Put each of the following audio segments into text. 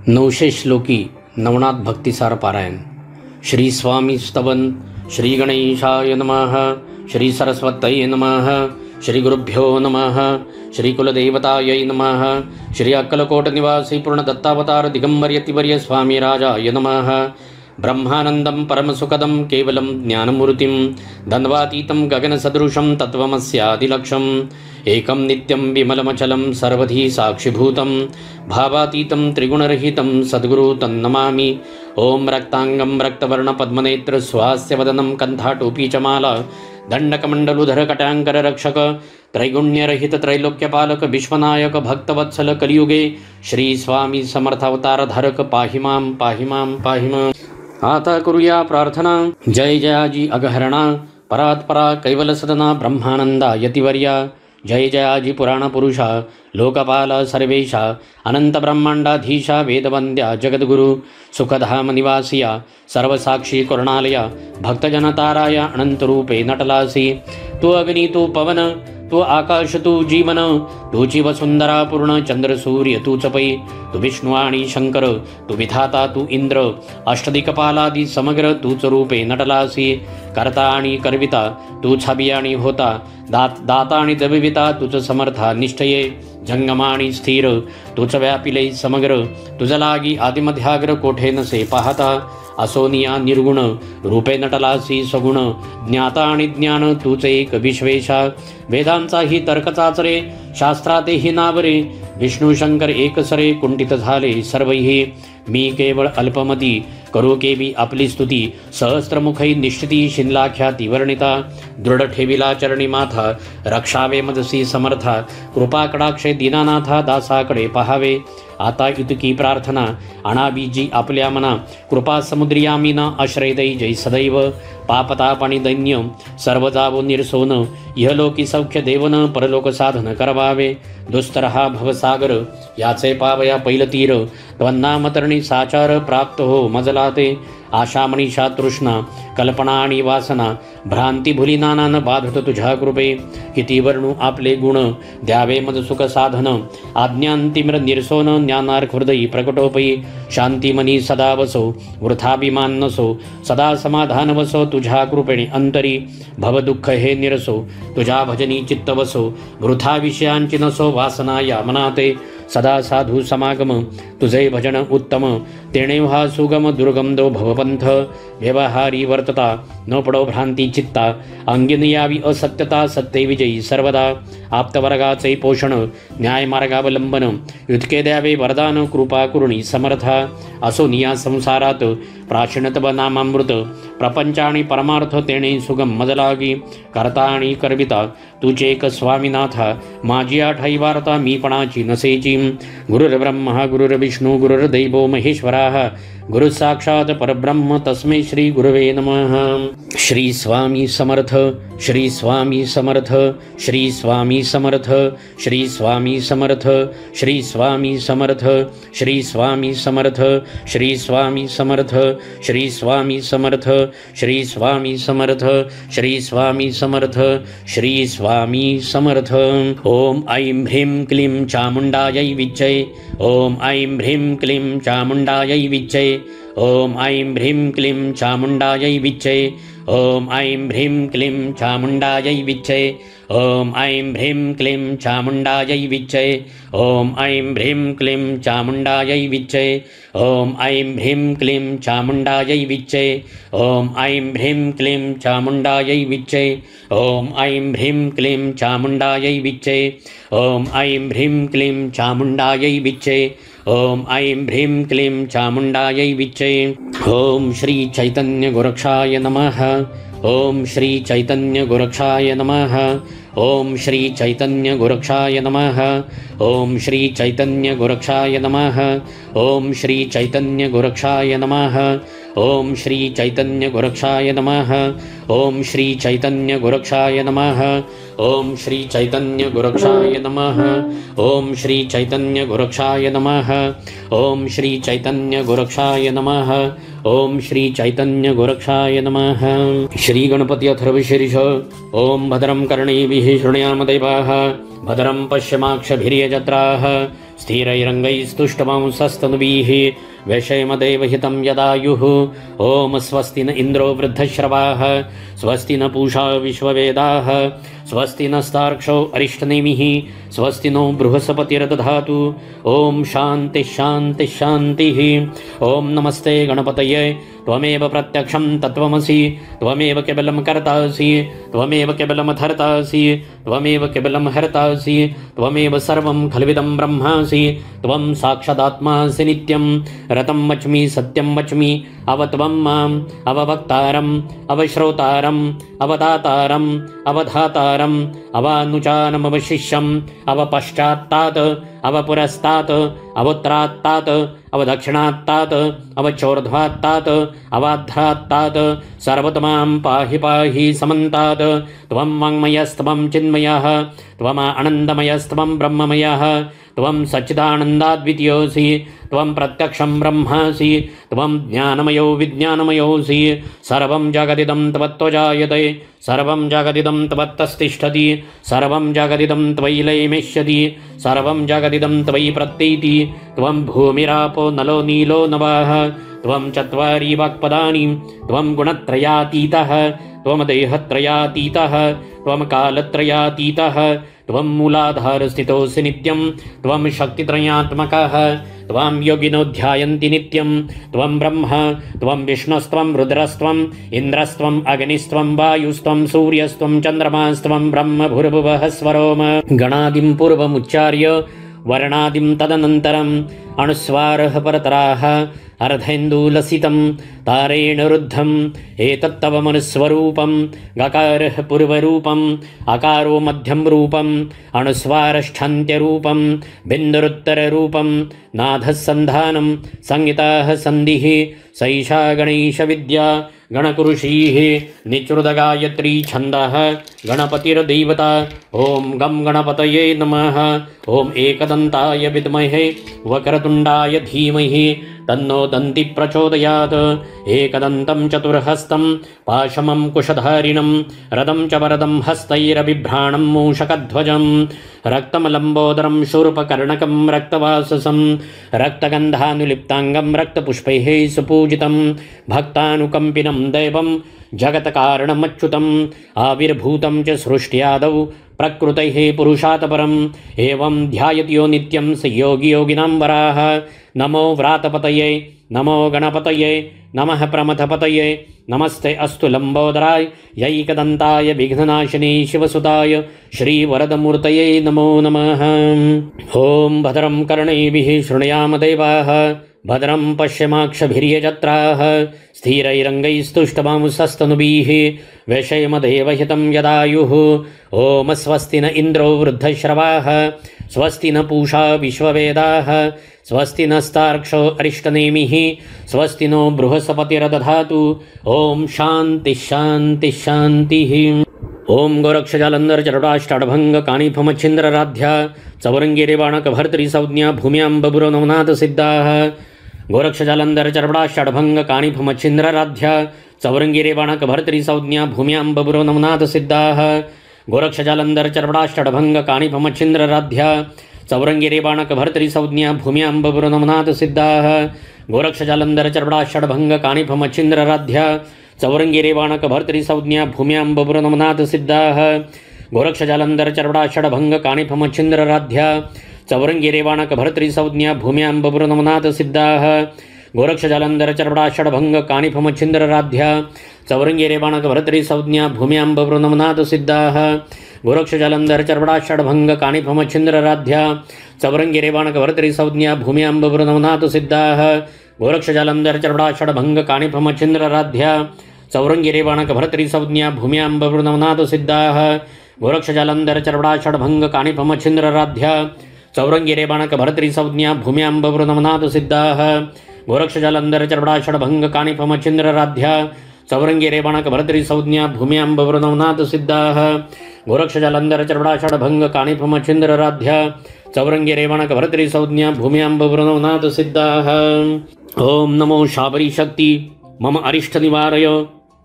900 श्लोकी नवनाथ भक्तिसार पारायण. श्री स्वामी स्तवन. श्री गणेशाय नमः. श्री सरस्वतये नमः. श्री गुरुभ्यो नमः. श्री कुलदेवतायै नमः. श्री अक्कलकोट निवासी पूर्ण दत्तावतार दिगंबर यतिवर्य स्वामी राजाय नमः. ब्रह्मानंदं परमसुखदं केवलं ज्ञानमूर्तिं द्वन्द्वातीतं गगनसदृशं तत्त्वमस्यादिलक्ष्यम् एकं नित्यं विमलमचलं सर्वधी साक्षिभूतं भावातीतं त्रिगुणरहितं सद्गुरु तन्नमामि. ओम रक्तांगं रक्तवर्णपद्मनेत्र स्वास्यवदनं कण्ठाटोपी च माला दंडकमंडलुधर कटांकर रक्षक त्रैगुण्यरहित त्रैलोक्यपालक विश्वनायक भक्तवत्सल कलियुगे श्री स्वामी समर्थ अवतार धारक पाहि मां पाहि मां पाहि मां. आता करूया प्रार्थना. जय जयाजी अगहरणा परात्परा कैवल सदना ब्रह्मानंदा यतिवर्या. जय जयाजी पुराण पुरुषा लोकपाला सर्वेशा अनंत ब्रह्मांडाधीशा वेदवंद्या जगद्गुरु सुखधाम निवासिया सर्वसाक्षी करुणालया भक्तजनताराया अनंतरूपे नटलासी. तू अग्नि तू पवन तू आकाश तू जीवन तूची वसुंधरा पूर्ण चंद्र सूर्य तूच पै. तू विष्णू आणि शंकर तू विधाता तू इंद्र अष्टदिक्पालादी समग्र तूच रूपे नटलासी. करता आणि करविता तू छाबी आणि होता दाता आणि दबिविता तुझ समर्था निष्ठये. जंगमा आणि स्थिर तुझ व्यापिले समग्र तुझ लागी आदिमध्याग्र कोठे नसे पाहता. असोनिया निर्गुण रूपे नटलासी सगुण ज्ञाता आणि ज्ञान तूच एक विश्वेशा. वेदांचाही तर्क चाचरे शास्त्रातेही नावरे विष्णू शंकर एकसरे कुंठित झाले सर्वही. मी केवळ अल्पमती करू केवी आपली स्तुती सहस्त्रमुखी निश्चिती शिनलाख्याती वर्णिता. दृढ ठेविला चरणी माथा रक्षावे मजसी समर्था कृपा कडाक्षे दीनानाथा दासाकडे पहावे. आता इतकी प्रार्थना अनाबीजी आपल्या मना कृपा समुद्रियामीना आश्रय दै जय सदैव. पापताप आणि दैन्य सर्व जावो निरसोन इहलोकी सौख्य देवन परलोक साधन करवावे. दुस्तर हा भवसागर याचे पावया पैलतीर त्वन्नामतरणी साचार प्राप्त हो मजला ते. आशा मनीषा तृष्णा कल्पना आणि वासना भ्रांती भुली नानान बाधत तुझ्या कृपे. किती वर्णू आपले गुण द्यावे मज सुख साधन आज्ञांतिम्र निरसोन ज्ञानार्क हृदयी प्रकटोपयी. शांती मनी सदा वसो वृथाभिमान नसो सदा समाधान वसो तुझ्या कृपेने अंतरी. भवदुःख हे निरसो तुझ्या भजनी चित्त वसो वृथा विषयांची नसो वासना या मनाते. सदा साधू समागम तुझे भजन उत्तम तेणे हा सुगम दुर्गम दो भवपंथ. व्यवहारी वर्तता न पडो भ्रांती चित्ता अंगिन यावी असत्यता सत्य विजयी सर्वदा. आप्तवर्गाचे पोषण न्यायमार्गावलंबन युतके द्यावे वरदान कृपा करुणी समर्था. असोनिया संसारात प्राचीनतव नामामृत प्रपंच आणि परमार्थ तेणे सुगम मजलागी. करता आणि करविता तुझे एक स्वामीनाथा माझी आठाई वार्ता मीपणाची नसेची. गुरुर्ब्रह्मा गुरुर्विष्णू गुरुर्दैवो महेश्वराः गुरु साक्षात परब्रह्म तस्मै श्री गुरवे नमः. श्री स्वामी समर्थ. श्री स्वामी समर्थ. श्री स्वामी समर्थ. श्री स्वामी समर्थ. श्री स्वामी समर्थ. श्री स्वामी समर्थ. श्री स्वामी समर्थ. श्री स्वामी समर्थ. श्री स्वामी समर्थ. श्री स्वामी समर्थ. श्री स्वामी समर्थ. ओम ऐं ह्रीं क्लीं चामुंडायै विच्चे. ओम ऐं ह्रीं क्लीं चामुंडायै विच्चे. ओम ऐं ह्रीं क्लीं चामुंडायै विच्चे. ओम ऐं ह्रीं क्लीं चामुंडायै विच्चे. ओम ऐं ह्रीं क्लीं चामुंडायै विच्चे. ओम ऐं ह्रीं क्लीं चामुंडायै विच्चे. ओम ऐं ह्रीं क्लीं चामुंडायै विच्चे. ओम ऐं ह्रीं क्लीं चामुंडायै विच्चे. ओम ऐं ह्रीं क्लीं चामुंडायै विच्चे. ओम ऐं ह्रीं क्लीं चामुंडायै विच्चे. ओम ऐं ह्रीं क्लीं चामुंडायै विच्चे. ओम श्री चैतन्य गोरक्षाय नमः. ओम श्री चैतन्य गोरक्षाय नमः. ओम श्री चैतन्य गोरक्षाय नमः. ओम श्री चैतन्य गोरक्षाय नमः. ओम श्री चैतन्य गोरक्षाय नमः. ओम श्री चैतन्य गोरक्षाय नमः. ओम श्री चैतन्य गोरक्षाय नमः. ओम श्री चैतन्य गोरक्षाय नमः. ओम श्री चैतन्य गोरक्षाय नमः. ओम श्री चैतन्य गोरक्षाय नमः. ओम श्री चैतन्य गोरक्षाय नमः. श्री गणपती अथर्वशीर्ष. ओम भद्रं कर्णेभिः शृणुयाम देवाः भद्रं पश्यमाक्षभिर्यजत्राः स्थिरैरङ्गैस्तुष्टवंसस्तनुभिः वैषयमदेवहितं यदायुः। ॐ स्वस्ति न इन्द्रो वृद्धश्रवाः स्वस्ति न पूषा विश्ववेदाः स्वस्ति नस्तार्क्ष्यो अरिष्टनेमिः स्वस्ति नो बृहस्पतिर्दधातु। ॐ शान्तिः शान्तिः शान्तिः। ॐ नमस्ते गणपतये त्वमेव प्रत्यक्षं तत्त्वमसि त्वमेव केवलं कर्तासि त्वमेव केवलं धर्तासि त्वमेव केवलं हर्तासि त्वमेव सर्वं खल्विदं ब्रह्मासि त्वं साक्षादात्मासि नित्यं रतं वच्मि सत्यं वच्मि अवत्वं माम् अववक्तारम् अवश्रोतारम् अवदातारम् अवधातारम् अवानुचानमवशिष्यम् अवपश्चात्तात् अवपुरस्तात् अवोत्तरात्तात् अवदक्षिणात्तात् अवचोर्ध्वात्तात् अवाध्रात्तात् सर्वतमां पाहि पाहि समन्तात्। त्वं वाङ्मयस्त्वं चिन्मयः त्वम् आनन्दमयस्त्वं ब्रह्ममयः त्वं सच्चिदानन्दाद्वितीयोऽसि त्वं प्रत्यक्षं ब्रह्मासि त्वं ज्ञानमयो विज्ञानमयोऽसि। सर्वं जगदिदं त्वत्त्वजायते सर्वं जगदिदं त्वत्तस्तिष्ठति सर्वं जगदिदं त्वयि लयमेष्यति सर्वं जगदिदं त्वयि प्रत्येति। त्वं भूमिरापो नलो नीलो नभः त्वं चत्वारि वाक्पदानि त्वं गुणत्रयातीतः त्वं देहत्रयातीतः त्वं कालत्रयातीतः त्वं मूलाधारस्थितोऽसि नित्यं त्वं शक्तित्रयात्मकः त्वां योगिनो ध्यायन्ति नित्यं त्वं ब्रह्म त्वं विष्णुस्त्वं रुद्रस्त्वम् इन्द्रस्त्वम् अग्निस्त्वं वायुस्त्वं सूर्यस्त्वं चन्द्रमास्त्वं ब्रह्म भूर्भुवः स्वरोम। गणादिं पूर्वमुच्चार्य वर्णादिं तदनन्तरम् अनुस्वारः परतराः अर्धेन्दुलसितं तारेण रुद्धम् एतत्तव मनुस्वरूपं गकारः पूर्वरूपम् अकारो मध्यं रूपम् अनुस्वारश्छान्त्यरूपं बिन्दुरुत्तररूपं नाथः सन्धानं संहिताः सन्धिः सैषा गणेशविद्या गणकुरुषीः निचृतगायत्री छन्दः गणपतिर्देवता। ॐ गं गणपतये नमः। ॐ एकदन्ताय विद्महे वक्रतुण्डाय धीमहि तन्नो दन्ति प्रचोदयात्। एकदन्तं चतुर्हस्तं पाशमं कुशधारिणं रदं च वरदं हस्तैरबिभ्राणं मूषकध्वजं रक्तमलम्बोदरं शूर्पकर्णकं रक्तवाससं रक्तगन्धानुलिप्ताङ्गं रक्तपुष्पैः सुपूजितं भक्तानुकम्पिनं दैवं जगत्कारणमच्युतम् आविर्भूतं च सृष्ट्यादौ प्रकृतेः पुरुषात् परम् एवं ध्यायति यो नित्यं स योगी योगिनां वराः। नमो व्रातपतये नमो गणपतये नमः प्रमथपतये नमस्ते अस्तु लम्बोदराय यैकदन्ताय विघ्ननाशिने शिवसुताय श्रीवरदमूर्तये नमो नमः। ॐ भद्रं कर्णैभिः शृणुयाम देवाः भद्रं पश्यमाक्षभिर्यजत्राः स्थिरैरङ्गैस्तुष्टवांसस्तनुभिः वैषयमदेवहितं यदायुः। ॐ स्वस्ति न इन्द्रो वृद्धश्रवाः स्वस्ति न पूषा विश्ववेदाः स्वस्ति नस्तार्क्ष्यो अरिष्टनेमिः स्वस्ति नो बृहस्पतिर्दधातु। ॐ शान्तिः शान्तिः शान्तिः। ॐ गोरक्षजालन्धरचरडाष्टाडभङ्ग काणिफमच्छिन्द्रराध्या चौरङ्गिरेवाणकभर्तृसंज्ञा भूम्यां बभूरो नवनाथसिद्धाः। गोरक्षजालन्धरचरडाष्टाडभङ्ग काणिफमच्छिन्द्रराध्या चौरङ्गिरेवाणकभर्तृसंज्ञा भूम्यां बभूरो नवनाथसिद्धाः। गोरक्षजालन्धरचरडाष्टाडभङ्ग काणिफमच्छिन्द्रराध्या चौरङ्गिरेवाणकभर्तृसंज्ञा भूम्यां बभूरो नवनाथसिद्धाः। गोरक्षजालन्धरचरडाष्टाडभङ्ग काणिफमच्छिन्द्रराध्या चौरङ्गिरेवाणकभर्तृसंज्ञा भूम्यां बभूरो नवनाथसिद्धाः। गोरक्षजालन्धरचरडाष्टाडभङ्ग काणिफमच्छिन्द्रराध्या चौरङ्गिरेवाणकभर्तृसंज्ञा भूम्यां बभूरो नवनाथसिद्धाः। गोरक्षजालन्धरचरडाष्टाडभङ्ग काणिफमच्छिन्द्रराध्या चौरङ्गिरेवाणकभर्तृसंज्ञा भूम्यां बभूरो नवनाथसिद्धाः। गोरक्षजालन्धरचरडाष्टाडभङ्ग काणिफमच्छिन्द्रराध्या चौरङ्गिरेवाणकभर्तृसंज्ञा भूम्यां बभूरो नवनाथसिद्धाः। गोरक्षजालन्धरचरडाष्टाडभङ्ग काणिफमच्छिन्द्रराध्या चौरङ्गिरेवाणकभर्तृसंज्ञा भूम्यां बभूरो नवनाथसिद्धाः। गोरक्षजालन्धरचरडाष्टाडभङ्ग काणिफमच्छिन्द्रराध्या चौरङ्गिरेवाणकभर्तृसंज्ञा भूम्यां बभूरो नवनाथसिद्धाः। गोरक्षजालन्धरचरडाष्टाडभङ्ग काणिफमच्छिन्द्रराध्या चौरङ्गिरेवाणकभर्तृसंज्ञा भूम्यां बभूरो नवनाथसिद्धाः। गोरक्षजालन्धरचरडाष्टाडभङ्ग काणिफमच्छिन्द्रराध्या चौरङ्गिरेवाणकभर्तृसंज्ञा भूम्यां बभूरो नवनाथसिद्धाः। ॐ नमो शाबरीशक्ति मम अरिष्टनिवारय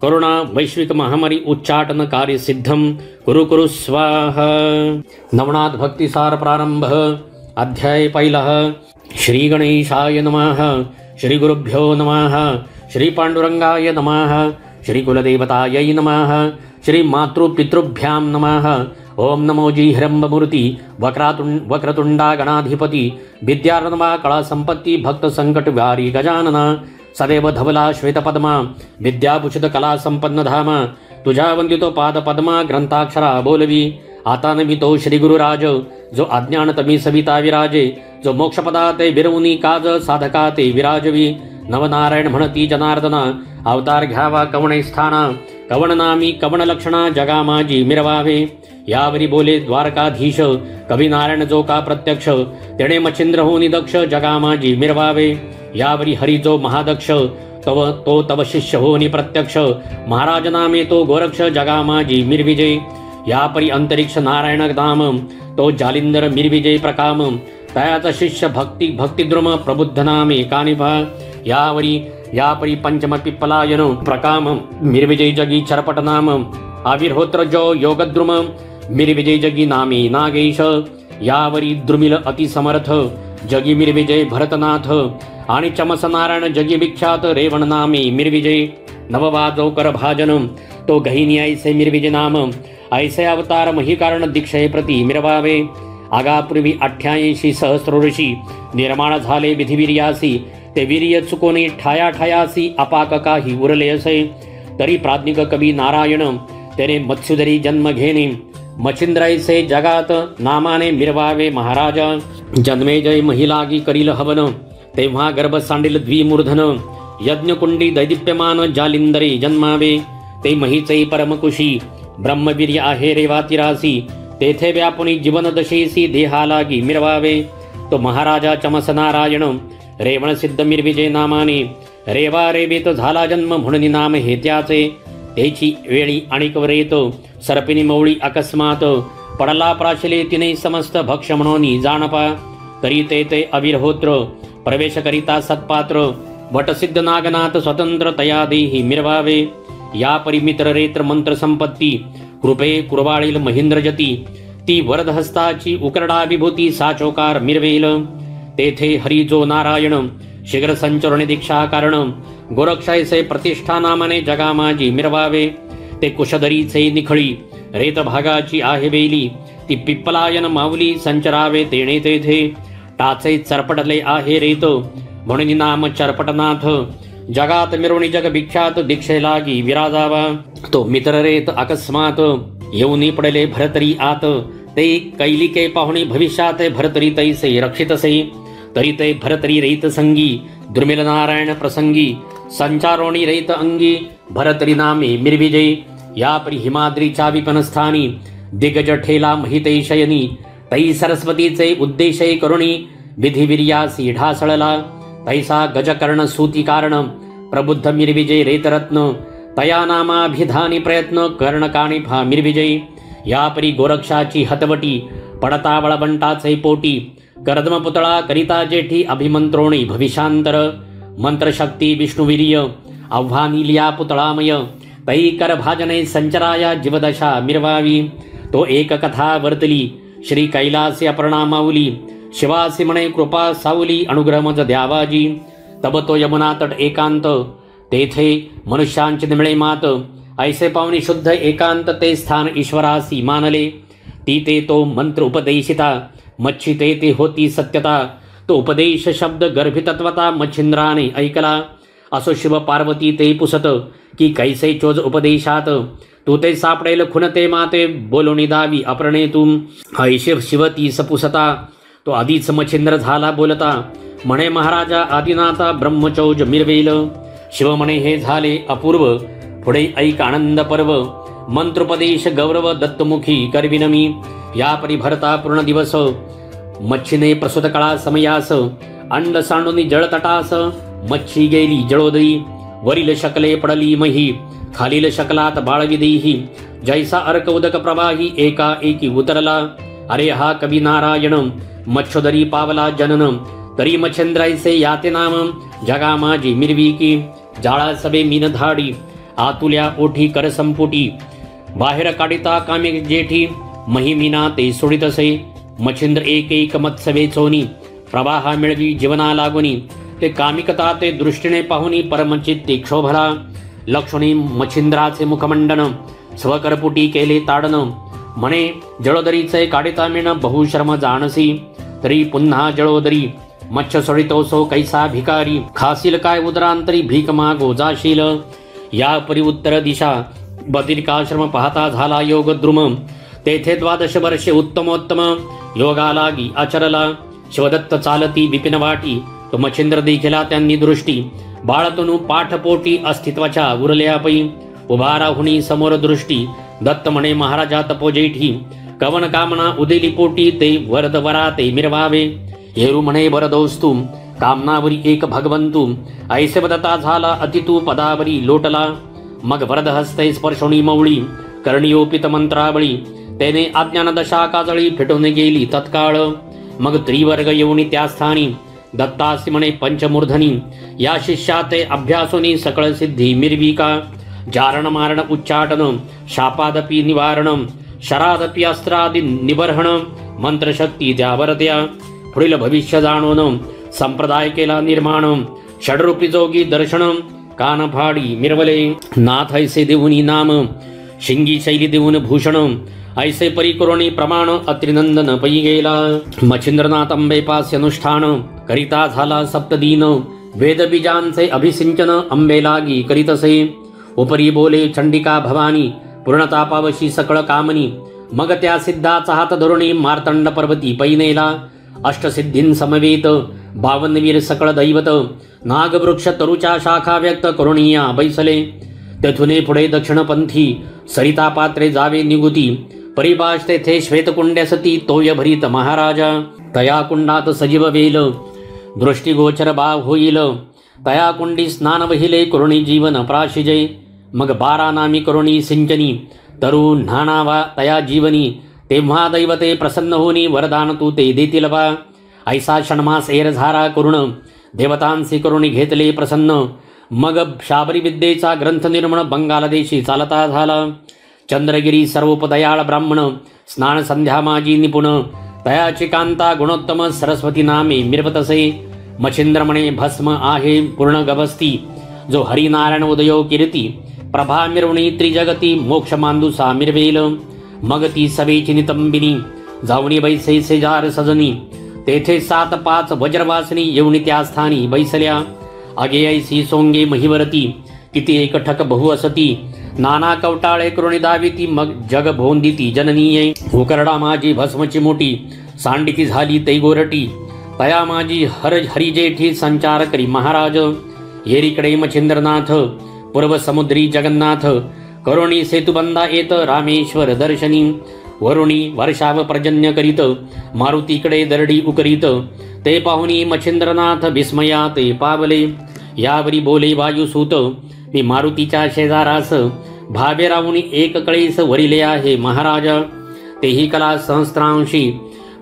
करुणा वैश्विक महामारी उच्चाटन कार्य सिद्धं कुरु कुरु स्वाहा। नवनाथ भक्तिसार प्रारंभ अध्याय पहिला. श्री गणेशाय नमः. श्री गुरुभ्यो नमः. श्री पांडुरंगाय नमः. श्री कुलदेवतायै नमः. श्री मातृपितृभ्यां नमः. ओम नमो जी हिरंबमूर्ति वक्रतुंडा गणाधिपती विद्यार्णवा कला संपत्ती भक्त संकट वारी गजानना सदैव धवला श्वेतपद्मा विद्याभूषित कला संपन्न धाम तुझ्या वंदितो पाद पद्मा ग्रंथाक्षरा बोलवी. आता नमितो श्री गुरुराज जो अज्ञान तमी सविता विराजे जो मोक्षपदा ते बिरवुनी काज साधका ते विराजवी. नवनारायण म्हणती जनार्दना अवतार घ्यावा कवणे स्थाना कवण नामी कवण लक्षणा जगा माझी मिरवावे. यावरी बोले द्वारकाधीश कवी नारायण जो का प्रत्यक्ष तेणे मच्छिंद्र होनी दक्ष जगा माझी मिरवावे. यावरी हरी जो महादक्ष तो तव शिष्य होनी प्रत्यक्ष महाराज नामे तो गोरक्ष जगा माझी मिरविजय. यापरी अंतरिक्ष नारायण धाम तो जालिंदर मिरविजय प्रकाम तयाचा शिष्य भक्तिद्रुम प्रबुद्ध नामे कानिभा. यापरी पंचम पिप्पलायन प्रकाम मिरविजय जगी चरपट नाम आविर्होत्र जो योगद्रुम मिरविजय जगी नामे नागेश. यावरी द्रुमिल अतिसमर्थ जगी मिरविजय भरतनाथ आणि चमस नारायण जगी विख्यात रेवण नामे मिरविजय. नववाजो कर भाजन तो गहिनी ऐसे मिरविजय नाम ऐसे अवतार महिकारण दीक्षे प्रति मिरवावे. आगापूर्वी 88 सहस्रोषी निर्माण झाले विधिवीर्यासी ते वीर्य चुकोनी ठाया ठायासी अपाक काही उरले असे. तरी प्राज्ञिक कवी नारायण त्याने मत्स्युदरी जन्म घेणे मच्छिंद्रायसे जगात नामाने मिरवावे महाराजा. जन्मेजय महिलागी करील हवन तेव्हा गर्भ सांडील द्विमूर्धन यज्ञकुंडी दैदिप्यमान जालिंदरे जन्मावे. ते महीचे परमकुशी ब्रह्मवीर्य आहे रेवातिरासी तेथे व्यापुनी जीवन दशेसी देहालागी मिरवावे. तो महाराजा चमस नारायण रेवण सिद्ध मिरविजय नामाने रेवा रेवेत झाला जन्म म्हणून नाम हे त्याचे. त्याची वेळी आणिकवर येतो सर्पिनी मवळी अकस्मात पडला प्राशले तिने समस्त भक्ष म्हणून जाणपा. तरी ते अविर्होत्र प्रवेश करिता सत्पात्र वटसिद्ध नागनाथ स्वतंत्र तया देही मिरवावे. या परिमित्र रेत्र मंत्र संपत्ती कृपे कुरवाळील महेंद्रजती ती वरदहस्ताची उकरडा विभूती साचोकार मिरवेल. तेथे हरी जो नारायण शीघ्र संचरणे दीक्षा कारण गोरक्षायसे प्रतिष्ठा नामाने जगा माझी मिरवावे. ते कुशधरीचे निखळी रेत भागाची आहे बेली ती पिप्पलायन माऊली संचरावे तेणे तेथे. टाचे चरपटले आहे रेत म्हणून नाम चरपटनाथ जगात मिरवणी जग विख्यात दीक्षे लागी विराजावा. तो मित्र रेत अकस्मात येऊनी पडले भरतरी आत ते कैलिके पाहुणी भविष्यात भरतरी तैसे रक्षितसे. तरी ते भरतरी रेत संगी दुर्मिल नारायण प्रसंगी संचारोणी रेत अंगी भरतरी नामे मिरविजय. यापरी हिमाद्रीच्या विपनस्थानी दिग्गज ठेला महिते शयनी तै सरस्वतीचे उद्देशय करुणी विधिवीर्यासी ढासळला. तैसा गजकर्ण सूती कारण प्रबुद्ध मिरविजय रेतरत्न तया नामाभिधानी प्रयत्न कर्णकाणी भा मिरविजय. यापरी गोरक्षाची हतवटी पडता वळवंटाचे पोटी कर्दम पुतळा करिता जेठी अभिमंत्रोणी भविष्यांतर. मंत्रशक्ती विष्णुवीर्य आव्हानिलिया पुतळामय तै कर भाजने संचराया जीवदशा मिरवावी. तो एक कथा वर्तली श्री कैलासी अपर्णा माऊली शिवासी म्हणे कृपा सावली अनुग्रहमज द्यावाजी. तब तो यमुना तट एकांत तेथे मनुष्यांची निमळे मात ऐसे पावनी शुद्ध एकांत ते स्थान ईश्वरासी मानले. ती ते तो मंत्र उपदेशिता मच्छी ते होती सत्यता. तो उपदेश शब्द गर्भितत्वता मच्छिंद्राने ऐकला. असो शिव पार्वती ते पुसत की कैसे चोज उपदेशात तू ते सापडेल खुनते माते बोलोनी दावी अप्रणे तुम. ऐशिव शिवती सपुसता तो आधीच मच्छिंद्र झाला बोलता म्हणे महाराजा आदिनाथा ब्रह्मचौज मिरवेल. शिव म्हणे हे झाले अपूर्व पुढे ऐक आनंद पर्व मंत्रोपदेश गौरव दत्तमुखी करविनमी. या परिभरता पूर्ण दिवस मच्छीने प्रसूत कळा समयास अंड सांडूनी जळतटास मच्छी गेली जळोदरी. वरील शकले पडली मही खालील शकलात बाळविदेही जैसा अर्क उदक प्रवाही एका एकी उतरला. अरे हा कवी नारायण मच्छोदरी पावला जनन तरी मच्छेंद्रायसे याते नाम जगा माझी मिरविकी. जाळा सबे मीन धाडी आतुल्या ओठी कर संपुटी बाहेर काढिता कामे जेठी महिमीना ते सोडितसे. मच्छिंद्र एक एक मत्स्य वेचोनी प्रवाहा मिळवी जीवना लागुनी ते कामिकता ते दृष्टीने पाहुनी परमचित्ती क्षोभला लक्ष्मणी मच्छिंद्राचे मुखमंडन स्वकरपुटी केले ताडन म्हणे जळोदरीचे काढिता मिण बहुश्रम जाणसी तरी पुन्हा जळोदरी मच्छ सोडितोसो कैसा भिकारी खासील काय उदरांतरी भीक मागो जाशील या परी उत्तर दिशा बदिरिकाश्रम पाहता झाला योग द्रुम तेथे 12 वर्षे उत्तमोत्तम योगा लागी आचरला शिवदत्त चालती विपिन वाटी तो मच्छिंद्र देखिला त्यांनी दृष्टी बाळतनु पाठपोटी अस्तित्वाच्या उरल्यापै उभा राहुनी समोर दृष्टी दत्त म्हणे महाराजा तपोजेठी कवन कामना उदेली पोटी ते वरद वरा ते मिरवावे येरू म्हणे वरदोस्तू कामनावरी एक भगवंतू ऐसे बदता झाला अतितू पदावरी लोटला मग वरद हस्ते स्पर्शोणी मौळी कर्णियोपित मंत्रावळी त्याने अज्ञान दशा काजळी फिटून गेली तत्काळ मग त्रिवर्ग येऊनी त्या स्थानी दत्तासी म्हणे पंचमूर्धनी या शिष्याते अभ्यासोनी सकळ सिद्धी मिरविका जारण मारण उच्चाटन शापादपि निवारण शरादपि अस्त्रादि निबर्हण मंत्रशक्ती त्यावरत्या पुढील भविष्य जाणून संप्रदाय केला निर्माण षडरूपी जोगी दर्शन कान फाडी मिरवले नाथ ऐसे देऊनी नाम शिंगी शैली देऊन भूषण ऐसे परिकरोणी प्रमाण अत्रिनंदन पै गेला मच्छिंद्रनाथ अंबेपास अनुष्ठान करिता झाला सप्तदीन वेदबीजांचे अभिसिंचन अंबे लागी करीतसे उपरी बोले चंडिका भवानी पूर्णतापावशी सकळ कामनी मग त्या सिद्धाचा हात धरुणी मार्तंड पर्वती पैनेला अष्टसिद्धीं समवेत 52 वीर सकळ दैवत नागवृक्ष तरुच्या शाखा व्यक्त करुणीया बैसले तेथुने पुढे दक्षिणपंथी सरिता पात्रे जावे निगुती परिभाष तेथे श्वेतकुंड्य सती तोय भरीत महाराजा तया कुंडात सजीव वेल दृष्टिगोचर भाव होईल तया कुंडी स्नान वहिले करुणी जीवन प्राशिजे मग 12 नामी करुणी सिंचनी तरुण न्हाणावा तया जीवनी तेव्हा दैवते प्रसन्न होनी वरदान तू ते देतील वा ऐसा षण्मास एरझारा करुण देवतांसी करुणी घेतले प्रसन्न मग शाबरी विद्येचा ग्रंथ निर्मण बंगाल देशी चालता झाला चंद्रगिरी सर्वोपदयाळ ब्राह्मण स्नान संध्या माजी निपुण तयाची कांता गुणोत्तम सरस्वती नामे मिरवतसे मच्छिंद्र म्हणे भस्म आहे पूर्ण गभस्ती जो हरिनारायण उदयो कीर्ती प्रभा मिरवणी त्रिजगती मोक्ष मांदुसा मिरवेल मग ती सवेची नितंबिनी जावणी बैसे सेजार सजनी तेथे 7-5 वज्रवासनी येऊनी त्या स्थानी बैसल्या आगे ऐसी सोंगे महिवरती किती एकठक बहु असती नाना कवटाळे करुणी दाविती मग जग भोंदिती जननीये उकरडा माझी भस्मची मोठी सांडिती झाली तै गोरटी तया माझी हरिजेठी संचार करी महाराज येरीकडे मच्छिंद्रनाथ पूर्व समुद्री जगन्नाथ करुणी सेतुबंधा येत रामेश्वर दर्शनी वरुणी वर्षाव पर्जन्य करीत मारुतीकडे दरडी उकरीत ते पाहुनी मच्छिंद्रनाथ विस्मया ते पावले यावरी बोले वायुसूत मी मारुतीच्या शेजारास भावे राहुनी एक कळीस वरिले आहे महाराजा तेही कला सहस्त्रांशी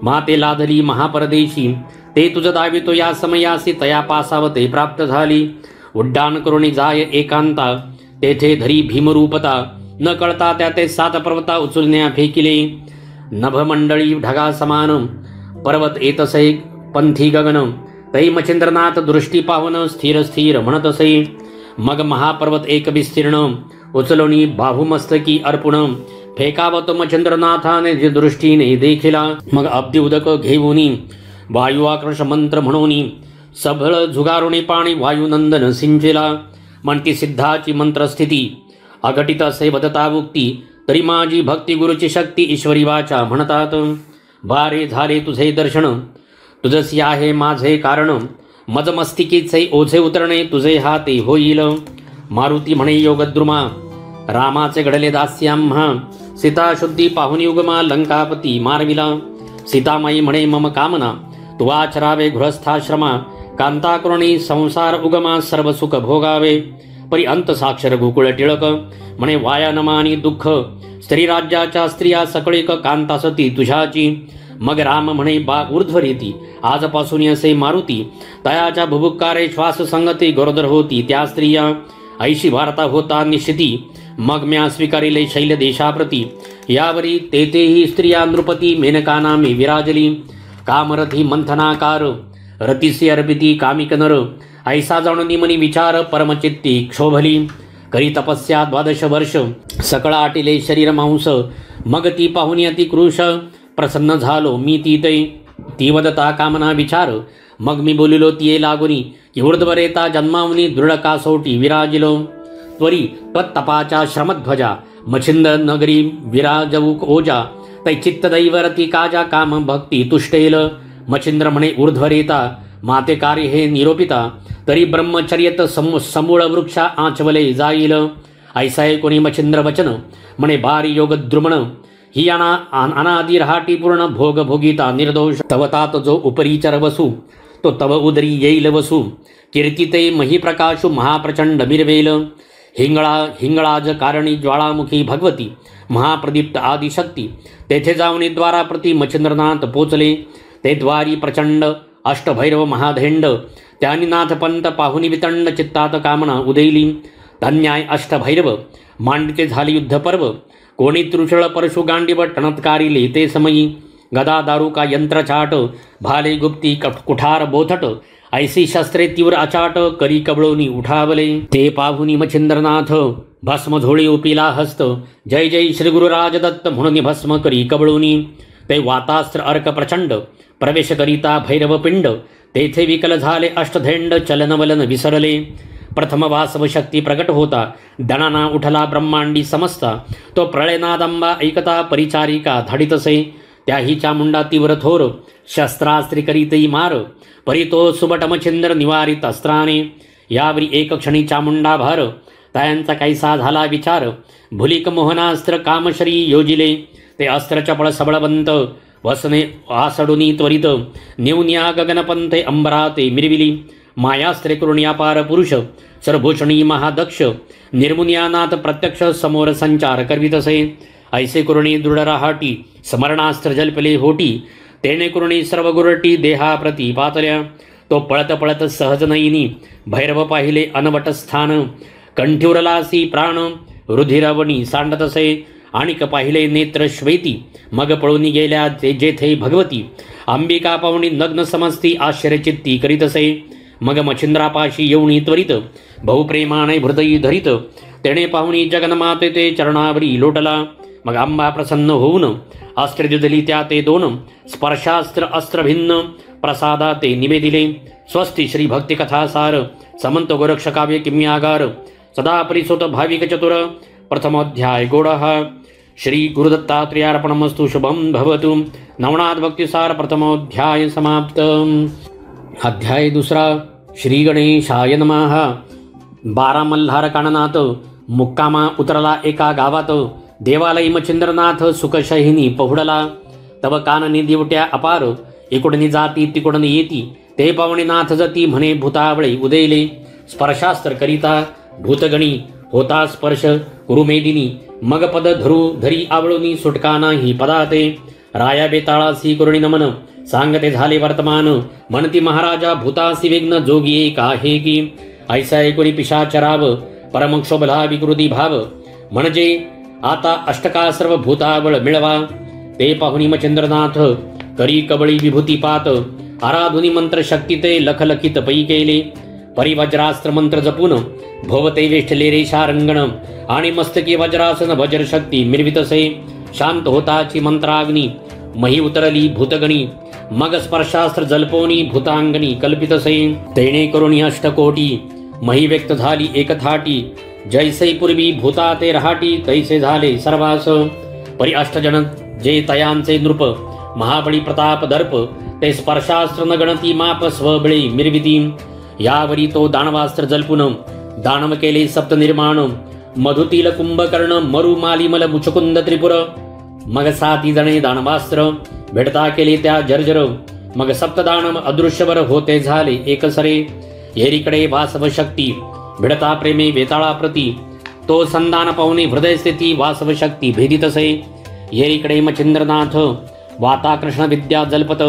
माते लादली महापरदेशी ते तुझ दावितो या समयासी तया पासावते प्राप्त झाली उड्डाण करुणी जाय एकांता तेथे धरी भीमरूपता न कळता त्या ते 7 पर्वता उचलण्या फेकिले नभमंडळी ढगा समान पर्वत येतसे पंथी गगन तै मच्छिंद्रनाथ दृष्टी पाहून स्थिर स्थिर म्हणतसे मग महापर्वत एक विस्तीर्ण उचलणी बाहुमस्तकी अर्पुण फेकावत मच्छिंद्रनाथाने जे दृष्टीने देखिला मग अब्दी उदक घेऊनी वायू आकर्ष मंत्र म्हणूनी सबळ झुगारुणी पाणी वायुनंदन सिंचिला म्हणती सिद्धाची मंत्रस्थिती अघटित असे वदता उक्ती तरी माझी भक्ती गुरुची शक्ती ईश्वरी वाचा म्हणतात बारे झाले तुझे दर्शन तुझसी आहे माझे कारण मजमस्तिकीचे ओझे उतरणे तुझे हाते होईल मारुती म्हणे योगद्रुमा रामाचे घडले दास्याम्हा सीता शुद्धी पाहुनी उगमा लंकापती मारविला सीतामाई म्हणे मम कामना तू आचरावे गृहस्थाश्रमा कांता करुणी संसार उगमा सर्व सुख भोगावे परी अंत साक्षर गोकुळ टिळक म्हणे वाया नमानी दुःख स्त्री राज्याच्या स्त्रिया सकळीक कांता सती तुझ्याची मग राम म्हणे बा ऊर्ध्वरेती आजपासून असे मारुती तयाच्या भुभुक्कारे श्वास संगती गरोदर होती त्या स्त्रिया ऐशी वार्ता होता निश्चिती मग म्या स्वीकारिले शैल देशाप्रती यावरी तेथेही स्त्रिया नृपती मेनका नामे विराजली. कामरथी मंथनाकार रतीसी अर्पिती कामिक नर. ऐसा जाणून मनी विचार परमचित्ती क्षोभली. करी तपस्या 12 वर्ष सकळ आटिले शरीर मांस. मग ती पाहुनी अति क्रूश प्रसन्न झालो मी ती वदता कामना विचार. मग मी बोलिलो तिये लागुनी की ऊर्ध्वरेता जन्मावनी दृढ कासोटी विराजिलो. त्वरी त्वत्तपाच्या श्रमध्वजा मच्छिंद नगरी विराजवू ओजा. तै चित्त दैवरती काजा काम भक्ती तुष्टेल. मच्छिंद्र म्हणे ऊर्ध्वरेता माते कार्य हे निरोपिता. तरी ब्रह्मचर्यत समूळ वृक्षा आचवले जाईल. ऐसा कोणी मच्छिंद्र वचन म्हणे बारी योग द्रुमण. ही अनादि रहाटी पूर्ण भोग भोगिता निर्दोष. तवतात जो उपरीचर वसू तो तव उदरी येईल वसू. कीर्तिते महिप्रकाशु महाप्रचंड मिरवेल. हिंगळाज कारणी ज्वाळामुखी भगवती महाप्रदीप्त आदिशक्ती. तेथे जाऊन द्वाराप्रती मच्छिंद्रनाथ पोचले. ते द्वारी प्रचंड अष्टभैरव महाधेंड. त्यांनी नाथपंत पाहुनी वितंड चित्तात कामना उदैली. धन्याय अष्टभैरव मांडिते झाली युद्धपर्व. कोणी त्रुषळ परशु गांडीव टणत्कारिले ते समयी. गदा दारुका यंत्रचाट भाले गुप्ती कुठार बोथट. ऐसी शस्त्रे तीव्र अचाट करी कबळोनी उठावले. ते पाहुनी मच्छिंद्रनाथ भस्म झोळी उपिला हस्त. जय जय श्री गुरुराज दत्त म्हणून भस्म करी कबळोनी. ते वातास्त्र अर्क प्रचंड प्रवेश करिता भैरव पिंड. तेथे विकल झाले अष्टधेंड चलनवलन विसरले. प्रथम वासव शक्ती प्रकट होता दणाना उठला ब्रह्मांडी समजता. तो प्रळयनादंबा ऐकता परिचारिका धाडितसे. त्याही चामुंडा तीव्र थोर शस्त्रास्त्री करीतही मार. परी तो सुबट मच्छिंद्र निवारित अस्त्राने. यावरी एक क्षणी चामुंडा भार. त्यांचा कैसा झाला विचार. भुलिक मोहनास्त्र कामश्री योजिले. ते अस्त्र चपळ सबळवंत वसने आसडुनी त्वरित. न्यून्या गगनपंथे अंबराते मिरविली. मायास्त्रे करुण्यापार पुरुष सरभूषणी महादक्ष. निर्मुन्यानाथ प्रत्यक्ष समोर संचार करवितसे. ऐसे करुणी दृढ रहाटी स्मरणास्त्र जल्पले होटी. तेने करुणी सर्व गुरटी देहाप्रती पातल्या. तो पळत पळत सहज नयनी भैरव पाहिले अनवट स्थान. कंठीवरलासी प्राण रुधिरवणी सांडतसे. आणिक पाहिले नेत्र श्वेती. मग पळून गेल्या जेथे भगवती. अंबिका पाहुणी नग्न समजती आश्चर्यचित्ती करीतसे. मग मच्छिंद्रापाशी येऊनी त्वरित बहुप्रेमाने हृदयी धरित. तेणे पाहुणी जगन्माते ते चरणावरी लोटला. मग अंबा प्रसन्न होऊन अस्त्र दिली त्या ते दोन. स्पर्शास्त्र अस्त्र भिन्न प्रसादा ते निवेदिले. स्वस्ति श्री भक्ती कथासार समंत गोरक्ष काव्य किम्यागार. सदा परिसुत भाविक चतुर. प्रथमोध्याय गोडः. श्री गुरुदत्तात्रेयार्पणमस्तु. शुभम भवतु. नवनाथ भक्तिसार प्रथमोध्याय समाप्त. अध्याय दुसरा. श्री गणेशाय नमः. 12 मल्हार काननाथ मुक्कामा उतरला एका गावात. देवालयी मच्छिंद्रनाथ सुखशहिनी पहुडला. तव काननी दिवट्या अपार. इकडनी जाती तिकडून येती. ते पावणीनाथ जती म्हणे भूतावळे उदयले. स्पर्शास्त्र करिता भूतगणी होता स्पर्श कुरुमेदिनी. मग पद धरी आवळूनी सुटका नाही पदाते. राया बेताळासी करुणी नमन सांगते झाले वर्तमान. म्हणती महाराजा भूतासी विघ्न जोगी एक आहे की. ऐसा एकोणी पिशाचराव परमक्षोभला विकृती भाव. म्हणजे आता अष्टका सर्व भूतावळ मिळवा. ते पाहुनी मच्छिंद्रनाथ करी कबळी विभूती पात. आराधुनी मंत्र शक्ती ते लखलखित पै केले. परिवज्रास्त्र मंत्र जपून भोवते वेष्टले रेषा रंगण. आणि मस्तकी वज्रासन वज्र शक्ती मिरवितसे. शांत होताची मंत्राग्नी मही उतरली भूतगणी. मग स्पर्शास्त्र जल्पोनी भूतांगणी कल्पितसे. तेणे करुणी अष्टकोटी मही व्यक्त झाली एकथाटी. जैसे पूर्वी भूता ते रहाटी तैसे झाले सर्वास. परी अष्टजन जे तयांचे नृप महाबळी प्रताप दर्प. ते स्पर्शास्त्र न गणती माप स्वबळी मिरविती. यावरी तो दानवास्त्र जल्पुन दानव केले सप्त निर्माण. मधुतील कुंभकर्ण मरु मालिमल मुचकुंद त्रिपुर. मग 7 जणे दानवास्त्र भेटता केले त्या जर्जर. मग सप्तदानव अदृश्यवर होते झाले एकसरे. येरीकडे वासव शक्ती भिडता प्रेमे वेताळाप्रती. तो संदान पाहुणे हृदय स्थिती वासव शक्ती भेदितसे. येरीकडे मच्छिंद्रनाथ वाता कृष्ण विद्या जल्पत.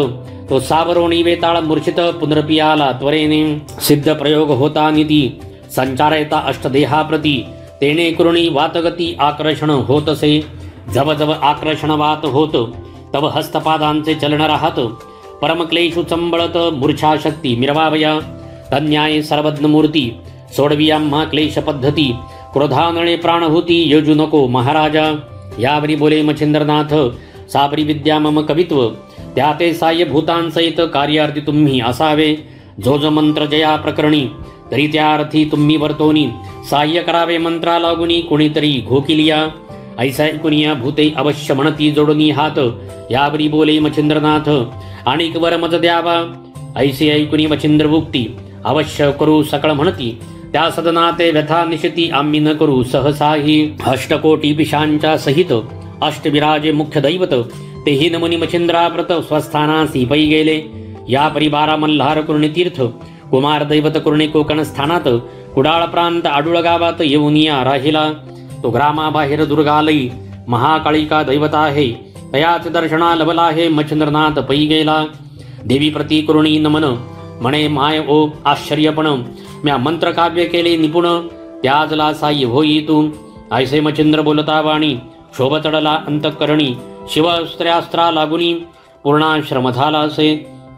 तो सावरोणी वेताळ मूर्छित पुनर्पियाला त्वरेने. सिद्ध प्रयोग होता निधी संचारयता अष्टदेहाप्रती. तेणे करुणी वातगती आकर्षण होतसे. जव जव आकर्षणवात होत तव हस्तपादांचे चलन राहत परमक्लेशु चंबळत मूर्छा शक्ती मिरवावया तन्याय सर्वज्ञ मूर्ती सोडवी आम्हा क्लेश पद्धती क्रोधानळे प्राणहुती योजू नको महाराजा यावरी बोले मच्छिंद्रनाथ साबरी विद्या मम कवित्व त्या ते साह्य भूतांसहित कार्यार्थी तुम्ही असावे जो जो मंत्र जया प्रकरणी तरी त्या अर्थी तुम्ही वर्तोनी साह्य करावे मंत्रा लागुनी कोणीतरी घोकिलिया ऐसा ऐकुनिया भूते अवश्य म्हणती जोडणी हात यावरी बोले मच्छिंद्रनाथ आणिक वर मज द्यावा ऐसे ऐकुनी मच्छिंद्रभुक्ती अवश्य करू सकळ म्हणती त्या सदनाते व्यथा निशिती आम्ही न करू सहसाही अष्टकोटी पिशांच्या सहित अष्टविराजे मुख्य दैवत तेही नमुनी मच्छिंद्राप्रत स्वस्थानासी पै गेले या परिवारा मल्हार कुर्णी तीर्थ कुमार दैवत कुर्णी कोकण स्थानात कुडाळ प्रांत आडुळ गावात येऊनिया राहिला तो ग्रामाबाहेर दुर्गालयी महाकाळिका दैवत आहे तयाच दर्शना लभला आहे मच्छिंद्रनाथ पै गेला देवी प्रती कुर्णी नमन म्हणे माय ओ आश्चर्यपण म्या मंत्र काव्य केले निपुण त्याजला साह्य होई तू ऐसे मच्छिंद्र बोलता वाणी शोभ चढला अंतःकरणी शिवस्त्र्यास्त्रा लागुनी पूर्णाश्रम झाला असे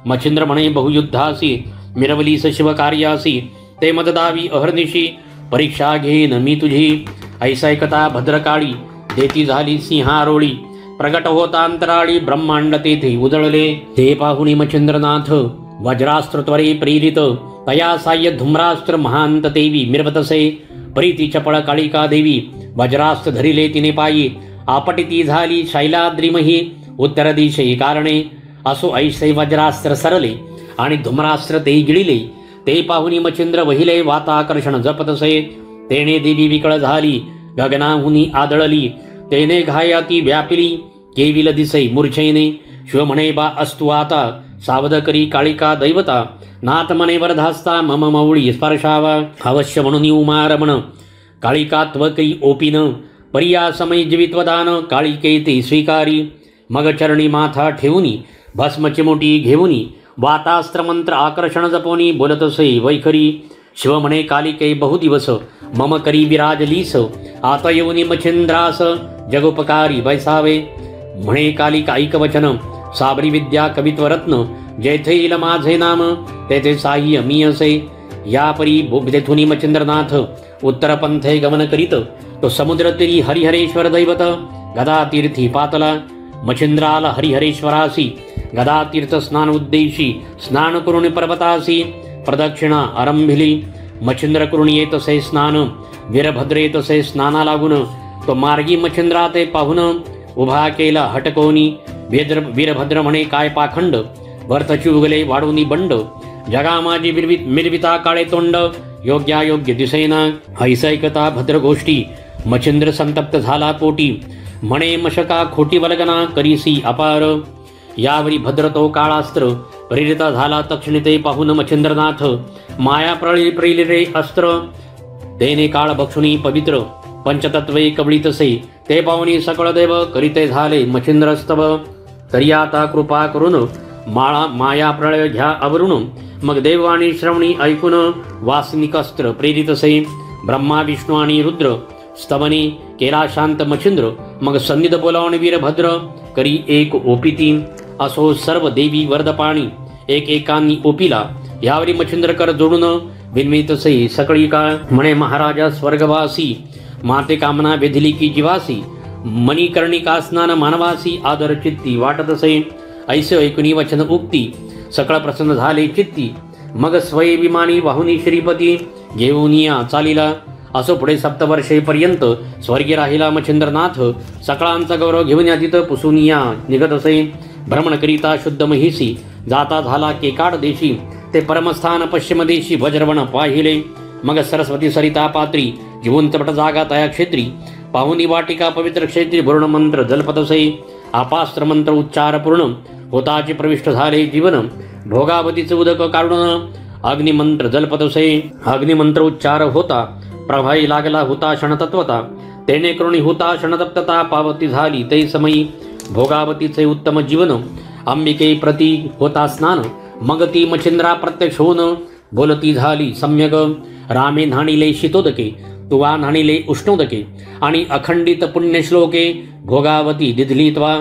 मच्छिंद्र म्हणे बहुयुद्धासी मिरवलीस शिवकार्यासी ते मददावी अहर्निशी परीक्षा घेईन मी तुझी ऐसैकता भद्रकाळी देती झाली सिंहारोळी प्रगट होता अंतराळी ब्रह्मांड तेथे उजळले ते पाहुणी मच्छिंद्रनाथ वज्रास्त्र त्वरे प्रेरित तया साह्य धूम्रास्त्र महांत देवी मिरवतसे प्रीती चपळ काळिका देवी वज्रास्त्र धरिले तिने पायी आपटिती झाली शैलाद्रिमही उत्तर दिशे कारणे असो ऐसे वज्रास्त्र सरले आणि धूम्रास्त्र ते गिळिले ते पाहुनी मच्छिंद्र वहिले वाताकर्षण जपतसे तेने देवी विकळ झाली गगनाहुनी आदळली तेने घायाती व्यापिली केविल दिसे मूर्छेने शिव म्हणे बा अस्तु आता सावध करी काळिका दैवता नाथ मने वरधास्ता मम मौळी स्पर्शावा अवश्य म्हणून उमारमण काळिका त्वकई ओपिन परिया समय जीवित्वदान काळिके ते स्वीकारी मग चरणी माथा ठेवूनी भस्म चिमुटी घेऊनी वातास्त्र मंत्र आकर्षण जपोनी बोलतसे वैखरी शिव म्हणे कालिके बहुदिवस मम करी विराजलीस आता येऊनी मच्छिंद्रास जगोपकारी बैसावे म्हणे कालिका ऐकवचन साबरी विद्या कवित्व रत्न जेथे येईल माझे नाम तेथे साह्य मी असे यापरी तेथुनी मच्छिंद्रनाथ उत्तर पंथे गमन करीत तो समुद्र तीरी हरिहरेश्वर दैवत गदा तीर्थी पातला मच्छिंद्राला हरिहरेश्वरासी गदा तीर्थ स्नान उद्देशी स्नान करून पर्वतासी प्रदक्षिणा आरंभिली मच्छिंद्र करून येतसे स्नान वीरभद्र येतसे स्नाना लागून तो मार्गी मच्छिंद्रा ते पाहून उभा केला हटकोनी वीरभद्र म्हणे काय पाखंड भरतची उगले वाढूनी बंड जगा माझी मिरविता काळे तोंड योग्यायोग्य दिसेना ऐसैकता भद्र गोष्टी मच्छिंद्र संतप्त झाला पोटी म्हणे मशका खोटी वल्गना करीसी अपार यावरी भद्र तो काळास्त्र प्रेरिता झाला तक्षणिते पाहून मच्छिंद्रनाथ माया प्रळी रे अस्त्र तेने काळ बक्षुनी पवित्र पंचतत्वे कवळीतसे ते पाहुनी सकळ देव करीते झाले मच्छिंद्रस्तव तरी आता कृपा करून माया प्रळय घ्या आवरून मग देववाणी श्रवणी ऐकून वासनिकस्त्र प्रेरितसे ब्रह्मा विष्णू आणि रुद्र स्तवनी केला शांत मच्छिंद्र मग सन्निध बोलावणे वीरभद्र करी एक ओपिती असो सर्व देवी वरदपाणी एक एकांनी ओपिला यावरी मच्छिंद्र कर जोडून विन्वितसे सकळी काळ म्हणे महाराजा स्वर्गवासी माते कामना वेधिली की जीवासी मणिकर्णिका स्नान मानवासी आदर चित्ती वाटतसे ऐसे ऐकुनी वचन उक्ती सकळ प्रसन्न झाले चित्ती मग स्वये विमानी वाहुनी श्रीपती घेऊनिया चालिला असो पुढे सप्तवर्षेपर्यंत स्वर्गी राहिला मच्छिंद्रनाथ सकळांचा गौरव घेऊन या तिथं पुसूनिया निघत असे भ्रमण करिता शुद्ध महिसी जाता झाला केकाड देशी ते परमस्थान पश्चिम देशी वज्रवण पाहिले मग सरस्वती सरिता पात्री जिवंतपट जागा तया क्षेत्री पाहुनी वाटिका पवित्र क्षेत्री वरुण मंत्र जलपतसे आपास्त्र मंत्र उच्चार पूर्ण होताचे प्रविष्ट झाले जीवन भोगावतीचे उदक काढून अग्निमंत्र जलपतसे अग्निमंत्र उच्चार होता प्रभाई लागला हुताशण तत्वता तेने करुणी हुताशण तप्तता पावती झाली ते समयी भोगावतीचे उत्तम जीवन अंबिके प्रती होता स्नान मग ती मच्छिंद्रा प्रत्यक्ष होऊन बोलती झाली सम्यक रामे न्हाणिले शितोदके तुवा नाणिले उष्णोदके आणि अखंडित पुण्यश्लोके भोगावती दिधलीत्वा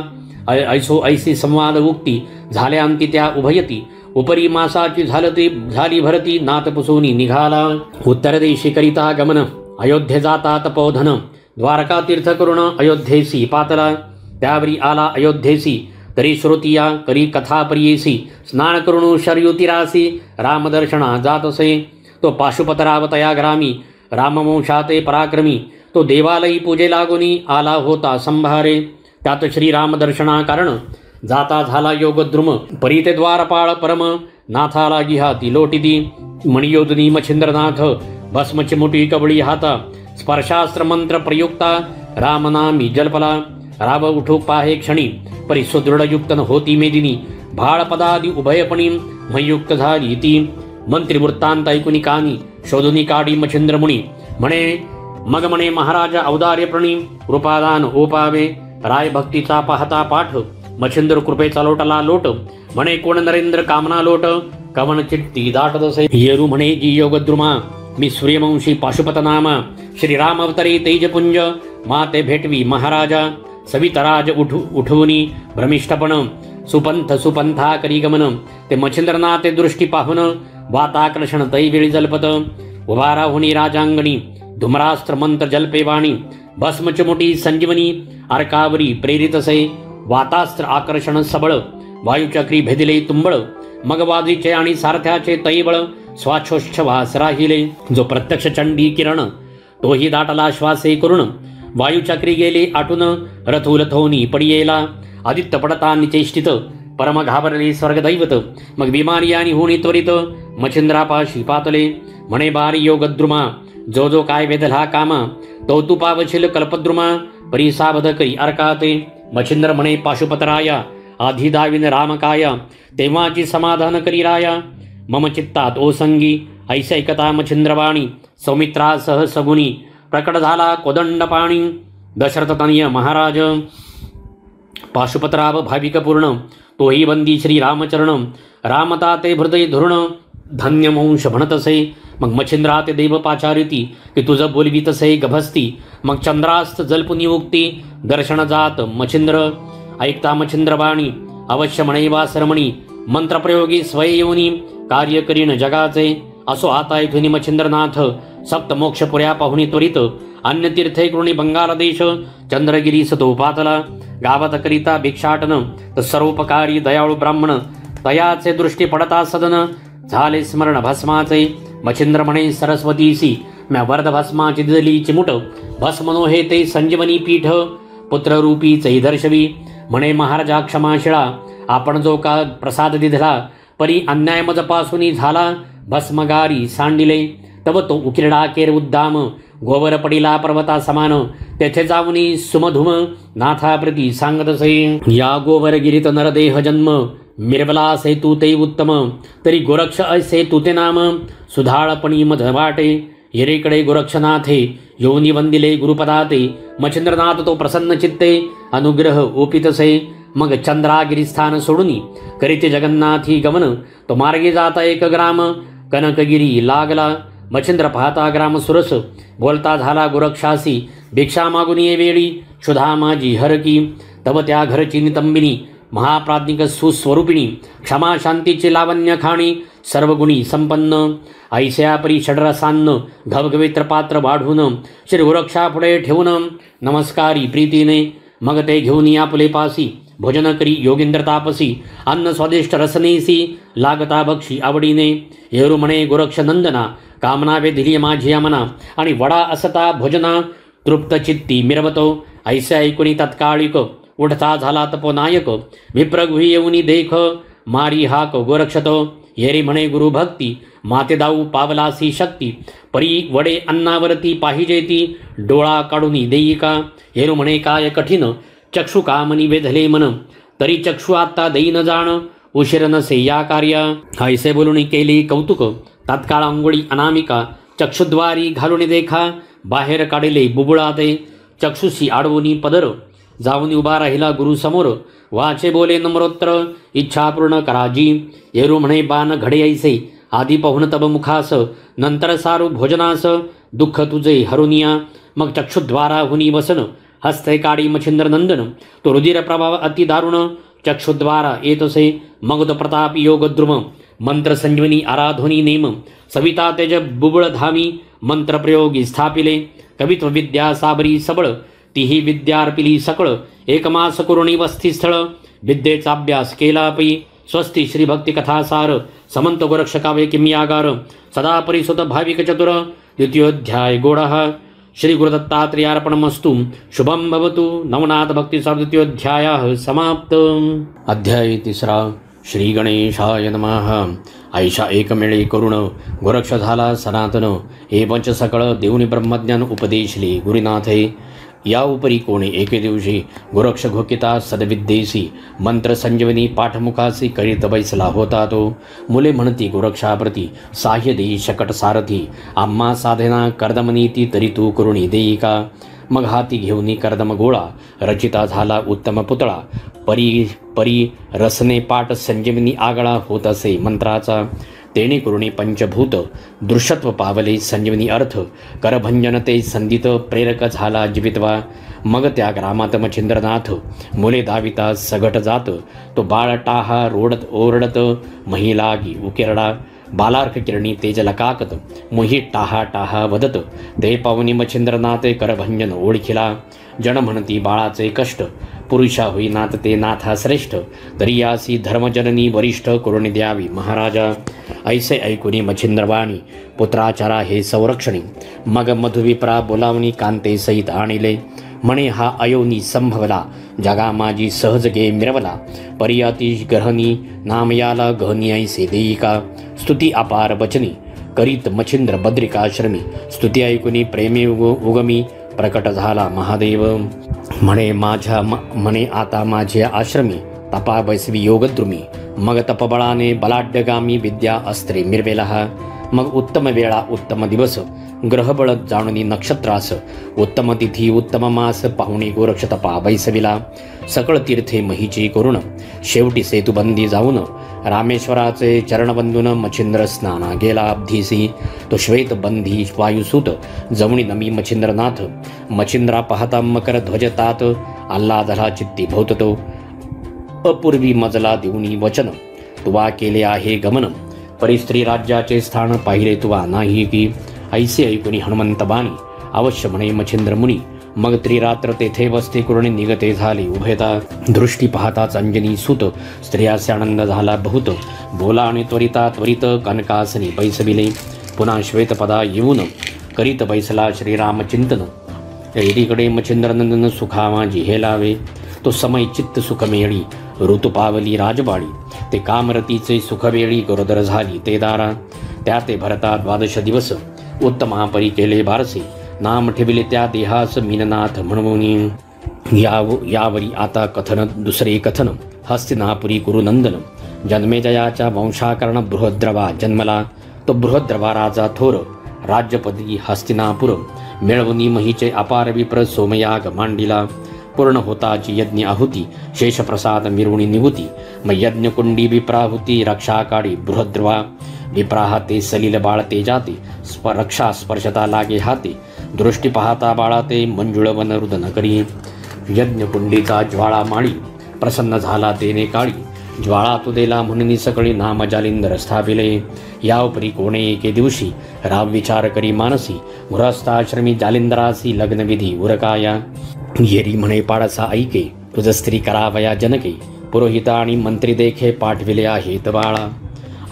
ऐसो ऐसी संवाद उक्ती झाल्यांती त्या उभयती उपरी मासाची झाली भरती नात पुसोनी निघाला उत्तर देशी करिता गमन अयोध्ये जाता तपोधन द्वारका तीर्थ करुण अयोध्येसी पातला त्यावरी आला अयोध्येसी तरी श्रोतिया करी कथा परियेसी स्नान करुण शर्युतिरासी रामदर्शना जातसे तो पाशुपतरावतया ग्रामी रामवंशाते पराक्रमी तो देवालयी पूजे लागुनी आला होता संभारे त्यात श्रीरामदर्शना कारण जाता झाला योगद्रुम परीते द्वारपाळ परम नाथाला गिहाती लोटिती मणियोधनी मच्छिंद्रनाथ भस्मचिमुटी कबळी हाता स्पर्शास्त्र मंत्र प्रयुक्ता रामनामी जल्पला राव उठूक पाहे क्षणी परी सुदृढयुक्तन होती मेदिनी भाळपदादी उभयपणी मयुक्त झाली ती मंत्री वृत्तांत ऐकुनी कानी शोधुनी काढी मच्छिंद्रमुनी म्हणे मग म्हणे महाराजा औदार्यप्रणी कृपादान ओपावे राय भक्तीचा पाहता पाठ मच्छिंद्र कृपेचा लोटला लोट म्हणे कोण नरेंद्र कामना लोट कवन चित्ती दाटदसे येरू म्हणे जी योगद्रुमा मी सूर्यवंशी पाशुपत नामा श्रीराम अवतरे तेजपुंज माते भेटवी महाराजा सवितराज उठवूनी भ्रमिष्ठपण सुपंथ सुपंथा करी गमन ते मच्छिंद्रनाथे दृष्टी पाहुन वाताकर्षण तैवेळी जल्पत उभा राहुनी राजांगणी धुमरास्त्र मंत्र जल्पे वाणी भस्मचमुटी संजीवनी अर्कावरी प्रेरितसे वातास्त्र आकर्षण सबळ वायुचक्री भेदिले तुंबळ मग वाजीचे आणि सारथ्याचे तैबळ स्वाच्छोच्छवास राहिले जो प्रत्यक्ष चंडी किरण तोही दाटला श्वासे करुण वायुचक्री गेले आटून रथोलथोनी पडियेला आदित्य पडता निचेष्टित परम घाबरले स्वर्गदैवत मग विमानी आणि होणी त्वरित मच्छिंद्रापाशी पातले म्हणे बारी योगद्रुमा जो जो काय वेदला कामा तो तू पावशील कल्पद्रुमा परिसाबध करी अर्काते मच्छिंद्र म्हणे पाशुपतराया आधी दाविन रामकाया तेव्हाची समाधान करी राया मम चित्तात ओसंगी ऐसैकता मच्छिंद्रवाणी सौमित्रासह सगुनी प्रकट झाला कोदंड पाणी दशरथतनय महाराज पाशुपतराव भाविकपूर्ण तोही बंदी श्री रामचरण रामता ते हृदय धुरण धन्यमंश म्हणतसे मग मच्छिंद्रा ते देव पाचारिती की तुझं बोलवीतसे गभस्ती मग चंद्रास्त जल्पुनी उक्ती दर्शन जात मच्छिंद्र ऐकता मच्छिंद्रवाणी अवश्य म्हणेवा सरमणी मंत्रप्रयोगी स्वययोनी कार्य करीन जगाचे असो आता ऐकूनी मच्छिंद्रनाथ सप्त मोक्षपुऱ्या पाहुणी त्वरित अन्य तीर्थे कृणी बंगाल देश चंद्रगिरीस तो पातला गावात करिता भिक्षाटन तर सर्वोपकारी दयाळू ब्राह्मण तयाचे दृष्टी पडता सदन झाले स्मरण भस्माचे मच्छिंद्र म्हणे सरस्वतीसी म्या वर्ध भस्माची दिली चिमुट भस्मनो हे ते संजीवनी पीठ पुत्ररूपी दर्शवी म्हणे महाराजा क्षमाशिळा आपण जो का प्रसाद दिधला परी अन्याय मजपासून झाला भस्मगारी सांडिले तव तो उकिरडा केर उद्दाम गोवर पडिला पर्वता समान तेथे जाऊनी सुमधुम नाथाप्रती सांगतसे या गोवर गिरीत नरदेह जन्म मिरवला से तू ते उत्तम तरी गोरक्ष ऐसे तू ते नाम सुधाळपणी मध वाटे येरेकडे गोरक्षनाथे योनी वंदिले गुरुपदाते मच्छिंद्रनाथ तो प्रसन्न चित्ते अनुग्रह ओपितसे मग चंद्रागिरीस्थान सोडुनी करीते जगन्नाथी गमन तो मार्गे जाता एक ग्राम कनकगिरी लागला मच्छिंद्र पाहता ग्राम सुरस बोलता झाला गोरक्षासी भिक्षा मागुनी ये वेळी क्षुधा माझी हरकी तव त्या घरची नितंबिनी महाप्राज्ञिक सुस्वरूपिणी क्षमा शांतीचे लावण्य खाणी सर्वगुणी संपन्न ऐस्या परी षडरसान्न घवघवित्र पात्र वाढून श्री गोरक्षा पुढे ठेवून नमस्कारी प्रीतीने मग ते घेऊन आपुले पासी भोजन करी योगेंद्र तापसी अन्न स्वादिष्ट रसनेसी लागता बक्षी आवडीने येरू म्हणे गोरक्ष नंदना कामना वेधिली माझी मना आणि वडा असता भोजना तृप्त चित्ती मिरवतो ऐसे ऐकुनी तत्काळिक उठता झाला तपोनायक विप्रगृही येऊनी देख मारी हाक गोरक्षतो येरी म्हणे गुरुभक्ती माते दाऊ पावलासी शक्ती परी वडे अन्नावरती पाहिजेती डोळा काढूनी देईका येरू म्हणे काय कठीण चक्षु कामनी वेधले मन तरी चक्षु आता देई न जाण उशीर नसे या कार्या ऐसे बोलून केली कौतुक तात्काळ अंगोळी अनामिका चक्षुद्वारी घालून देखा बाहेर काढले बुबुळाते चक्षुशी आडवूनी पदर जाऊन उभा राहिला गुरु समोर वाचे बोले नम्रोत्र इच्छा पूर्ण कराजी येरू म्हणे बाण घडे ऐसे आधी पाहून तब मुखास नंतर सारू भोजनास दुःख तुझे हरुनिया, मग चक्षुद्वारा हुनी वसन, हस्ते काळी मच्छिंद्र नंदन, तो रुधिर प्रभाव अति दारुण, चक्षुद्वारा येतसे मग तो प्रताप योग द्रुम, मंत्र संजीवनी आराधनी नेम, सविता तेज बुबळ धामी, मंत्र प्रयोगी स्थापिले, कवित्व विद्या साबरी सबळ, तीही विद्यार्पिली सकळ, एकमास करुणी वस्तीस्थळ, विद्येचा अभ्यास केला पै, स्वस्ती श्री भक्ती कथासार, समंत गोरक्ष काव्य किम्यागार, सदा परिसुत भाविक चतुर, द्वितीयोध्याय गोडः. श्री गुरुदत्तात्रेयार्पणमस्तु. शुभम भवतु. नवनाथ भक्ती द्वितीयोध्यायः समाप्त. अध्याय 3. श्री गणेशाय नमः. ऐशा एकमेळे करुण गोरक्ष झाला सनातन, हे पंच सकळ देऊनी ब्रह्मज्ञान उपदेशले गुरुनाथे. या उपरी कोणे एके दिवशी गोरक्ष घोकिता सदविद्येसी, मंत्र संजीवनी पाठमुखासी करीत बैसला होता तो. मुले म्हणती गोरक्षाप्रती, साह्य देई शकट सारथी, आम्हा साधना कर्दमनीती तरी तू करुणी देई का. मग हाती घेऊनी कर्दम गोळा, रचिता झाला उत्तम पुतळा, परी परी रसने पाठ संजीवनी आगळा होत असे मंत्राचा. तेणे करुणी पंचभूत दृश्यत्व पावले संजीवनी अर्थ, करभंजन ते संदित प्रेरक झाला जीवितवा. मग त्या ग्रामात मच्छिंद्रनाथ, मुले दाविता सगट जात, तो बाळ टाहा रोडत ओरडत, महिलागी उकिरडा, बालार्क किरणी तेज लकाकत, मोही टाहा टाहा वदत. ते पाहुनी मच्छिंद्रनाथ करभंजन ओळखिला, जन म्हणती बाळाचे कष्ट, पुरुषा होईनात ते नाथा श्रेष्ठ, तरी यासी धर्मजननी वरिष्ठ करुणी द्यावी महाराजा. ऐसे ऐकुनी मच्छिंद्रवाणी, पुत्राचारा हे संरक्षणी, मग मधुविप्रा बोलावणी कांते सहित आणिले. म्हणे हा अयोनी संभवला, जगा माझी सहज गे मिरवला, परियाती ग्रहणी नामयाला गहनी ऐसे देई का. स्तुती अपार वचनी करीत मच्छिंद्र बद्रिकाश्रमी, स्तुती ऐकुनी प्रेमी उगमी प्रकट झाला महादेव. म्हणे आता माझे आश्रमी, तपा बैसवी योगद्रुमी, मग तपबळाने बलाढ्यगामी विद्या अस्त्रे मिरवेला. मग उत्तम वेळा उत्तम दिवस, ग्रहबळ जाणुनी नक्षत्रास, उत्तम तिथी उत्तम मास, पाहुणे गोरक्ष तपा बैसविला. सकळ तीर्थे महीची करुण, शेवटी सेतुबंदी जाऊन, रामेश्वराचे चरणबंधून मच्छिंद्र स्नाना गेला अब्धीसी. तो श्वेत बंधी वायुसूत, जमणी नमी मच्छिंद्रनाथ, मच्छिंद्रा पाहता मकर ध्वजतात, आल्हादला चित्ती भोवतो. अपूर्वी मजला देऊनी वचन, तुवा केले आहे गमन, परिस्त्री राज्याचे स्थान पाहिले तुवा नाही की. ऐसे ऐकुनी हनुमंत बाणी, अवश्य म्हणे मच्छिंद्र मुनी. मग त्रिरात्र तेथे वस्ती करुणी निगते झाले उभयता. दृष्टी पाहताच अंजनी सुत, स्त्रियासे आनंद झाला बहुत, बोला आणि त्वरिता त्वरित कनकासनी बैसविले. पुन्हा श्वेतपदा येऊन करीत बैसला श्रीराम चिंतन. एकीकडे मच्छिंद्रनंदन सुखा माझी हे लावे, तो समय चित्त सुखमेळी ऋतू पावली राजबाळी. ते कामरतीचे सुखवेळी गरोदर झाली ते दारा. त्या ते भरता 12 दिवस, उत्तमापरी केले बारसे, नाम ठेविले त्या देहास मीननाथ म्हणून. यावरी आता कथन दुसरे कथन, हस्तिनापुरी कुरुनंदन, जन्मेजयाच्या वंशाकर्ण बृहद्रवा जन्मला. तो बृहद्रवा राजा थोर, राज्यपदी हस्तिनापुर, मिळवणी महीचे अपार विप्र सोमयाग मांडिला. पूर्ण होताची यज्ञ आहुती, शेषप्रसाद मिरवणी निवृत्ती, मग यज्ञकुंडी विप्राहुती, रक्षा काढी बृहद्रवा. विप्राहा ते सलील बाळ ते जाते, रक्षा स्पर्शता लागे हाते, दृष्टी पाहता बाळा ते मंजुळ वन रुदन करी. यज्ञकुंडीचा ज्वाळा माळी, प्रसन्न झाला तेने काळी, ज्वाळा तुदेला म्हणून सकळी नाम जालिंदर स्थापिले. या उपरी कोणे एके दिवशी, राम विचार करी मानसी, गृहस्थाश्रमी जालिंदरासी लग्नविधी उरकाया. येरी म्हणे पाडसा ऐके, तुझ स्त्री करावया जनके, पुरोहिता आणि मंत्री देखे पाठविले आहेत बाळा.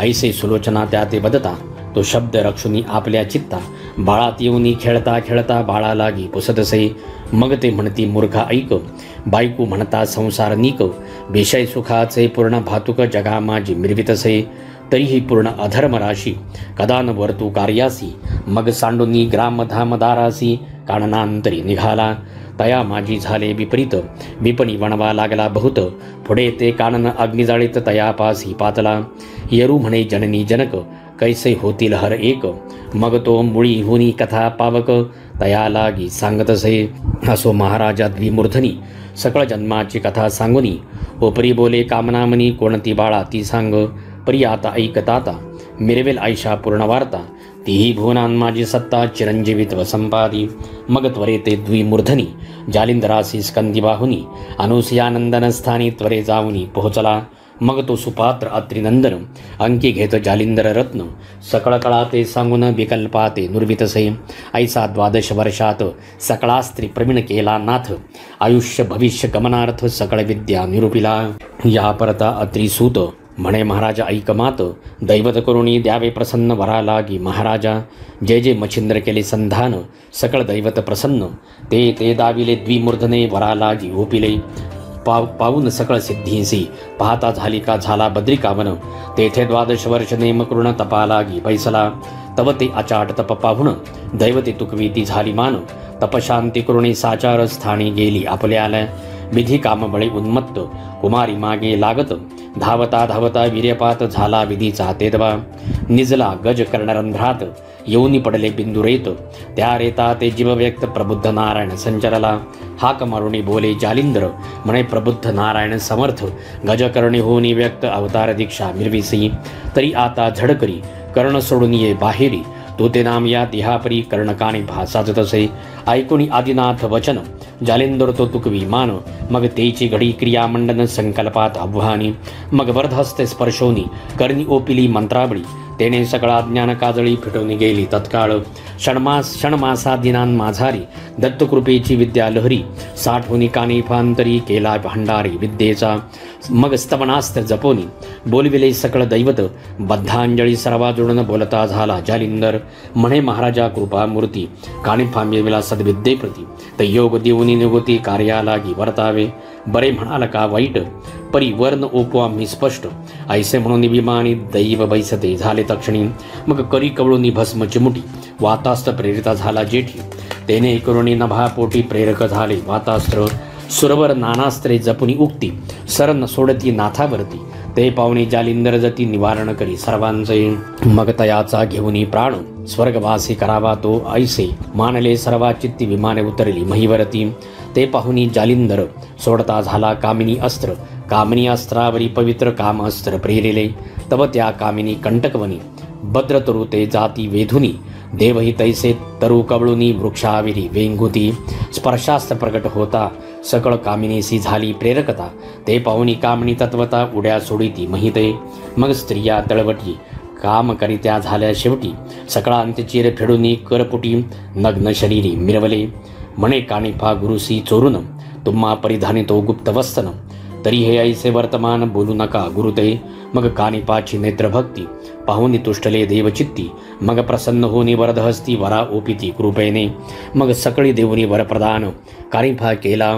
ऐसे सुलोचना त्या ते बदता, तो शब्द रक्षुनी आपल्या चित्ता, बाळात येऊनी खेळता खेळता बाळा लागी पुसतसे. मग ते म्हणती मूर्खा ऐक, बायकू म्हणता संसार नीक, विषय सुखाचे पूर्ण भातुक जगा माझी मिरवितसे. तरीही पूर्ण अधर्म राशी, कदान वर्तू कार्यासी, मग सांडुनी ग्रामधामदारासी, काननांतरी निघाला. तया माझी झाले विपरीत, विपणी वणवा लागला बहुत, पुढे ते कानन अग्निजाळीत तयापासी पातला. येरू म्हणे जननी जनक, कैसे होतील हर एक, मग तो मुळी हुनी कथा पावक, तया लागी सांगतसे. असो महाराजा द्विमूर्धनी, सकळ जन्माची कथा सांगुनी, उपरी बोले कामनामनी, कोणती बाळा ती सांग. परी आता ऐकताता, मिरवेल ऐशा पूर्ण वार्ता, तीही भुवनान माझी सत्ता चिरंजीवित्व संपादी. मग त्वरे ते द्विमूर्धनी जालिंदरासी स्कंदी बाहुनी अनुसयानंदन स्थानी त्वरे जाऊनी पोहोचला. मग तो सुपात्र अत्रिनंदन अंकी घेत जालिंदर रत्न सकळ कळा ते सांगून विकल्पाते नुर्वितसे. ऐसा 12 वर्षात सकळा स्त्री प्रवीण केला नाथ आयुष्य भविष्य गमनार्थ सकळ विद्या निरूपिला. या परता अत्रिसूत म्हणे महाराजा ऐकमात दैवत करुणी द्यावे प्रसन्न वरा लागी. महाराजा जे जे मच्छिंद्र केले संधान सकळ दैवत प्रसन्न ते ते दाविले द्विमूर्धने वरा लागी ओपिले. पावून सकळ सिद्धींसी पाहता झाली का झाला बद्रिकावन. तेथे 12 वर्ष नेमकृण तपा लागी पैसला. तव ते अचाट तप पाहुण दैवते तुकवी ती झाली मान. तपशांती करुणी साचार स्थानी गेली आपल्याला. विधी कामबळे उन्मत्त कुमारी मागे लागत धावता धावता वीर्यपात झाला विधीचा तेदवा. निजला गज कर्णरंध्रात येऊनी पडले बिंदुरेत. त्या रेता ते जीव व्यक्त प्रबुद्ध नारायण संचरला. हाक मारुणी बोले जालिंदर म्हणे प्रबुद्ध नारायण समर्थ. गजकर्णी होनी व्यक्त अवतार दीक्षा मिरविसी. तरी आता झडकरी कर्ण सोडून ये बाहेरी. तो ते नाम या देहापरी कर्णकानी भासाजत असे. ऐकुणी आदिनाथ वचन जालिंदर तो तुकवी मान. मग तेची घडी क्रियामंडन संकल्पात आव्हानी. मग वरदहस्ते स्पर्शोनी कर्णी ओपिली मंत्रावळी. तेने सगळा ज्ञान काजळी फिटवून गेली तत्काळ. षणमासादिनां माझारी दत्तकृपेची विद्या लहरी. साठवून कानिफांतरी केला भांडारी विद्येचा. मग स्तवनास्त्र जपोनी बोलविले सकळ दैवत. बद्धांजळी सर्वा जोडून बोलता झाला जालिंदर. म्हणे महाराजा कृपा मूर्ती कानिफा मिळविला सद्विद्येप्रती. तर योग देऊनी निगोती कार्यालागी वर्तावे. बरे म्हणाल का वाईट परी वर्ण ओपवा मी स्पष्ट. ऐसे म्हणून विमानी दैव बैसते झाले तक्षणी. मग करी कवळूनी भस्म चिमुटी वातास्त्र प्रेरिता झाला जेठी. तेने करुणी नभापोटी प्रेरक झाले वातास्त्र. सुरवर नानास्त्रे जपुनी उक्ती सरन सोडती नाथावरती. ते पावणे जालिंदर जती निवारण करी सर्वांचे. मग तयाचा घेऊनी प्राण स्वर्गवासी करावा तो ऐसे. मानले सर्वा चित्ती विमाने उतरली महिवरती. ते पाहुनी जालिंदर सोडता झाला कामिनी अस्त्र. कामिनी अस्त्रावरी पवित्र काम अस्त्र प्रेरिले. तव त्या कामिनी कंटकवनी भद्र तरु ते जाती वेधुनी. देवही तैसे तरु कवळुनी वृक्षाविरी वेंगुती. स्पर्शास्त्र प्रकट होता सकळ कामिनीसी झाली प्रेरकता. ते पाहुनी कामिनी तत्वता उड्या सोडिती महिते. मग स्त्रिया तळवटी काम करित्या झाल्या शेवटी. सकळा अंत्यचिर फेडुनी करपुटी नग्न शरीरी मिरवले. म्हणे कानिफा गुरुसी चोरून तुम्हा परिधानितो गुप्त वस्तन. तरी हे ऐसे वर्तमान बोलू नका गुरुते. मग कानिपाची नेत्रभक्ती पाहुनी तुष्टले देवचित्ती. मग प्रसन्न होनी वरदहस्ती वरा ओपिती कृपेने. मग सकळी देऊनी वरप्रदान कानिफा केला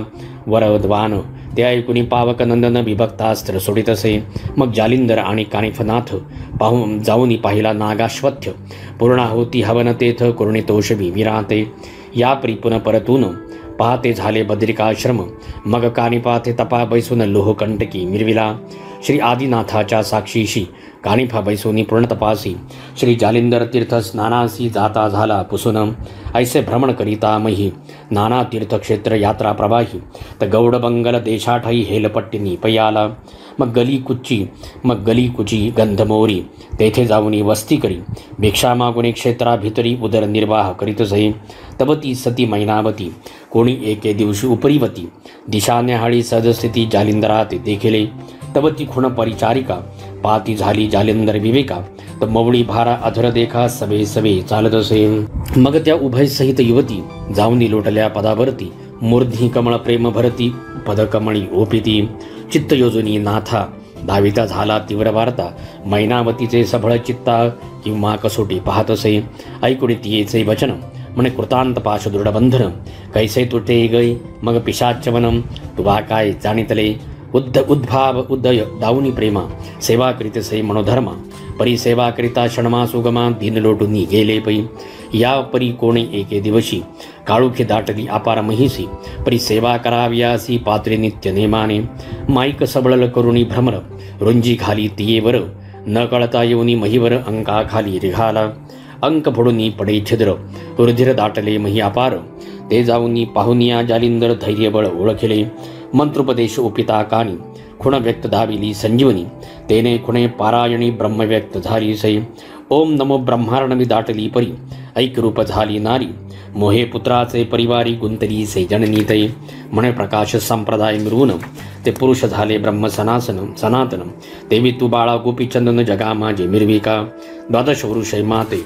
वरद्वान. ते ऐकुनी पावक नंदन विभक्तास्त्र सोडितसे. मग जालिंदर आणि कानिफनाथ पाहून जाऊनी पाहिला नागाश्वत्थ. पूर्णा होती हवन तेथ कुर्णितोषवी विराते. या परिपुन परतून पाहते झाले बद्रिकाश्रम. मग कानिपाथे तपा बैसून लोहकंटकी मिरविला. श्री आदिनाथाच्या साक्षीशी कानिफा बैसोनी पूर्ण तपासी. श्री जालिंदर तीर्थ स्नानासी जाता झाला पुसून. ऐसे भ्रमण करिता मही नाना तीर्थक्षेत्र यात्रा प्रवाही. तर गौडबंगल देशाठाई हेलपट्टीनी पयाला. मग गली कुची गंधमोरी तेथे जाऊनी वस्ती करी. भिक्षा मागुनी क्षेत्राभितरी उदरनिर्वाह करीतसे. तव ती सती मैनावती कोणी एके दिवशी उपरीवती. दिशान्याहाळी सदस्थिती जालिंदरात देखिले. तव ती खुण परिचारिका पाती झाली जालिंदर विवेका. तर मवळी भारा अधर देखा सवे सवे चालत असे. मग त्या उभय सहित युवती जाऊनी लोटल्या पदावरती. मूर्धी कमळ प्रेम भरती पदकमळी ओपिती. चित्त योजनी नाथा धाविता झाला तीव्र वार्ता. मैनावतीचे सबळ चित्ता किंवा कसोटी पाहत असे. ऐकुणी तियेचे वचन म्हणे कृतांत पाश दृढबंधन. कैसे तुटे गै मग पिशाचवनम तुवा काय जाणितले. उद्भाव उदय दाऊनी प्रेमा सेवा करीतसे मनोधर्मा. परी सेवा करिता क्षणमा सुगमा दीन लोटुनी गेले पै. या परी कोणी एके दिवशी काळुखी दाटली अपार महिसी. परी सेवा कराव्यासी पात्रे नित्य नेमाने. माईक सबळल करुणी भ्रमर रुंजी खाली तियेवर. न कळता येऊनी महिवर अंका खाली रिघाला. अंक फोडूनी पडे छिद्र रुधिर दाटले मही अपार. ते जाऊनी पाहुनिया जालिंदर धैर्यबळ ओळखले. मंत्रोपदेश ओपिता कानी खुण व्यक्त धाविली संजीवनी. तेने खुणे पारायणी ब्रह्मव्यक्त झाली सै. ओम नमो ब्रह्मार्णवी दाटली परी ऐक्यरूप झाली नारी मोहे पुत्राचे परिवारी गुंतली से जननीतये म्हणे प्रकाश संप्रदाय मिळवून ते पुरुष झाले ब्रह्म सनातन देवी तू बाळा गोपीचंदन जगा माझे मिरविका द्वादश वृषय माते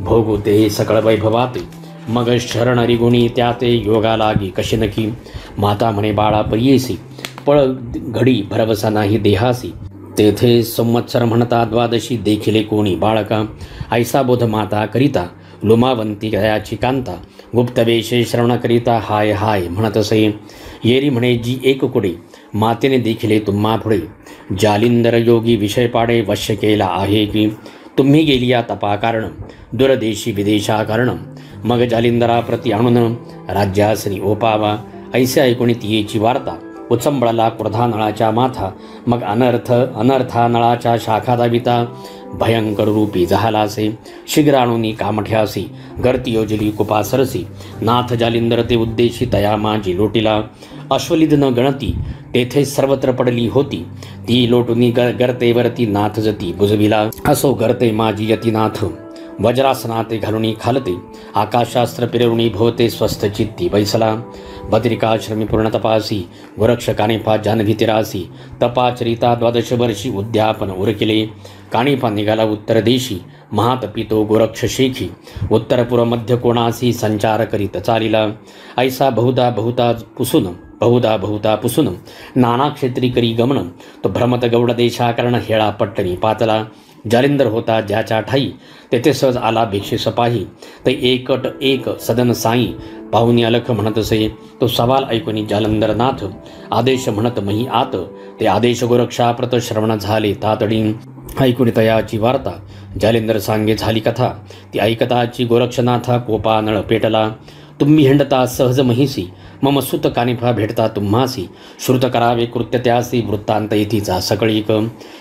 भोगू ते सकळ वैभवाते मग शरण रिगुणी त्याते योगा लागी कशी नकी माता म्हणे बाळा परियेसी पळ घडी भरवसा नाही देहासी तेथे संवत्सर म्हणता द्वादशी देखिले कोणी बाळका ऐसा बोध माता करिता लुमावंती गयाची कांता गुप्तवेशे श्रवण करिता हाय हाय म्हणत असे येरी म्हणे जी एक कुडे मातेने देखिले तुम्हा पुढे जालिंदर योगी विषय पाडे वश्य केला आहे की तुम्ही गेलिया तपा कारण दुरदेशी विदेशा कारण मग जालिंदरा प्रति आणून राज्यासनी ओपावा ऐसे ऐकून तियेची वार्ता उचंबळला क्रोधा नळाच्या माथा मग अनर्था नळाच्या शाखा दाविता भयंकर रूपी जहालासे शीघ्राणुनी कामठ्यासी गर्ती योजली कुपा सरसी नाथ जालिंदर ते उद्देशी तया माझी लोटीला अश्वलिद न गणती तेथे सर्वत्र पडली होती ती लोटुनी गर्तेवरती नाथ जती बुजविला असो गर्ते माझी यतीनाथ वज्रासनाते घालुनी खालते आकाशास्त्र पिरवणी भोवते स्वस्थ चित्ती बैसला बद्रिकाश्रमी पूर्ण तपासी गोरक्ष कानिफा जानवी तिरासी तपाचरिता द्वादश वर्षी उद्यापन उरकिले कानिफा निघाला उत्तर देशी महातपितो गोरक्ष शेखी उत्तरपूर्व मध्य कोणासी संचार करीत चालिला ऐसा बहुधा पुसून नाना क्षेत्री करी गमन तो भ्रमत गौड देशाकरण हेळा पट्टणी पातला जालिंदर होता ज्याच्या ठाई तेथे सहज आला भिक्षे सपाही ते एकट एक सदन साई पाहुणी अलख म्हणत असे तो सवाल ऐकून जालंधरनाथ आदेश म्हणत मही आत ते आदेश गोरक्षाप्रत श्रवण झाले तातडी ऐकून तयाची वार्ता जालिंदर सांगे झाली कथा ती ऐकताची गोरक्षनाथा कोपा नळ पेटला तुम्ही हिंडता सहज महिसी मम सुत कानिफा भेटता तुम्हासी श्रुत करावे कृत्य त्यासी वृत्तांत येथीचा सकळीक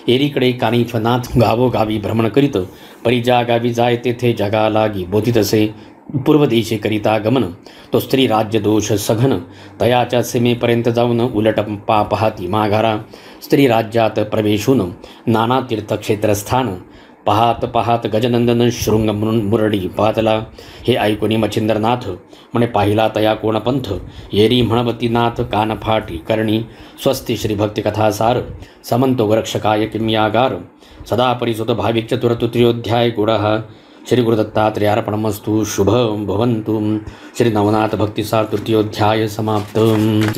एरीकडे कानिफनाथ गावोगावी भ्रमण करीत परिजा गावी जाय तेथे जगा लागी बोधित असे पूर्व देशे करिता गमन तो स्त्री राज्य दोष सघन तयाच्या सीमेपर्यंत जाऊन उलट पाहाती माघारा स्त्री राज्यात प्रवेशून नाना तीर्थक्षेत्रस्थान पाहात गजनंदन शृंग मुरडी पातला हे ऐकून मच्छिंद्रनाथ म्हणे पाहिला तया कोण पंथ येरी म्हणवती नाथ कानफाटी करणी स्वस्ती श्री भक्ती कथासार समंतो गोरक्षकाय किम्यागार सदा परिसुत भाविक चतुर तृतीयोध्याय गुडः श्री गुरुदत्तात्रेयार्पणमस्तु शुभं भवन्तु श्री नवनाथ भक्तिसार तृतीयोध्याय समाप्त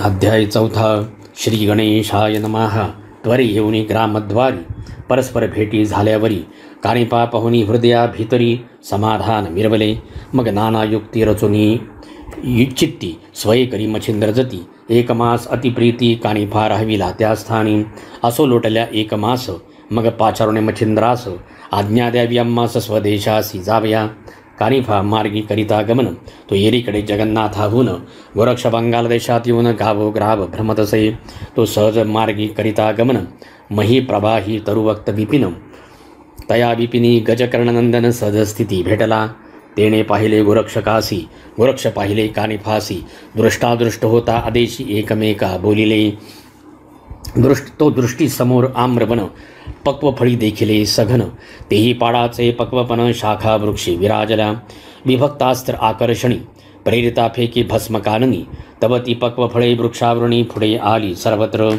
अध्याय चौथा श्री गणेशाय नमः त्वरी येऊनी ग्रामद्वारी परस्पर भेटी झाल्यावरी कानिपा पाहुनी हृदया भीतरी समाधान मिरवले मग नाना युक्ती रचुनी चित्ती स्वय करी मच्छिंद्र जती एक मास अतिप्रीती कानिफा राहविला त्या स्थानी असो लोटल्या एक मास मग पाचारुणे मच्छिंद्रास आज्ञा द्यावी आम्हास स्वदेशासी जावया कानिफा मार्गी करिता गमन तो येरीकडे जगन्नाथाहून गोरक्ष बंगाल देशात येऊन गावोग्राव भ्रमत असे तो सहज मार्गी करिता गमन मही प्रवाही तरुवक्त विपिन तया विपिनी गजकर्णनंदन सहजस्थिती भेटला तेने पाहिले गोरक्षकासी गोरक्ष पाहिले कानिफासी दृष्टादृष्ट होता आदेशी एकमेका बोलिले तो दृष्टी समोर आम्रवन पक्वफळी देखिले सघन तेही पाडाचे पक्वपन शाखा वृक्षी विराजला विभक्तास्त्र आकर्षणी प्रेरिता फेकी भस्मकाननी तव ती पक्वफळे वृक्षावृणी पुढे आली सर्वत्र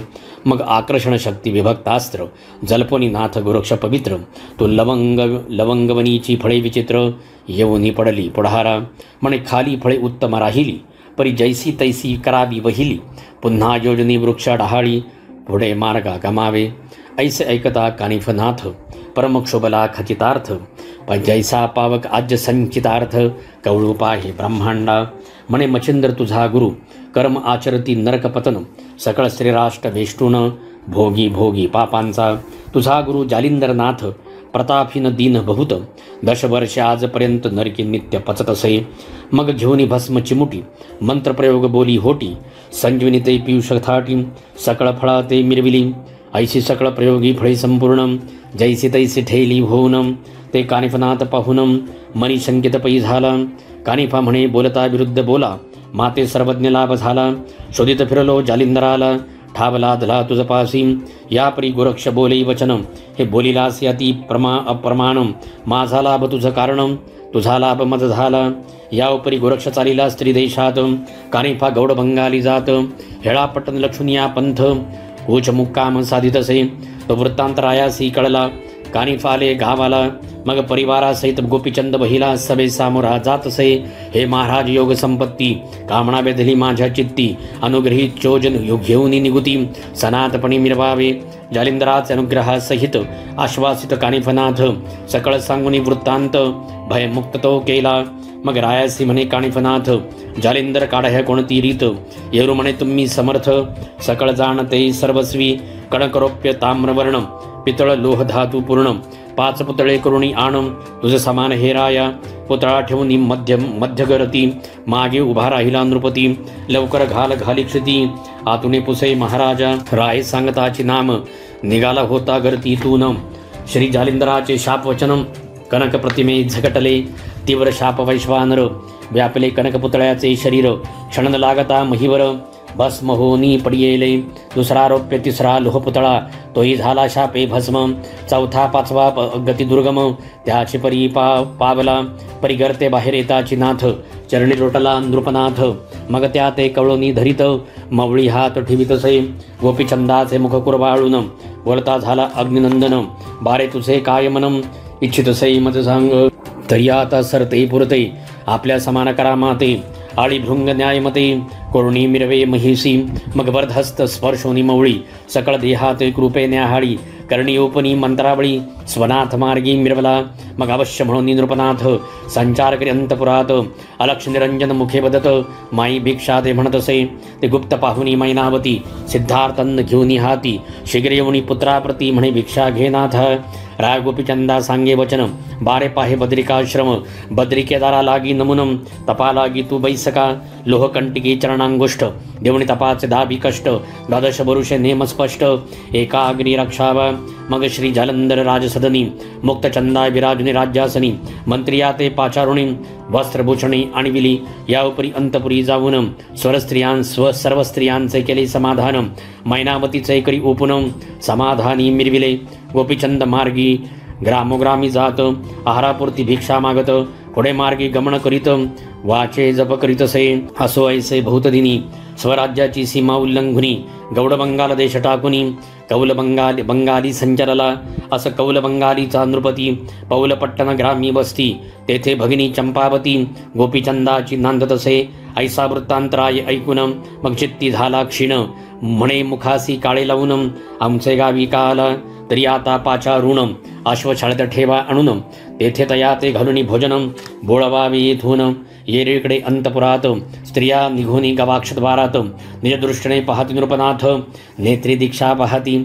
मग आकर्षण शक्ती विभक्तास्त्र जल्पोनी नाथ गोरक्ष पवित्र तो लवंगवनीची फळे विचित्र येऊनी पडली पुढारा म्हणे खाली फळे उत्तम राहिली परी जैसी तैसी करावी वहिली पुन्हा योजनी वृक्ष डहाळी पुढे मार्गा गमावे ऐसे ऐकता कानिफनाथ परमक्षोभला खचितार्थ जैसा पावक आज्य संचितार्थ कवळू पाहे ब्रह्मांडा म्हणे मच्छिंद्र तुझा गुरु कर्म आचरती नरकपतन सकळ श्रीराष्ट्र वेष्टून भोगी भोगी पापांचा तुझा गुरु जालिंदरनाथ प्रतापहीन दीन बहुत 10 वर्षे आजपर्यंत नरकी नित्य पचत असे मग घेऊनी भस्म चिमुटी मंत्रप्रयोग बोली होटी संजीवनी ते पियुष थाटी सकळ फळा ते मिरविली ऐशी सकळ प्रयोगी फळे संपूर्ण जैसी तैसी ठेली होऊन ते कानिफनाथ पाहून मनी शंकित पै झाला कानिफा म्हणे बोलता विरुद्ध बोला माते सर्वज्ञ लाभ झाला शोधित फिरलो जालिंदराला ठावला धला तुझपासी या परी गोरक्ष बोले वचन हे बोलिलास याती अप्रमाण माझा लाभ तुझ कारण तुझा लाभ मज झाला या उपरी गोरक्ष चालिला स्त्री देशात कानिफा गौड बंगाली जात हेळा पट्टन लक्षुनिया पंथ उच मुक्काम साधितसे तो वृत्तांत रायासी कळला कानिफाले गावाला मग परिवारासहित गोपीचंद बहिला सभे सामोरा जातसे हे महाराज योग संपत्ती कामना बेधली माझ्या चित्ती अनुग्रहित चोजन घेऊन निगुती सनातपणी मिरवावे जालिंदराचे अनुग्रहासहित आश्वासित कानिफनाथ सकळ सांगुनी वृत्तांत भयमुक्त तो केला मग रायासी म्हणे कानिफनाथ जालिंदर काढ्या कोणती रीत येरू म्हणे तुम्ही समर्थ सकळ जाणते सर्वस्वी कणकरोप्य ताम्रवर्ण पितळ लोह धातू पूर्ण 5 पुतळे करुणी आण तुझ समान हे राया पुतळा ठेवून मध्यगरती मागे उभा राहिला नृपती लवकर घाली क्षिती आतुने पुसे महाराजा राय सांगताचे नाम निघाला होता गर्तीतून श्री जालिंदराचे शाप वचन कनक प्रतिमे झगटले तीव्र शाप वैश्वानर व्यापले कनक पुतळ्याचे शरीर क्षण लागता महिवर भस्म होनी पडियेले दुसरा रौप्य तिसरा लोहपुतळा तोही झाला शापे भस्म चौथा 5वा गती दुर्गम त्याची परी पावला परिगरते बाहेर येताची नाथ चरणी लोटला नृपनाथ मग त्या ते कवळोनी धरित मवळी हात ठेवितसे गोपीचंदाचे मुख कुरवाळून बोलता झाला अग्निनंदन बारे तुझे काय मनम इच्छितसे मज सांग तरी आता सरते पुरते आपल्या समान करामाते आळी भृंग न्यायमते कोरुणी मिरवे महिसी मग वर्धस्त स्पर्शोनी मवळी सकळ देहात कृपे न्याहाळी कर्णियोपनी मंत्रावळी स्वनाथ मार्गी मिरवला मग अवश्य म्हणून नृपनाथ संचार करी अंतपुरात अलक्ष निरंजन मुखे बदत माई भिक्षा ते म्हणतसे ते गुप्त पाहुनी मैनावती सिद्धार्थन घेऊनी हाती शीघ्र येऊनी पुत्राप्रती म्हणे भिक्षा घेनाथ राय गोपीचंदा सांगे वचन बारे पाहे बद्रिकाश्रम बद्रिकेदारा लागी नमुनम तपा लागी तू बैसका लोहकंटिकी चरणांगुष्ठ देवणी तपाचे दाबी कष्ट द्वादश वरुषे नेम स्पष्ट एका अग्नी रक्षावा मग श्री जालंधर राजसदनी मुक्तचंदा विराजुनी राज्यासनी मंत्रिया ते पाचारुणी वस्त्रभूषणी आणविली या उपरी अंतपुरी जाऊन सर्व स्त्रियांचे केले समाधान मैनावतीचे करी ओपुन समाधानी मिरविले गोपीचंद मार्गी ग्रामोग्रामी जात आहारापुरती भिक्षा मागत पुढे मार्गी गमन करीत वाचे जप करीतसे असो ऐसे भूतदिनी स्वराज्याची सीमा उल्लंघुनी गौड बंगाल देश टाकुनी कौल बंगाली संचरला अस कौल बंगालीचा नृपती पौलपट्टण ग्रामी वस्ती तेथे भगिनी चंपावती गोपीचंदाची नांदतसे ऐसा वृत्तांतराय ऐकून मग चित्ती झाला क्षीण म्हणे मुखासी काळे लावून आमचे गावी का आला तरी आता पाचा ऋण अश्वछाळत ठेवा आणून तेथे तया ते घालुनी भोजन बोळवावे येथून येरेकडे अंतपुरात स्त्रिया निघोनी गवाक्षद्वारात निजदृष्टीने पाहती नृपनाथ नेत्री दीक्षा पाहती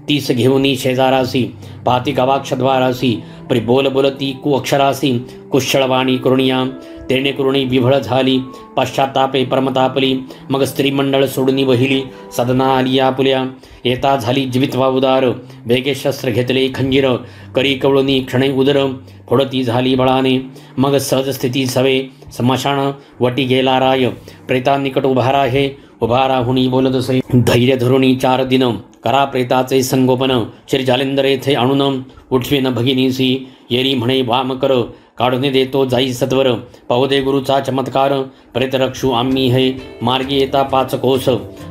30 घेऊनी शेजारासी पाहती गवाक्षद्वारासी परी बोलती कुअक्षरासी कुशळवाणी करुणिया तेणे करुणी विभळ झाली पश्चातापे परमतापली मग स्त्रीमंडळ सोडून वहिली सदना आली आपुल्या येता झाली जीवितवा उदार वेगे शस्त्र घेतले खंजीर करी कवळुनी क्षणे उदर फोडती झाली बळाने मग सहज स्थिती सवे स्मशान वटी गेला राय प्रेता निकट उभारा हे उभा राहुणी बोलत असे धैर्य धरुणी 4 दिन करा प्रेताचे संगोपन श्री जालिंदर येथे आणून उठवीन भगिनीसी येरी म्हणे वाम कर काढून देतो जाई सत्वर पाहुदे गुरुचा चमत्कार प्रेतरक्षू आम्ही हे मार्गी येता 5 कोस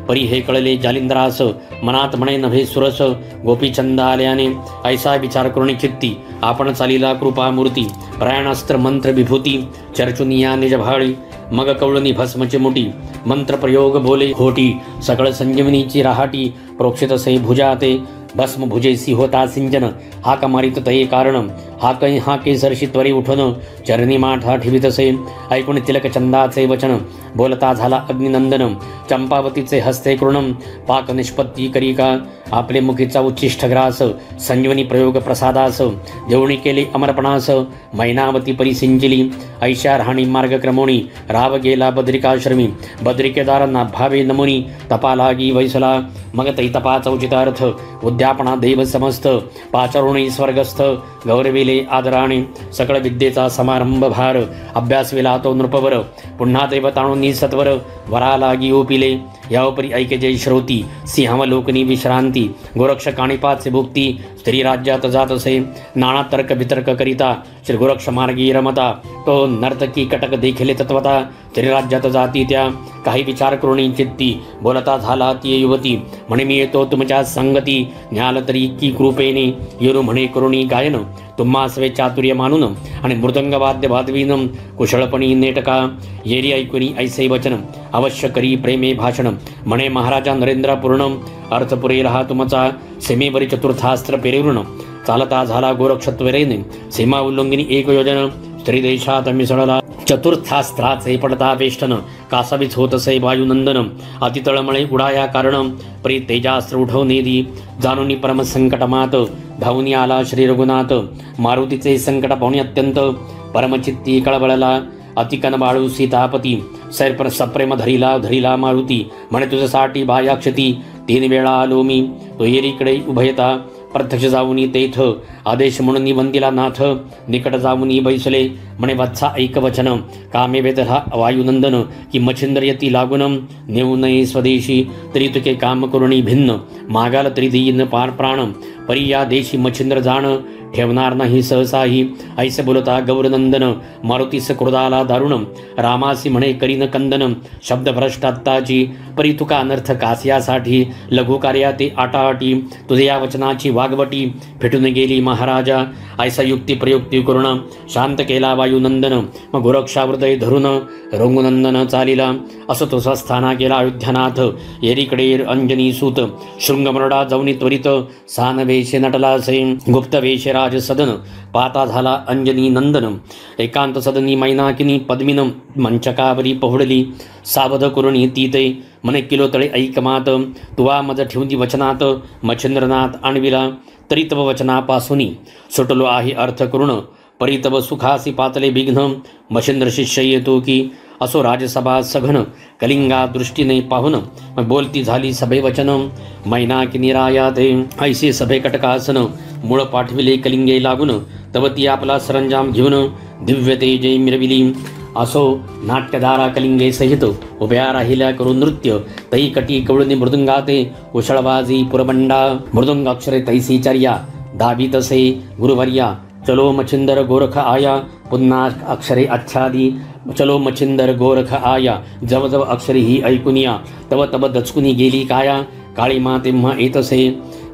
परी हे कळले जालिंदरास मनात म्हणे नभे सुरस गोपीचंद आल्याने ऐसा विचार करुणी चित्ती आपण चालीला कृपा मूर्ती प्रयाणास्त्र मंत्र विभूती चर्चुनिया निजभाळी मग कवळणी भस्मचे मुठी मंत्र प्रयोग बोले होटी सकळ संजीवनीची राहाटी प्रोक्षित से भुजाते भस्म भुजेसी होता सिंचन हाक मारित तये कारण हाके सरशी त्वरी उठून चरणी माठा ठेवितसे ऐकून तिलक चंदाचे वचन बोलता झाला अग्निनंदन चंपावतीचे हस्ते कृणम पाक निष्पत्ती करिका आपले मुखीचा उच्चिष्ठ ग्रास संजीवनी प्रयोग प्रसादास देवणी केले अमरपणास मैनावती परिसिंचिली ऐशा राहणी मार्गक्रमोणी राव गेला बद्रिकाश्रमी बद्रिकेदारांना भावे नमुनी तपा लागी वैसला मग तै तपा चौचितार्थ उद्यापना देव समस्त पाचारुणी स्वर्गस्थ गौरविले बसिले आदराणे सकळ विद्येचा समारंभ भार अभ्यास वेला तो नृपवर पुन्हा देवताणूंनी सत्वर वरा लागी ओपिले यावपरी ऐके जय श्रोती सिंहावलोकनी विश्रांती गोरक्ष काणिपाचे भुक्ती स्त्री राज्यात जात असे नाना तर्क वितर्क करिता श्री गोरक्ष मार्गी रमता तो नर्तकी कटक देखिले तत्वता श्री राज्यात जाती त्या काही विचार करुणी चित्ती बोलता झाला ती युवती म्हणे मी येतो तुमच्या संगती न्याल तरी की कृपेने येरू म्हणे करुणी गायन तुम्हा स्वे चातुर्य मानून आणि मृदंग वाद्य वादवीन कुशळपणी नेटका येरी ऐकुनी ऐसे वचन अवश्य करी प्रेमे भाषण म्हणे महाराजा नरेंद्र पूर्ण अर्थ पुरेल हा तुमचा सीमेवरी चतुर्थास्त्र पेरेवृण चालता झाला गोरक्षत्वरेने सीमा उल्लंघिनी एक योजन स्त्री देशात मिसळला चतुर्थास्त्राचे पडता वेष्टन कासावीच होत असे वायुनंदन अतितळमळे उडाया कारण परी तेजास्त्र उठवनेदी जाणूनी परमसंकटमात धावून आला श्री रघुनाथ मारुतीचे संकट पाहुणे अत्यंत परमचित्ती कळवळला अतिकन बाळू सीतापती सैर सप्रेम धरिला मारुती म्हणे तुझ्यासाठी बायाक्षती 3 वेळा आलो मी तो येरीकडे उभयता प्रत्यक्ष जाऊनी तेथ आदेश म्हणून वंदिला नाथ निकट जाऊनी बैसले म्हणे वत्सा ऐक वचन कामे वेदला वायुनंदन की मच्छिंद्र यती लागून नेऊ नये स्वदेशी तरी तुके काम करुणी भिन्न मागाल तरी देईन पार प्राण परी या देशी मच्छिंद्र जाण ठेवणार नाही सहसाही ऐसे बोलता गौरनंदन मारुतीस क्रोधाला दारुण रामासी म्हणे करीन कंदन शब्द भ्रष्ट आत्ताची परी तुका अनर्थ कास्यासाठी लघु कार्या ते आटाआटी तुझे या वचनाची वागवटी फेटून गेली महाराजा ऐसा युक्ती प्रयुक्ती करून शांत केला वायुनंदन मग गोरक्षा हृदय धरून रंगुनंदन चालिला असं तो स्वस्थाना केला अयोध्यानाथ येरीकडे अंजनी सूत शृंगमरडा जाऊनी त्वरित सानवेशे नटला असे गुप्त वेश राज सदन पाता झाला अंजनी नंदन एकांत सदनी मैनाकिनी पद्मिन मंचकावरी पहुडली सावध करुणी तीते मने किलो तळे ऐकमात तुवा मज ठेवून वचनात मच्छिंद्रनाथ आणविला तरी तव वचनापासूनी सुटलो आहे अर्थ करुण परी तव सुखासी पातले विघ्न मच्छिंद्र शिष्य येतो की असो राजसभा सघन कलिंगा दृष्टीने पाहुन बोलती झाली सभे वचन मैनाकिनी रायाते ऐसे सभे कटकासन मूळ पाठविले कलिंगे लागून तव ती आपला सरंजाम घेऊन दिव्य तेजे मिरविली असो नाट्यधारा कलिंगे सहित उभ्या राहिल्या करून नृत्य तई कटी कवळणी मृदुंगाते कुशळबाजी पुरबंडा मृदुंग अक्षरे तैसी चर्या दाबी तसे गुरुवर्या चलो मच्छिंदर गोरख आया पुन्हा अक्षरे आच्छादी चलो मच्छिंदर गोरख आया जव जव अक्षरे ही ऐकुनिया तव तव दचकुनी गेली काया काळी माते तेव्हा येतसे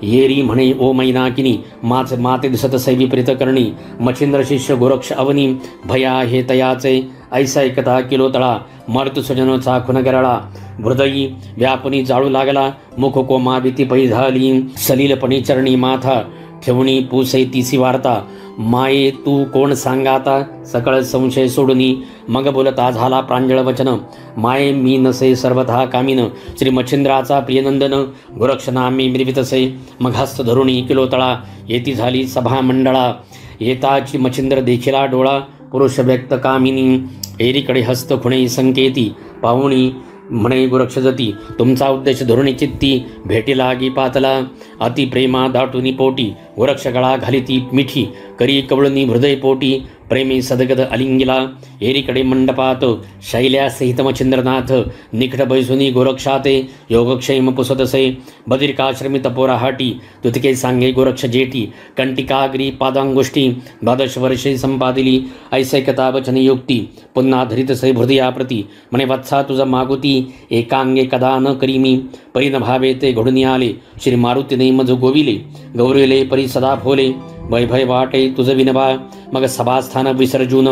येरी म्हणे ओ मैनाकिनी माते दिसतसे विपरीत करणी मच्छिंद्र शिष्य गोरक्ष अवनी भया हे तयाचे ऐसा एकता किलो तळा मर्तु सजनोचा खुन गरळा हृदयी व्यापनी जाळू लागला मुख कोमा भीती पै झाली सलीलपणी चरणी माथा ठेवणी पुसे तिसी वार्ता माये तू कोण सांगाता सकळ संशय सोडूनी मग बोलता झाला प्रांजळ वचन माये मी नसे सर्वथा कामीन श्री मच्छिंद्राचा प्रियनंदन गोरक्षनामी मिरवितसे मग हस्त धरुणी किलो तळा येती झाली सभा मंडळा येताची मच्छिंद्र देखिला डोळा पुरुष व्यक्त कामिनी एरीकडे हस्त खुणे संकेती पाहुणी म्हणे गोरक्षजती तुमचा उद्देश धोरणी चित्ती भेटी लागी पातला अति प्रेमा दाटुनी पोटी गोरक्ष गळा घालिती मिठी करी कवळणी हृदय पोटी प्रेमी सदगद अलिंगिला एरीकडे मंडपात शैल्यासहित मच्छिंद्रनाथ निकट बैसुनी गोरक्षाते योगक्षेम पुसतसे बदिरिकाश्रमी तपोराहाटी तुतके सांगे गोरक्ष जेठी कंटिकाग्री पादांगोष्ठी 12 वर्षे संपादिली ऐसैकता वचन युक्ती पुन्हा धरितसे हृदयाप्रती म्हणे वत्सा तुझ मागुती एकांगे कदा न करी मी परी न भावे ते घडून आले श्री मारुतीने मज गोविले गौरविले परी सदा भोले वैभय वाटे तुझ विनबा मग सभास्थान विसर्जून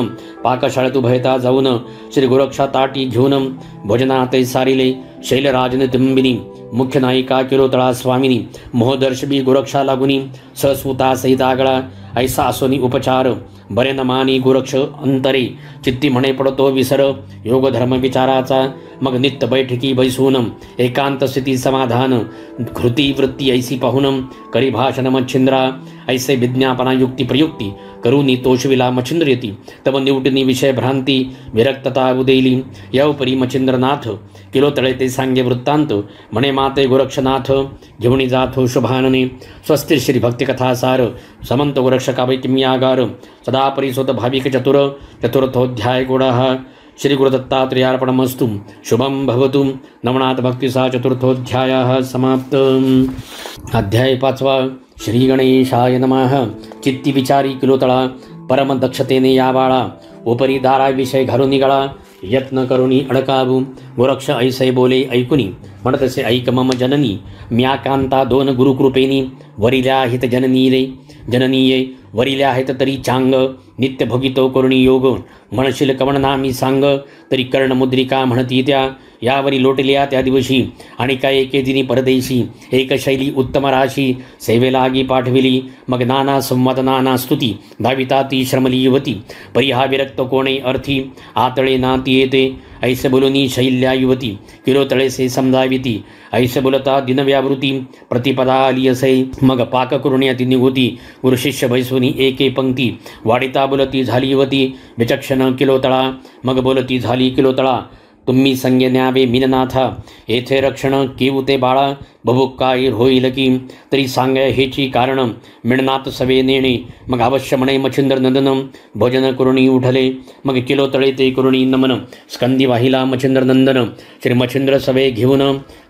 पाकशाळेत उभयता जाऊन श्री गोरक्षा ताटी घेऊन भोजनाते सारिले शैलराजने तिंबिनी मुख्य नायिका किरोतळा स्वामिनी मोहदर्शबी गोरक्षा लागुनी ससुता सहित आगळा ऐसा असोनी उपचार बरे न मानी गोरक्ष अंतरे चित्ती म्हणे पडतो विसर योग धर्म विचाराचा मग नित्य बैठकी बैसून एकांत स्थिती समाधान कृती वृत्ती ऐसी पाहून करी भाषण मच्छिंद्रा ऐसे विज्ञापना युक्ती प्रयुक्ती करुनी तोषविला मच्छिंद्र येती. तब निवटनी विषय भ्रांती विरक्तता उदेली. यावपरी मच्छिंद्रनाथ किलो तळे ते सांगे वृत्तांत. म्हणे माते गोरक्षनाथ घेऊनी जाथो शुभानने. स्वस्ति श्री भक्तिकथासार समंत गोरक्षकावै किम्यागार. सदा परिसोत भाविक चतुर्थोध्याय गुणः. श्री गुरुदत्तात्रेयार्पणमस्तु. शुभम भवतु. नवनाथ भक्तिसा चतुर्थोध्यायः समाप्त. अध्याय 5. श्री गणेशाय नमः. चित्ती विचारी किलोतळा परम दक्षतेने या बाळा. उपरी दारा विषय घालून निघाला. यत्न करुणी अडकावू. गोरक्ष ऐसे बोले ऐकुनी. म्हणतसे ऐक मम जननी. म्या कांता दोन गुरुकृपेनी. वरिल्या हित जननीये वरिल्या आहेत तरी चांग. नित्य भोगितो करुणी योग. म्हणशील कवण नामी सांग. तरी कर्णमुद्रिका म्हणती त्या. यावरी लोटल्या त्या दिवशी. आणि काय एके दिनी परदेशी. एक शैली उत्तम राशी. सेवेलागी पाठविली. मग नाना संवाद नाना स्तुती. धाविता ती श्रमली युवती. परी हा विरक्त कोणे अर्थी. आतळे नाती येते. ऐसे बोलुनी शैल्या युवती. किलो तळेसे समजाविती. ऐसे बोलता दिनव्यावृती. प्रतिपदा आली असे. मग पाक करुण्या ती निघुती. गुरुशिष्य बैसुनी एके पंक्ती. वाडिता बोलती झाली युवती. विचक्षण किलोतळा. मग बोलती झाली किलोतळा. तुम्ही संज्ञ न्यावे मीननाथा. येथे रक्षण केऊ ते बाळा. बभूक काय होईल की. तरी सांग हेची कारण. मिळनात सवे नेणे. मग अवश्य म्हणे मच्छिंद्र नंदन. भोजन करुणी उठले. मग किलो तळे ते करुणी नमन. स्कंदी वाहिला मच्छिंद्र नंदन. श्री मच्छिंद्र सवे घेऊन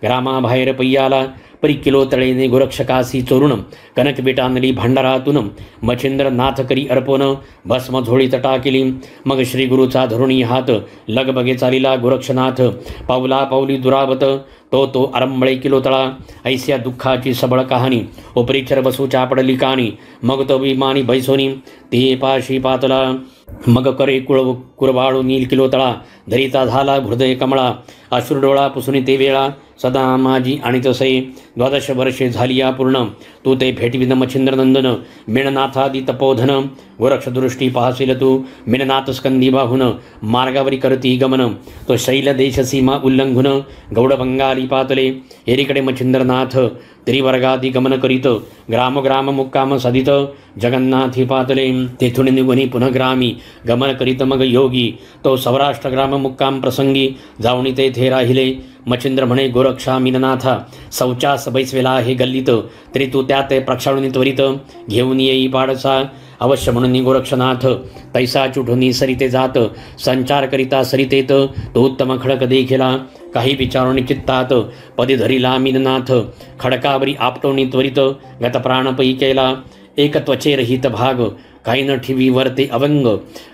ग्रामाबाहेर पय्याला. परी किलो तळेने गोरक्षकासी चोरून. कनक बेटानली भांडारातून. मच्छिंद्र नाथ करी अर्पण. भस्म झोळी तटा केली. मग श्री गुरुचा धरुणी हात. लगबगे चालिला गोरक्षनाथ. पावला पावली दुरावत. तो आरंबळे किलोतळा. ऐस्या दुःखाची सबळ कहाणी. उपरीक्षर बसूच्या पडली कानी. मग तो विमानी बैसोनी ते पाशी पातला. मग करे कुरवाळू नील किलोतळा. धरिता झाला हृदय कमळा. अश्रुडोळा पुसुनी ते वेळा. सदा माझी आणि तसे 12 वर्षे झाली या पूर्ण. तू ते भेटविन मच्छिंद्रनंदन. मिणनाथादी तपोधन. गोरक्षदृष्टी पाहसील तू. मिणनाथ स्कंदी बाहुन. मार्गावरी करती गमन. तो शैल देश सीमा उल्लंघुन. गौडभंगाली पातले. एरीकडे मच्छिंद्रनाथ त्रिवर्गादी गमन करीत. ग्राम मुक्काम सदित. जगन्नाथी पातले. तेथून निघुनी पुनः ग्रामी गमन करीत मग योगी. तो सौराष्ट्र ग्राम मुक्काम प्रसंगी जाऊनी तेथे राहिले. मच्छिंद्र म्हणे गोरक्षा मीननाथा. शौचास बैसवेला हे गल्लीत. तरी तू त्यात प्रक्षाळून त्वरित. घेऊन येई पाडसा. अवश्य म्हणून गोरक्षनाथ. तैसा चुठून सरिते जात. संचार करिता सरितेत. तो उत्तम खडक देखिला. काही विचारून चित्तात. पदी धरिला मीननाथ. खडकावरी आपटोनी त्वरित. गतप्राणपै केला. एक त्वचे रहित भाग. काही न ठिवी वरते अवंग.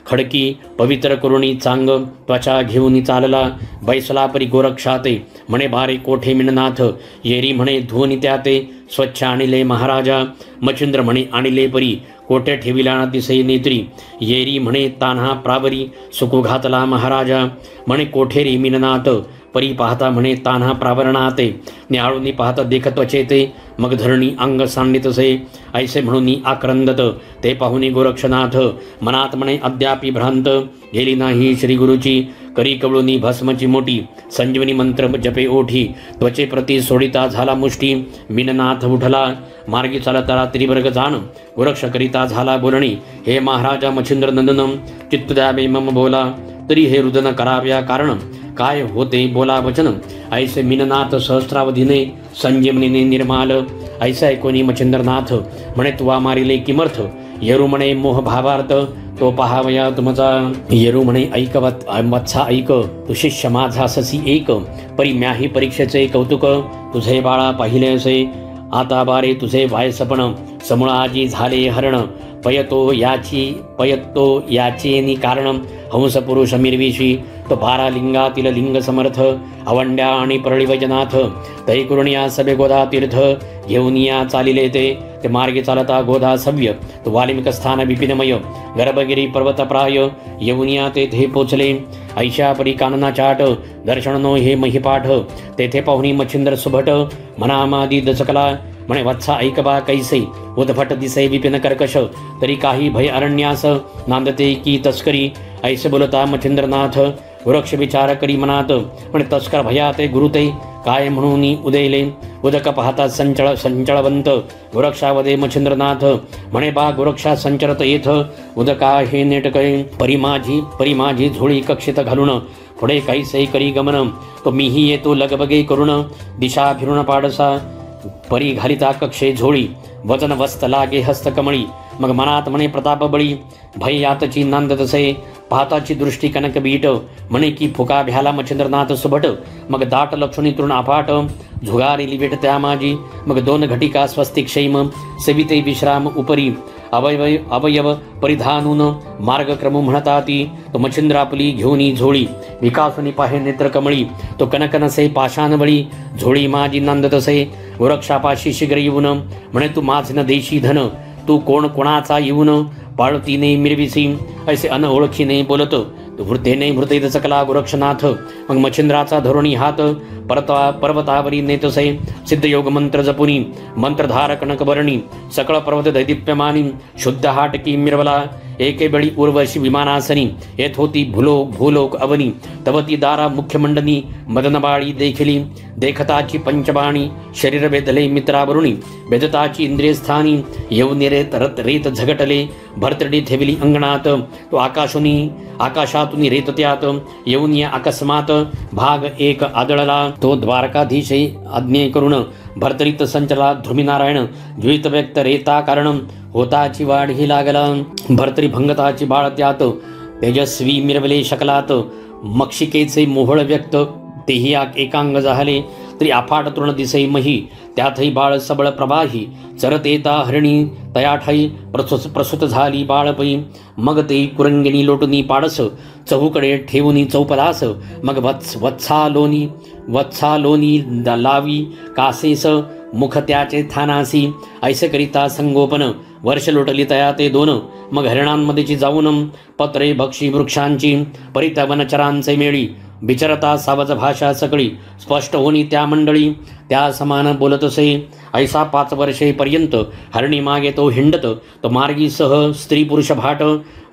खडकी पवित्र करुणी चांग. त्वचा घेऊन चालला. बैसला परी गोरक्षाते. म्हणे बारे कोठे मिणनाथ. येरी म्हणे धुवनी त्याते. स्वच्छ आणिले महाराजा. मच्छिंद्र म्हणे आणिले परी. कोठे ठेविला दिसे नेत्री. येरी म्हणे तान्हा प्रावरी. सुकू घातला महाराजा. म्हणे कोठे रे मिणनाथ. परी पाहता म्हणे तान्हा प्रावरणाते. न्याळूनी पाहता देखत त्वचेते. मग धरणी अंग सांडितसे. ऐसे म्हणून आक्रंदत. ते पाहुनी गोरक्षनाथ. मनात म्हणे अद्यापि भ्रांत. गेली नाही श्री गुरुची. करी कवळुनी भस्मची मोठी. संजीवनी मंत्र जपे ओठी. त्वचे प्रती सोडिता झाला मुष्टी. मीननाथ उठला. मार्गी चालताला त्रिवर्ग जाण. गोरक्ष करिता झाला बोलणी. हे महाराजा मच्छिंद्र नंदन. चित्त द्यावे मम बोला. तरी हे रुदन कराव्या कारण. काय होते बोला वचन. ऐसे मीननाथ सहस्रावधीने. संजीवनीने निर्माल. ऐसा ऐकोनी मच्छिंद्रनाथ. म्हणे तुवा मारिले किमर्थ. येरू म्हणे मोह भावार्थ. तो पहावया तुमचा. येरू म्हणे ऐक वत्सा ऐक. तू शिष्य माझा ससी एक. परी म्याही परीक्षेचे कौतुक. तुझे बाळा पाहिले असे. आता बारे तुझे वायसपण. समूळाजी झाले हरण. पयतो याचेनी कारण. हंस पुरुष मिरविशी. तो 12 लिंगातील लिंग समर्थ. अवंड्या आणि परळी वैजनाथ. तै करुणिया सभे गोदा तीर्थ. घेऊन या चालिले ते मार्गे चालता गोदा सव्य. तो वाल्मिक स्थान विपिनमय. गर्भगिरी पर्वत प्राय. येऊनिया तेथे पोचले. ऐशा परी कानना चाट. दर्शन नो हे महिपाठ. तेथे पाहुणी मच्छिंद्र सुभट. मनामादी दचकला. म्हणे वत्सा ऐकबा कैसे. उद्भट दिसे विपिन कर्कश. तरी काही भय अरण्यास. नांदते की तस्करी. ऐसे बोलता मच्छिंद्रनाथ. वृक्ष विचार करी मनात. म्हणे तस्कर भया ते गुरुते. काय म्हणून उदयले. उदक पाहता संचळवंत गोरक्षावदे मच्छिंद्रनाथ. म्हणे बा गोरक्षा संचरत येथ उदका हे नेटकळे. परी माझी झोळी कक्षित घालून पुढे काहीसे करी गमन. तो मीही येतो लगबगे करून दिशा फिरून पाडसा. परी घालिता कक्षे झोळी वजन वस्त लागे हस्तकमळी. मग मनात म्हणे प्रताप बळी भय यातची नांद तसे. पाहताची दृष्टी कनक बीट म्हणे की फुका भ्याला मच्छिंद्रनाथ सुभट. मग दाट लक्षणी तरुण अफाट झुगारी वेट त्या माझी. मग 2 घटिका स्वस्तिक शैम सेविते विश्राम उपरी. अवयव परिधानून मार्गक्रम म्हणता ती. तो मच्छिंद्र आपली घेऊनी झोळी विकासुनी पाहे नेत्र कमळी. तो कनकनसे पाषाण बळी झोळी माझी नांदतसे. गोरक्षापाशी शीघ्र येऊन म्हणे तू माझ न देशी धन. तू कोण कोणाचा येऊन पाळतीने मिरविसी. ऐसे अनओळखीने बोलत वृद्धेने मृतेत चकला गोरक्षनाथ. मग मच्छिंद्राचा धरुणी हात पर्वतावरी नेतसे. सिद्धयोग मंत्र जपुनी मंत्रधार कनकवर्णी. सकळ पर्वत दैदिप्यमानी शुद्ध हाटकी मिरवला. एके बेळी उर्वशी विमानासनी येत होती भूलोक अवनी. तवती दारा मुख्यमंडनी मदनबाळी देखिली. देखताची पंचबाणी शरीर वेधले मित्रावरुणी. वेदताची इंद्रियस्थानी येऊन रेत झगटले. भरतडी ठेविली अंगणात. तो आकाशातून रेत त्यात येऊन या अकस्मात भाग एक आदळला. तो द्वारकाधीशे आज्ञे करून भरतरीत संचला ध्रुमीनारायण. द्वित व्यक्त रेता कारण होताची वाढ ही लागला. भरतरी भंगताची बाळ त्यात तेजस्वी मिरवले शकलात. मक्षिकेचे मोहळ व्यक्त तेही एकांग झाले. तरी अफाट तृण दिसे मही त्यातही बाळ सबळ प्रवाही. चरत येता हरिणी तयाठाई प्रसूत झाली बाळपई. मग ते कुरंगिणी लोटुनी पाडस चहूकडे ठेवूनी चौपदास. मग वत्सालोनी लावी कासेस मुख त्याचे थानासी. ऐसे करिता संगोपन वर्ष लोटली तया ते 2. मग हरिणांमध्येची जाऊन पत्रे भक्षी वृक्षांची परिता वनचरांचे मेळी. विचरता सावज भाषा सकळी स्पष्ट होनी त्या मंडळी. त्या समान बोलतसे. ऐसा 5 वर्षेपर्यंत हरणी मागे तो हिंडत. तो मार्गी सह स्त्री पुरुष भाट.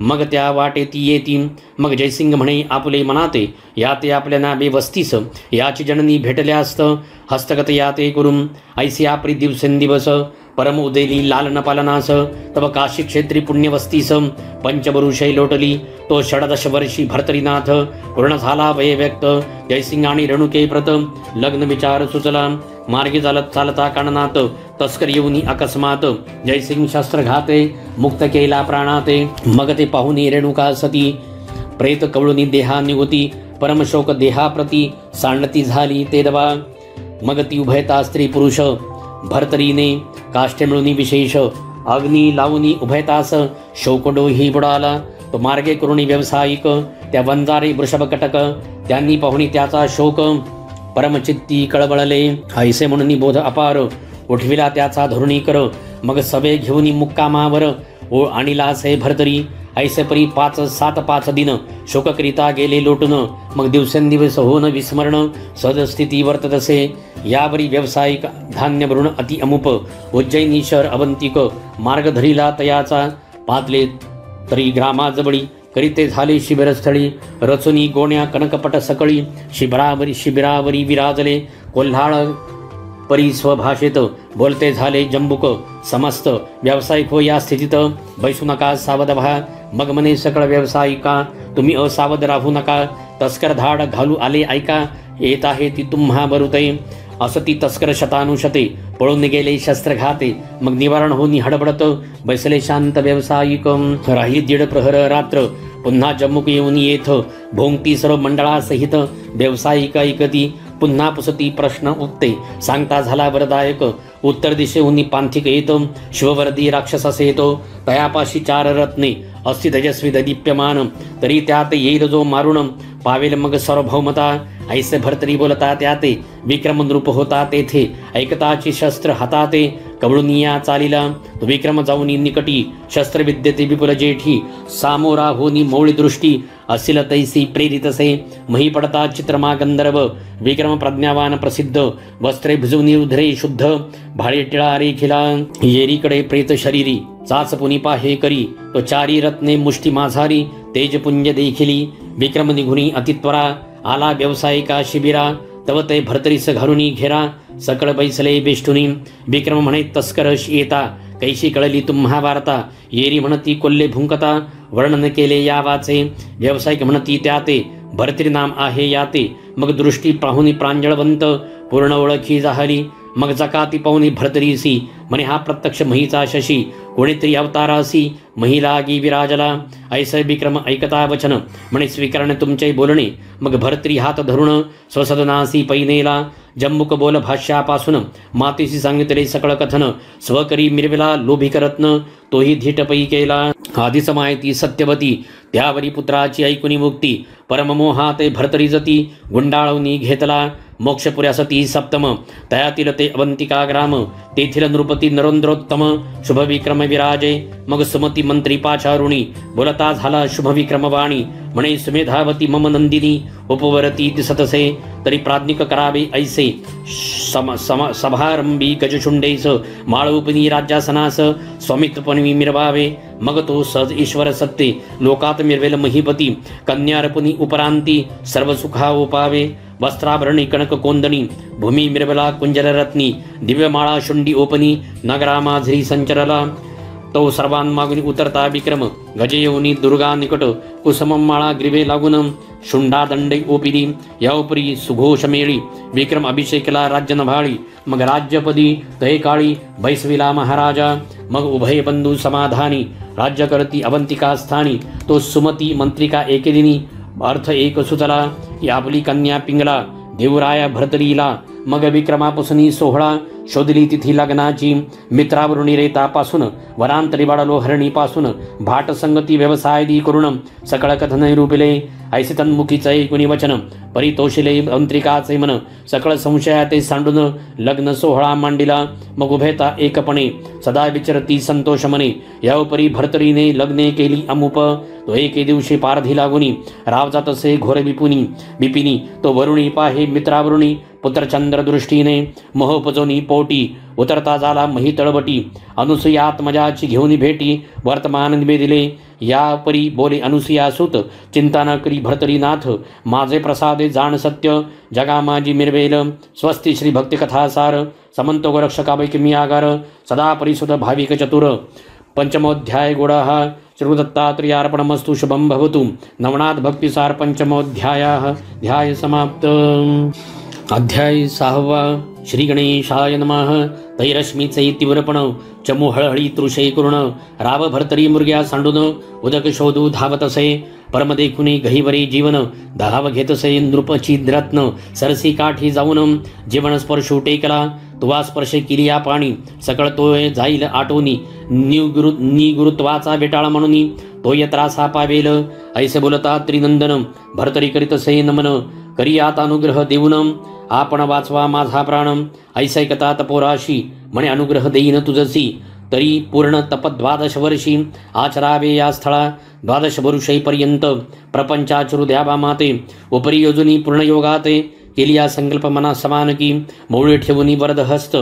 मग त्या वाटे ती येती. मग जयसिंग म्हणे आपले मनाते याते आपल्या नाबे वस्तीस. याची जननी भेटल्यास्त हस्तगत याते करून. ऐसी आपली दिवसेंदिवस परम उदेली लालन पालनास. तव काशी क्षेत्री पुण्यवस्तीस पंचवरुषे लोटली. तो 16 वर्षी भर्तरीनाथ पूर्ण झाला वय व्यक्त. जयसिंग आणि रेणुके प्रत लग्न विचार सुचला. मार्गी चालता काननात तस्कर येऊनी अकस्मात. जयसिंग शस्त्र घाते मुक्त केला प्राणाते. मग ते पाहुनी रेणुका सती प्रेत कवळुनी देहा निगुती. परमशोक देहाप्रती सांडती झाली ते दवा. मग ती उभयता स्त्री पुरुष भरतरीने काष्टे मिळूनी विशेष. अग्नी लावूनी उभयतास शोकडो ही बुडाला. तो मार्गे करुणी व्यावसायिक त्या वंजारे वृषभ कटक. त्यांनी पाहुणी त्याचा शोक परमचित्ती कळवळले. ऐसे म्हणून बोध अपार उठविला त्याचा धरुणी कर. मग सवे घेऊनी मुक्कामावर आणिला से भरतरी. ऐसे परी 5-7 दिन शोककरिता गेले लोटून. मग दिवसेंदिवस होऊन विस्मरण सदस्थिती वर्ततसे. यावरी व्यावसायिक धान्य भरून अति अमुप. उज्जैनी शहर अवंतिक मार्ग धरिला तयाचा. पातले तरी ग्रामाजवळी करीते झाले शिबिरस्थळी. रचुनी गोण्या कनकपट सकळी शिबिरावरी विराजले. कोल्हाळ परी स्वभाषेत बोलते झाले जंबुक. समस्त व्यावसायिक हो या स्थितीत बैसू नका सावध व्हा. मग म्हणे सकळ व्यावसायिका तुम्ही असावध राहू नका. तस्कर धाड घालू आले ऐका. येत आहे ती तुम्हा बरुते. असती तस्कर शतानुशते पळून गेले शस्त्रघाते. मग निवारण होनी हडबडत बैसले शांत व्यावसायिक. राही 1.5 प्रहर रात्र पुन्हा जम्मुक येऊन येथ. भोंगती सर्व मंडळासहित व्यावसायिक ऐकती. पुन्हा पुसती प्रश्न उत्ते सांगता झाला वरदायक. उत्तर दिशेहून पांथिक येतो शिववर्दी राक्षसास येतो. तयापाशी 4 रत्ने अस्ति तेजस्वी दीप्यमान. तरी त्यात येईल जो मारून पावेल मग सार्वभौमता. ऐसे भरतरी बोलता त्याते विक्रम नृप होता तेथे. ऐकताची शस्त्र हाताते कवळुनिया चालिला. तो विक्रम जाऊनी निकटी शस्त्रविद्यते विपुल जेठी. सामोरा होनी मौळी दृष्टी असिल तैसी प्रेरितसे. मही पडता चित्रमा गंधर्व विक्रम प्रज्ञावान प्रसिद्ध. वस्त्रे भिजवनी उधरे शुद्ध भाळे टिळा रेखिला. येरीकडे प्रेत शरीरी चाच पुनी पाहे करी. तो 4 रत्ने मुष्टी माझारी तेजपुंज देखिली. विक्रम निघुनी अतित्वरा आला व्यावसायिका शिबिरा. तव ते भरतरीस घालुनी घेरा सकळ बैसले बेष्टुनी विक्रम म्हणे तस्कर येता कैशी कळली तुम्हा वार्ता येरी म्हणती कोल्हे भुंकता वर्णन केले या वाचे व्यावसायिक म्हणती त्या ते भरतरी नाम आहे याते मग दृष्टी पाहुनी प्रांजळवंत पूर्ण ओळखी जाहली मग जकाती पाहुनी भरतरीसी म्हणे हा प्रत्यक्ष महीचा शशी कोणीतरी अवतारासी महिलागी विराजला ऐसे विक्रम ऐकता वचन म्हणे स्वीकरण तुमचे बोलणे मग भरतरी हात धरून स्वसदनासी पैनेला जम्मुक बोल भाष्यापासून मातेशी सांगितले सकळ कथन स्वकरी मिरविला लोभी करत्न तोही धीटपै केला आधीच माहिती सत्यवती त्यावरी पुत्राची ऐकुनी मुक्ती परममोहाते भरतरी जती गुंडाळवनी घेतला मोक्षपुऱ्या सती सप्तम तयातील ते अवंतिका ग्राम तेथील नृपती नरेंद्रोत्तम शुभविक्रम विराजे मग सुमती मंत्री पाचारुणी बोलता झाला शुभविक्रमवाणी म्हणे सुमेधावती मम नंदिनी उपवरती दिसतसे तरी प्राज्ञिक करावे ऐसे सभारंभी गजशुंडेस माळोपनी राज्यासनास स्वामित्वपणी मिरवावे मग तो सहज ईश्वर सत्ते लोकात मिरवेल महिपती कन्यार्पणी उपरांती सर्व सुखा ओपावे वस्त्राभरणी कणक कोंदणी भूमी मिरवला कुंजर रत्नी दिव्यमाळा शुंडी ओपनी नगरा माझरी संचरला तो सर्वांमागुनी उतरता विक्रम गजयोनी दुर्गा निकट कुसमम माळा ग्रीवे लागून शुंडा दंडे ओपिली याउपरी सुघोष मेळी विक्रम अभिषेकला राज्य नभाळी मग राज्यपदी तय काळी बैसविला महाराजा मग उभय बंधू समाधानी राज्य करती अवंतिका स्थानी तो सुमती मंत्रिका एकेदिनी अर्थ एक सुचला ही आपली कन्या पिंगला देवराया भरतरीला मग विक्रमापासून सोहळा शोधली तिथी लग्नाची मित्रावरुणी रेतापासून वरांतरी वाढलो हरणीपासून भाट संगती व्यवसाय दी करुण सकळ कथन निरूपिले ऐसे तन्मुखीचे ऐकुनी वचन परितोषिले अंत्रिकाचे मन सकळ संशयाते सांडून लग्न सोहळा मांडिला मग उभेता एकपणे सदा विचरती संतोष मने याउपरी भरतरीने लग्ने केली अमुप तो एके दिवशी पारधी लागुनी रावजा तसे घोर बिपिनी तो वरुणी पाहे मित्रावरुणी पुत्रचंद्र दृष्टीने मोहपजोनी पोटी उतरता झाला मही तळबटी अनुसुयात्मजाची घेऊन भेटी वर्तमान निवेदिले या परी बोले अनुसुया सुत चिंता न करी भरतरीनाथ माझे प्रसादे जाण सत्य जगा माझी मिरवेल स्वस्ती श्री भक्ती कथासार समंतो गोरक्षकावैकी मी आगार सदा परिसुत भाविक चतुर पंचमोध्याय गुडः श्रीदत्तात्रेयार्पणमस्तु शुभं भवतु नवनाथ भक्तिसार पंचमोध्यायः ध्याय समाप्त अध्याय 6 श्री गणेशाय नमः तैरश्मीचे तीव्रपण चमू हळहळी तृषे करुण राव भरतरी मुर्ग्या सांडून उदक शोधू धावतसे परमदेखुनी गहिवरी जीवन धाव घेतसे नृपचिद्रत्न सरसी काठी जाऊन जीवन स्पर्शू टेकला तुवा स्पर्श किलिया पाणी सकळ तोय जाईल आटोनी निगुरुत्वाचा बेटाळ म्हणून तोय त्रासा पावेल ऐसे बोलता त्रिनंदन भरतरी करीतसे नमन करियात अनुग्रह देऊन आपण वाचवा माझा प्राण ऐसैकता तपोराशी म्हणे अनुग्रह देईन तुझसी तरी पूर्ण तप 12 वर्षी आचरावे या स्थळा 12 वर्षेपर्यंत प्रपंचाचरू द्यावा माते उपरी योजनी पूर्ण योगाते केली या संकल्प मना समान की मौळे ठेवून वरद हस्त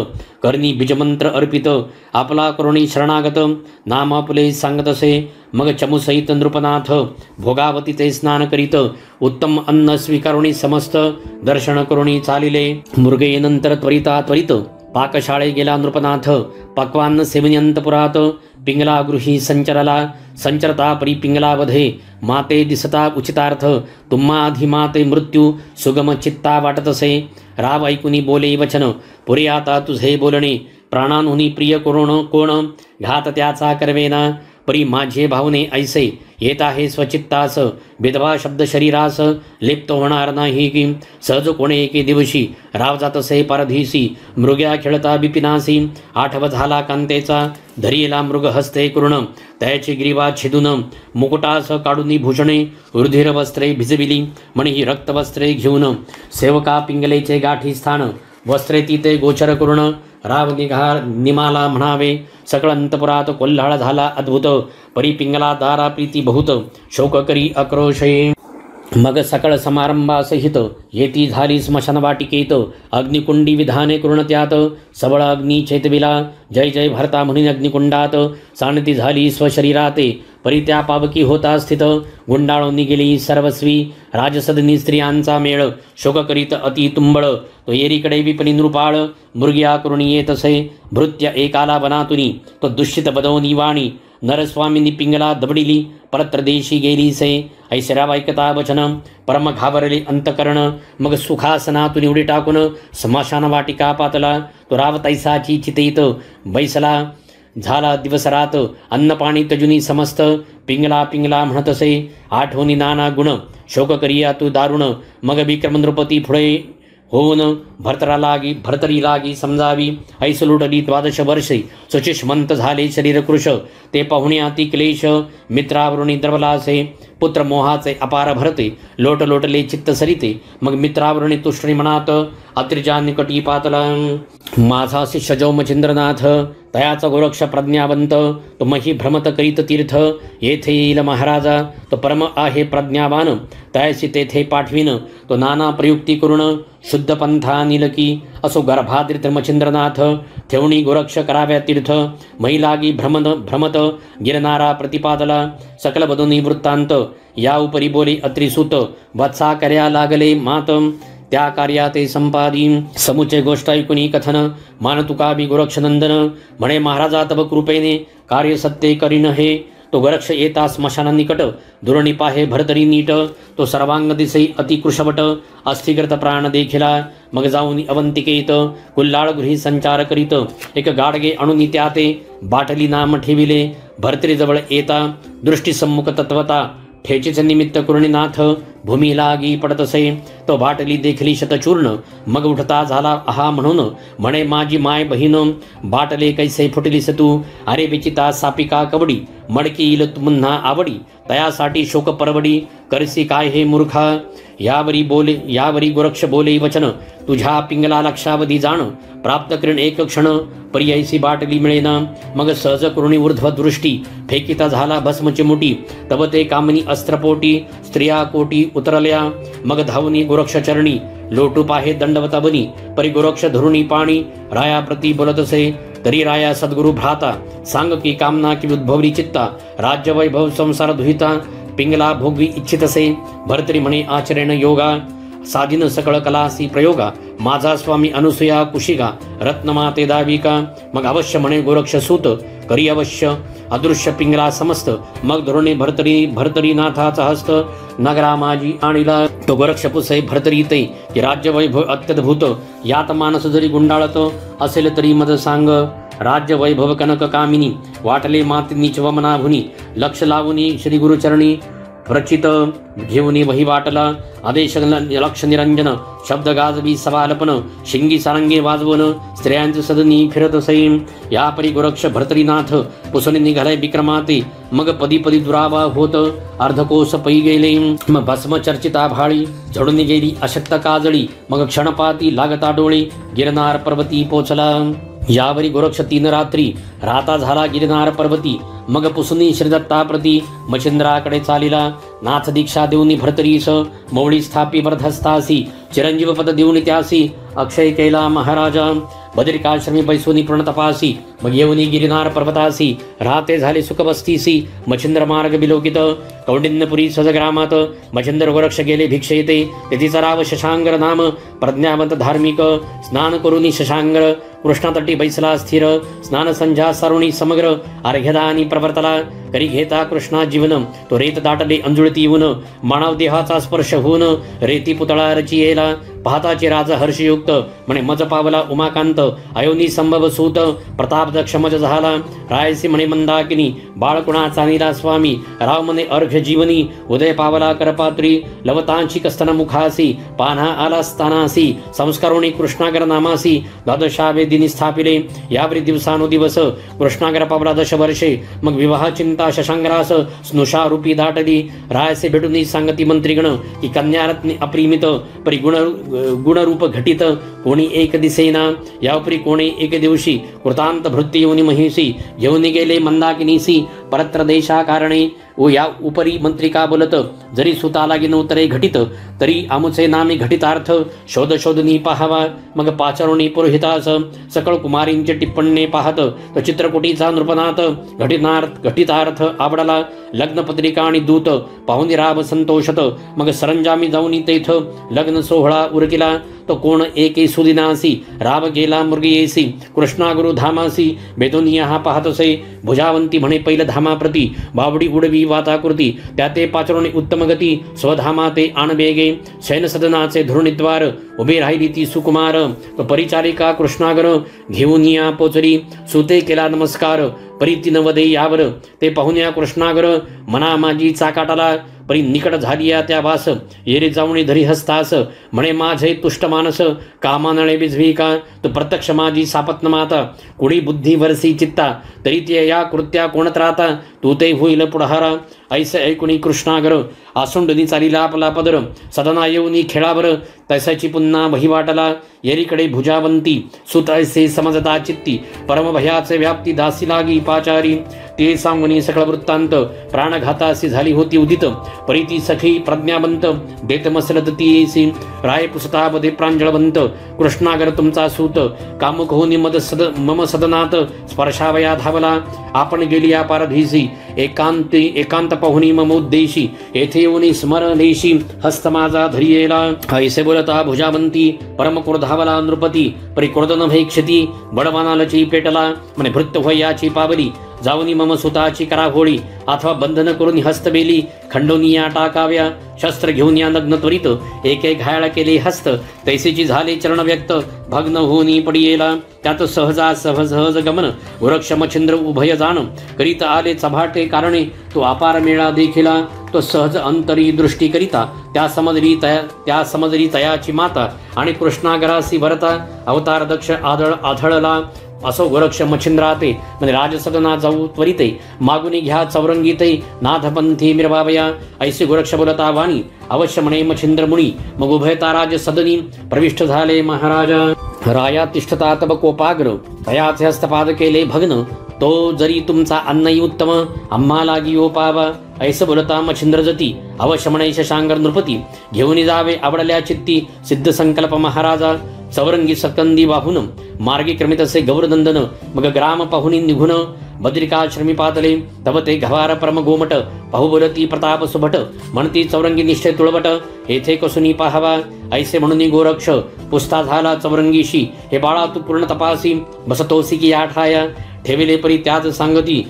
करणी बीजमंत्र अर्पित आपला करुणी शरणागत नाम आपले सांगतसे मग चमुसहित नृपनाथ भोगावतीचे स्नान करीत उत्तम अन्न स्वीकारुणी समस्त दर्शन करुणी चालिले मृगे नंतर त्वरित पाकशाळे गेला नृपनाथ पक्वान्न सेवन्यंतपुरात पिंगला गृही संचरता परी पिंगला वधे माते दिसता उचितार्थ तुम्हा आधी माते मृत्यू सुगम चित्ता वाटतसे राव ऐकुनी बोले वचन पुरे आता तुझे बोलणे प्राणांहुनी प्रिय कोण घात त्याचा करवेना परी माझे भावने ऐसे येत आहे स्वचित्तास विधवा शब्द शरीरास लिप्त होणार नाही की सहज कोणे एके दिवशी राव जातसे परधीसी मृग्या खेळता बिपिनासी आठव झाला कांतेचा धरियेला मृग हस्ते करुण त्याची ग्रीवा छिदून मुकुटास काढून भूषणे रुधिर वस्त्रे भिजविली म्हणे ही रक्तवस्त्रे घेऊन सेवका पिंगलेचे गाठी स्थान वस्त्रे तिथे गोचर करुण राव निमाला म्हणावे सकळ अंतपुरात कोल्हाळ झाला अद्भुत परी पिंगला दारा प्रीती बहुत शोक करी अक्रोशे मग सकळ समारंभासहित येती झाली स्मशान वाटिकेत, अग्निकुंडी विधाने करून त्यात, सबळ अग्नी चैतविला, जय जय भरता म्हणून अग्निकुंडात, सांडती झाली स्वशरीराते, परी त्या पावकी होता स्थित, गुंडाळून गेली सर्वस्वी, राजसदनी स्त्रियांचा मेळ, शोक करीत अति तुंबळ, तो येरीकडे विपणी नृपाळ, मृग्या करून येतसे, भृत्य एकाला वनातुनी, तो दुष्टित बदवनी वाणी, नरस्वामींनी पिंगला दबडिली, परत्र देशी गेली से, ऐश्वर्या ऐकता वचन, परम घाबरले अंतकरण, मग सुखासनातून उडी टाकून, स्मशान वाटिका पातला, तो रावतैसाची चितेत बैसला, झाला दिवसरात, अन्नपाणी तजुनी समस्त, पिंगला पिंगला म्हणतसे, आठवणी नाना गुण, शोक करिया तू दारुण, मग विक्रम नृपती पुढे होऊन भरतरी लागी समजावी, ऐस लुटली 12 वर्षे, सुचिष्मंत झाले शरीरकृश, ते पाहुण्याती क्लेश, मित्रावरुणी द्रवलासे, पुत्र मोहाचे अपार भरते, लोटले चित्त सरिते, मग मित्रावरुणी तुष्णी मनात, अत्रिजा निकटी पातला, माझा शिष्य जो मचिंद्रनाथ, तयाचा गोरक्ष प्रज्ञावंत, तो मही भ्रमत करीत तीर्थ, येथे येईल महाराजा, तो परम आहे प्रज्ञावान, तयाशी तेथे पाठविन, तो नाना प्रयुक्ती करून, शुद्ध पंथा निलकी, असो गर्भाद्रित मचिंद्रनाथ, ठेवणी गोरक्ष कराव्या तीर्थ, महिलागी भ्रमत गिरनारा प्रतिपादला, सकल बदुनी वृत्तांत, या उपरी बोले अत्रिसूत, वत्सा कर्या लागले मात, त्या कार्याते संपादी, समुचे गोष्ट ऐकुनी कथन, मान तुकाबी गोरक्षनंदन, म्हणे महाराजा तव कृपेने, कार्य सत्य करीन हे, तो गोरक्ष येता स्मशाना निकट, दुरणी पाहे भरतरी नीट, तो सर्वांग दिसे अति कृशवट, अस्थिकृत प्राण देखिला, मग जाऊन अवंतिकेत, कुल्लाळ गृही संचार करीत, एक गाडगे अणुनी त्याते, बाटली नाम ठेविले, भरतरी जवळ येता, दृष्टी सम्मुख तत्वता, ठेचेचे निमित्त कुरणीनाथ, भूमी लागी पडतसे, तो बाटली देखली शतचूर्ण, मग उठता झाला आहा म्हणून, म्हणे माझी माय बहीण, बाटले कैसे फुटलीस तू, अरे विचिता सापिका कवडी, मडकी येईल पुन्हा आवडी, तयासाठी शोक परवडी, करसी काय हे मूर्खा, यावरी गोरक्ष बोले वचन, तुझ्या पिंगला लक्षावधी जाण, प्राप्त करीन एक क्षण, पर्यायसी बाटली मिळेना, मग सहज करुणी ऊर्ध्व दृष्टी, फेकिता झाला भस्म चिमुटी, तव ते कामनी अस्त्रपोटी, स्त्रिया कोटी उतरल्या, मग धावनी गोरक्ष चरणी, लोटू पाहे दंडवता बनी, परी गोरक्ष धरुणी पाणी, राया प्रती बोलतसे, तरी राया सद्गुरु भ्राता, सांग की कामना की उद्भवली चित्ता, राज्य वैभव संसार दुहिता, पिंगला भोगवी इच्छितसे, भरतरी म्हणे आचरण योगा, साधिन सकळ कलासी प्रयोगा, माझा स्वामी अनुसया कुशिगा, रत्नमाते दाविका, मग अवश्य म्हणे गोरक्ष सूत, करी अवश्य, अदृश्य पिंगला समस्त, मग धोरणे भरतरी नाथाचा हस्त, नगरा माझी आणिला, तो गोरक्ष पुसे भरतरी ते, की राज्य वैभव अत्यद्भुत, यात मानस जरी गुंडाळत, असेल तरी मद सांग, राज्य वैभव कनक कामिनी, वाटले माती वमनाभुनी, लक्ष लावुनी श्री गुरुचरणी, प्रचित घेऊनी वही वाटला, आदेश लक्ष निरंजन, शब्द गाजवी सवालपन, शिंगी सारंगे वाजवण, स्त्रियांचे सदनी फिरत सैम, या परी गोरक्ष भरतरीनाथ, पुसणे निघाले विक्रमाते, मग पदी पदी दुरावा होत, अर्धकोस पै गेले, मग भस्म चर्चिता भाळी, झडून गेली अशक्त काजळी, मग क्षणपाती लागता डोळे, गिरनार पर्वती पोचला, यावरी गोरक्ष 3 रात्री, राता झाला गिरनार पर्वती, मग पुसुनी श्रीदत्ताप्रती, मच्छिंद्राकडे चालिला, नाथ दीक्षा देऊनी भरतरीस, मौळी स्थापी वर्धस्तासी, चिरंजीव पद देऊनी त्यासी, अक्षय केला महाराजा, बदरिकाश्रमी बैसोनी प्रणतपासी, मग येऊनी गिरिनार पर्वतासी, राहते झाले सुखबस्तीसी, मच्छिंद्र मार्ग विलोकित, कौंडिन्यपुरी सजग्रामात, मच्छिंद्र गोरक्ष गेले भिक्षेते, तेथीचा राव शशांगर नाम, प्रज्ञावंत धार्मिक, स्नान करुनी शशांगर, कृष्णातटी बैसला स्थिर, स्नान संध्या सारुणी समग्र, अर्घ्यदानी प्रवर्तला, करी घेता कृष्णा जीवन, तो रेत दाटले अंजुळती येऊन, मानव देहाचा स्पर्श होऊन, रेती पुतळा रचियेला, पाहताचे राजा हर्षयुक्त, म्हणे मज पावला उमाकांत, अयोनी संभव सूत, प्रताप दक्ष मज झाला, रायसी म्हणे मंदाकिनी, बाळकुणाचा नीला स्वामी, राव म्हणे अर्घ्य जीवनी, उदय पावला करपात्री, लवतांची कस्तन मुखासी, पान्हा आला स्थानासी, संस्कारोणी कृष्णागर नामासी, द्वादशावे दिनी स्थापिले, यावरी दिवसानुदिवस, कृष्णागर पावला 10 वर्षे, मग विवाह चिंता शशांगरास, स्नुषारूपी दाटली, रायसे भेटून सांगती मंत्रीगण, की कन्यारत्ने अप्रिमित, परी गुणरूप घटित, कोणी एक दिसेना, यापरी कोणी एक दिवशी, कृतांत भृत्य येऊनी महिषी, घेऊन गेले मंदाकिनीसी, परत्र देशाकारणे व या उपरी मंत्रिका बोलत जरी सुता लागी नवतरे घटित तरी आमुचे नामे घटितार्थ शोध शोधनी पाहावा मग पाचरुणी पुरोहितास सकळ कुमारींचे टिप्पणे पाहत तो चित्रकुटीचा नृपनाथ घटितार्थ आवडला लग्न पत्रिका आणि दूत पाहुणी राब संतोषत मग सरंजामी जाऊन तेथ लग्न सोहळा उरकिला तो कोण एके सुदिनासी राब गेला मृगयेसी कृष्णा गुरु धामासी बेदोनिया हा पाहतसे भुजावंती म्हणे पैल धामाप्रती बावडी उडवी वाताकृती त्या ते पाचरोणी उत्तम गती स्वधामा ते आणबेगे शयन सदनाचे धुरणीद्वार उभे राहिली ती सुकुमार तो परिचारिका कृष्णागर घेऊन या पोचरी सुते केला नमस्कार परी वदे यावर ते पाहुण्या कृष्णागर मना माझी चाकाटाला परी निकट झालिया त्या वास येरे जाऊणी धरी हस्तास म्हणे माझे तुष्ट मानस कामानळे बिझवी का तो प्रत्यक्ष माझी सापत्न माता कुणी बुद्धी वरसी चित्ता तरी ते या कृत्या कोणत राहता तू ते होईल पुढहारा ऐसे ऐकुणी कृष्णागर आसुंडनी चालीला आपला पदर सदना येऊनी खेळावर तैसाची पुन्हा वहिवाटला येरीकडे भुजावंती सुत ऐसे समजता चित्ती परमभयाचे व्याप्ती दासी लागी पाचारी ते सांगुनी सकळ वृत्तांत प्राणघातासी झाली होती उदित परिती सखी प्रज्ञावंत देत मसलत ती येसी राय पुसतामध्ये प्रांजळवंत कृष्णागर तुमचा सूत कामुक होनी मम सदनात स्पर्शावया धावला आपण गेली या पारधीसी एकांत पाहुणी ममोद्देशी येथे येऊनी स्मरणेशी हस्त माझा धरियेला ऐसे बोलता भुजावंती परम क्रोधावला नृपती परी क्रोधन भैक्षती बडवानालची पेटला म्हणे भृत्य होय याची पावली जाऊनी मम सुताची करा होळी अथवा बंधन करून हस्तबेली खंडोनिया टाकाव्या शस्त्र घेऊन या नग्न त्वरित एक एक घायाळ केले हस्त तैसेची झाले चरण व्यक्त भग्न होऊनी पडियेला त्यात सहज गमन वृक्ष मच्छिंद्र उभय जाण करीत आले चभाटे कारणे तो अपार मेळा देखिला तो सहज अंतरी दृष्टी करिता त्या समजरी तयाची माता आणि कृष्णागरासी भरता अवतार दक्ष आढळला असो गोरक्ष मच्छिंद्राते म्हणजे राजसदना जाऊ त्वरिते मागुनी घ्या चौरंगीते नाथपंथी मिरवावया ऐसे गोरक्ष बोलता वाणी अवश्य म्हणे मच्छिंद्र मुनी मग उभयता राज सदनी प्रविष्ट झाले महाराजा राया तिष्ठता तब कोपाग्र तयाचे हस्तपाद केले भग्न तो जरी तुमचा अन्नही उत्तम आम्हा लागी ओपावा ऐसे बोलता मच्छिंद्र जती अवश्य म्हणे शशांकर नृपती घेऊन जावे आवडल्या चित्ती सिद्ध संकल्प महाराजा चौरंगी सकंदी वाहून मार्गी क्रमित असे गौरनंदन मग ग्राम पाहुणी निघून बद्रिकाश्रमी पातले तव ते घवार परम गोमट पाहू बोलती प्रताप सुभट म्हणती चौरंगी निश्चय तुळबट येथे कसुनी पाहावा ऐसे म्हणून गोरक्ष पुस्ता झाला चौरंगीशी हे बाळा तू पूर्ण तपासी बसतोसी की आठाया ठेविले परी त्याच सांगती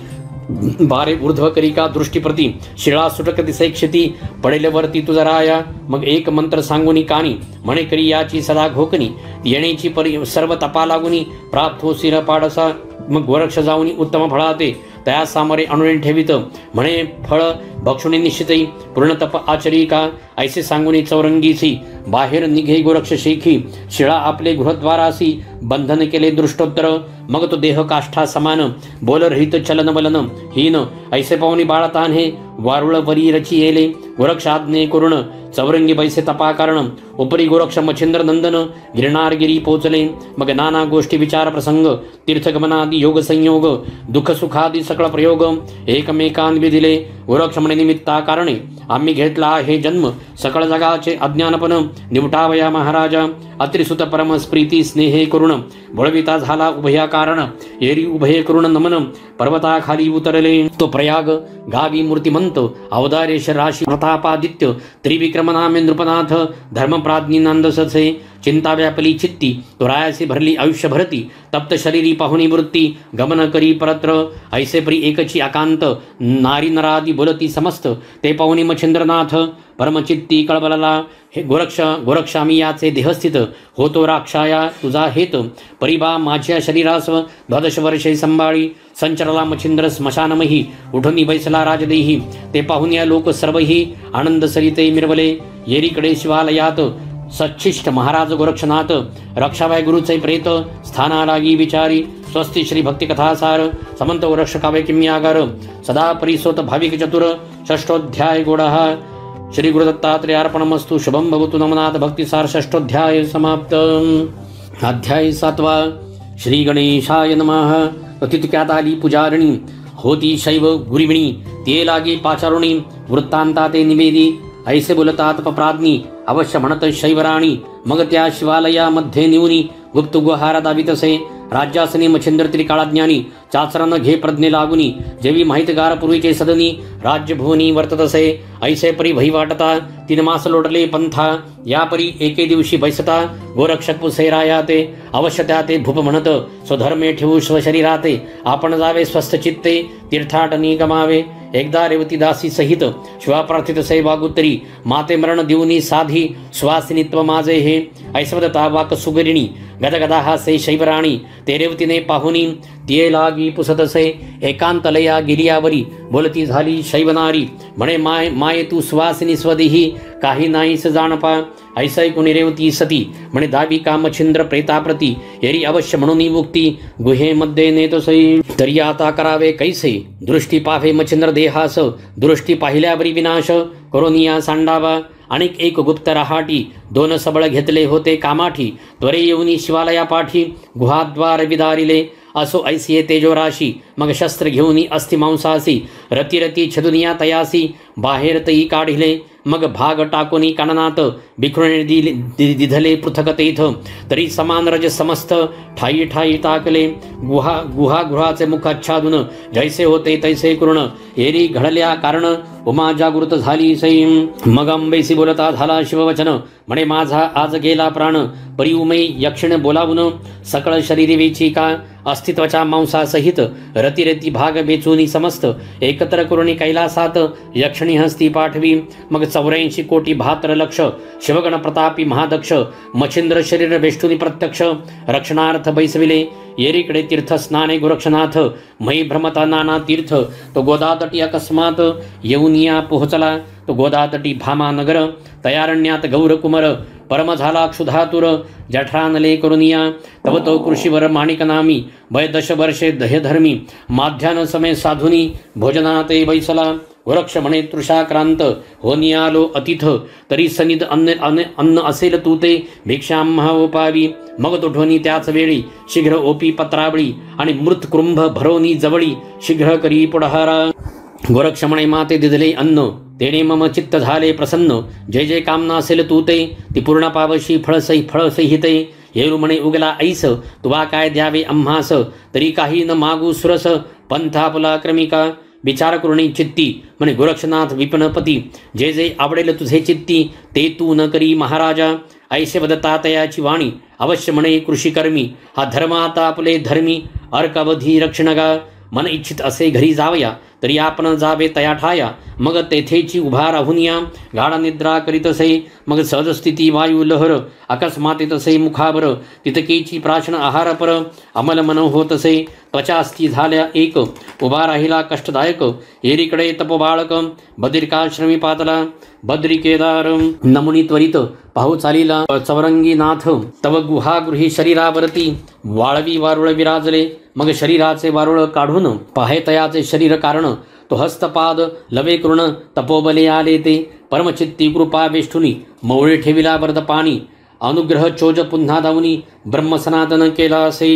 बारे ऊर्ध्व करिका दृष्टीप्रती शिळा सुटक दिसे क्षती पडेलवरती तुझा राया मग एक मंत्र सांगुनी कानी म्हणे करी याची सदा घोकनी येण्याची परी सर्व तपा लागुनी प्राप्त हो सिर पाडसा मग गोरक्ष जाऊनी उत्तम फळाते तया सामरे आणून ठेवित म्हणे फळ भक्षुणी निश्चितई पूर्ण तप आचरी का ऐसे सांगुनी चौरंगीसी बाहेर निघे गोरक्ष शेखी शिळा आपले गृहद्वारासी बंधन केले दृष्टोत्तर मग तो देह काष्ठा समान बोल रहित चलन बलन हीन ऐसे पाहुणी बाळतान हे वारुळ वरी रची येले गोरक्ष आज्ञे करुण चौरंगी बैसे तपा कारण उपरी गोरक्ष मच्छिंद्र नंदन गिरणारगिरी पोचले मग नाना गोष्टी विचार प्रसंग तीर्थगमनादी योग संयोग दुःख सुखादी सकळ प्रयोग एकमेकान विधिले गोरक्ष म्हणे निमित्ता कारणे आम्ही घेतला हे जन्म सकळ जगाचे अज्ञानपण निवटावया महाराजा अत्रिसुत परम प्रीती स्नेहे करुण बळविता झाला उभया कारण एरी उभये करुण नमन पर्वताखाली उतरले तो प्रयाग गावी मूर्तिमंत अवदारेश राशी प्रतापादित्य त्रिविक्रमनामे नृपनाथ धर्मप्राज्ञी नंदससे चिंता व्यापली चित्ती तो रायासी भरली आयुष्य भरती तप्त शरीरी पाहुणी वृत्ती गमन करी परत्र ऐसे परी एकची आकांत नारी नरादी बोलती समस्त ते पाहुणी मच्छिंद्रनाथ परमचित्ती कळबलला हे गोरक्षामी याचे देहस्थित होतो राक्षाया तुझा हेत परिबा माझ्या शरीरास 12 वर्षे संभाळी संचरला मच्छिंद्र स्मशानमही उठून बैसला राजदेही ते पाहून या लोक सर्वही आनंद सरिते मिरवले येरीकडे शिवालयात सच्छिष्ट महाराज गोरक्षनाथ रक्षावाय गुरुचे प्रेत स्थाना लागी विचारी स्वस्ति श्री भक्ति कथासार समंत गोरक्ष काव्य किम्यागार सदा परिसोत भाविक चतुर षष्ठोध्याय गोडः श्री गुरुदत्तात्रेय अर्पणमस्तु शुभम भवतु नमनाथ भक्तिसार षष्ठोध्याय समाप्त अध्याय 7 श्री गणेशाय नमः. तितक्यात आली पुजारणी होती शैव गुरिविणी ते लागी पाचारुणी वृत्तांता ते निवेदी ऐसे बोलतात पप्राज्ञी अवश्य म्हणत शैवराणी मग त्या शिवालयामध्ये निवनी गुप्त गुहारा दावितसे राज्यासनी मच्छिंद्र त्रिकाळाज्ञानी चाचरण घे प्रज्ञे लागुनी जेवी माहितगार पूर्वीचे सदनी राज्यभुवनी वर्ततसे ऐसे परी भई वाटता 3 मास लोटले पंथा या परी एके दिवशी बैसता गोरक्षक पुसेराया ते अवश्य त्या ते भूप म्हणत स्वधर्मे ठेवू स्वशरीराते आपण जावे स्वस्थ चित्ते तीर्थाटनी गमावे एकदा रेवती दासी सहित शिवा प्रार्थित से वागुत्तरी माते मरण देऊनी साधी स्वासिनित्व माझे हे ऐसवदता वाक सुगरिणी गदगदा हा से शैवराणी ते रेवतीने पाहुनी तिये लागी पुसतसे एकांतलया गिरियावरी बोलती झाली शैवनारी म्हणे माये तू सुवासिनी स्वदेही काही नाहीस जाणपा ऐसै कुणी रेवती सती म्हणे दावी कामछिंद्र प्रेताप्रती येरी अवश्य म्हणून मुक्ती गुहेमध्ये नेतसै तरी आता करावे कैसे दृष्टी पाहे मच्छिंद्र देहास दृष्टी पाहिल्यावरी विनाश करोनिया सांडावा अनेक एक गुप्त रहाटी 2 सबळ घेतले होते कामाठी त्वरे येऊनी शिवालया पाठी गुहाद्वार विदारिले असो ऐसिये तेजोराशी मग शस्त्र घेऊनी अस्ति मांसासी रतिरती छदुनिया तयासी बाहेर तई काढिले मग भाग टाकोनी काननात बिखरुणे दिधले पृथक तेथ तरी समान रज समस्त ठाई ठाई टाकले गुहागृहाचे मुख आच्छादून जैसे होते तैसे करुण एरी घडल्या कारण उमा जागृत झाली सै मग अंबेसी बोलता झाला शिववचन म्हणे माझा आज गेला प्राण परी उमे यक्षिण बोलावून सकळ शरीरी वेची का अस्तित्वाच्या मांसासहित रतिरती भाग वेचूनी समस्त एकत्र करुणी कैलासात यक्षिणी हस्ती पाठवी मग 84 कोटी 72 लक्ष शिवगण प्रतापी महादक्ष मच्छिंद्र शरीर वेष्टुनी प्रत्यक्ष रक्षणार्थ बैसविले येरीकडे तीर्थ स्नाने गोरक्षनाथ मयी भ्रमता नाना तीर्थ तो गोदातटी अकस्मात येऊनिया पोहोचला तो गोदातटी भामा नगर तयारण्यात गौरकुमर परम झाला क्षुधातुर जठरानले करुनिया तव तो कृषीवर माणिक नामी वय 10 वर्षे दह्यधर्मी माध्यान समय साधुनी भोजनाते बैसला गोरक्ष म्हणे तृषाक्रांत होनियालो अतिथ तरी सनिध अन्न असेल तू ते भिक्षाम ओपावी मग तो ढोनी त्याच वेळी शीघ्र ओपी पत्रावळी आणि मृत कृंभ भरोनी जवळी शीघ्र करी पुढहारा गोरक्ष म्हणे माते दिधले अन्न तेणे मम चित्त झाले प्रसन्न जय जय कामना असेल तू ते ती पूर्ण पावशी फळसहिते येरू म्हणे उगला ऐस तुवा काय द्यावे आम्हास तरी काही न मागू सुरस पंथापुला क्रमिका विचार करुणी चित्ती म्हणे गोरक्षनाथ विपणपती जे जे आवडेल तुझे चित्ती ते तू न करी महाराजा ऐसे वदता तयाची वाणी अवश्य म्हणे कृषीकर्मी हा धर्म आता आपले धर्मी अर्कवधी रक्षणगा मन इच्छित असे घरी जावया तरी आपण जावे तया ठाया मग तेथेची उभा राहुनिया गाढ निद्रा करीतसे मग सहजस्थिती वायू लहर अकस्मात तसे मुखावर तितकेची प्राशन आहार पर अमल मन होतसे त्वचास्थी झाल्या एक उभा राहिला कष्टदायक एरीकडे तपबाळक बद्रिकाश्रमी पातला बद्री केदार नमुनी त्वरित पाहू चालीला चौरंगी नाथ तव गुहागृही शरीरावरती वाळवी वारुळ विराजले मग शरीराचे वारुळ काढून पाहे तयाचे शरीर कारण तो हस्तपाद लवे करुण तपोबले आले ते परमचित्ती कृपा वेष्ठुनी मौळे ठेविला वरद पाणी अनुग्रह चोज पुन्हा दावनी ब्रह्मसनातन केला असे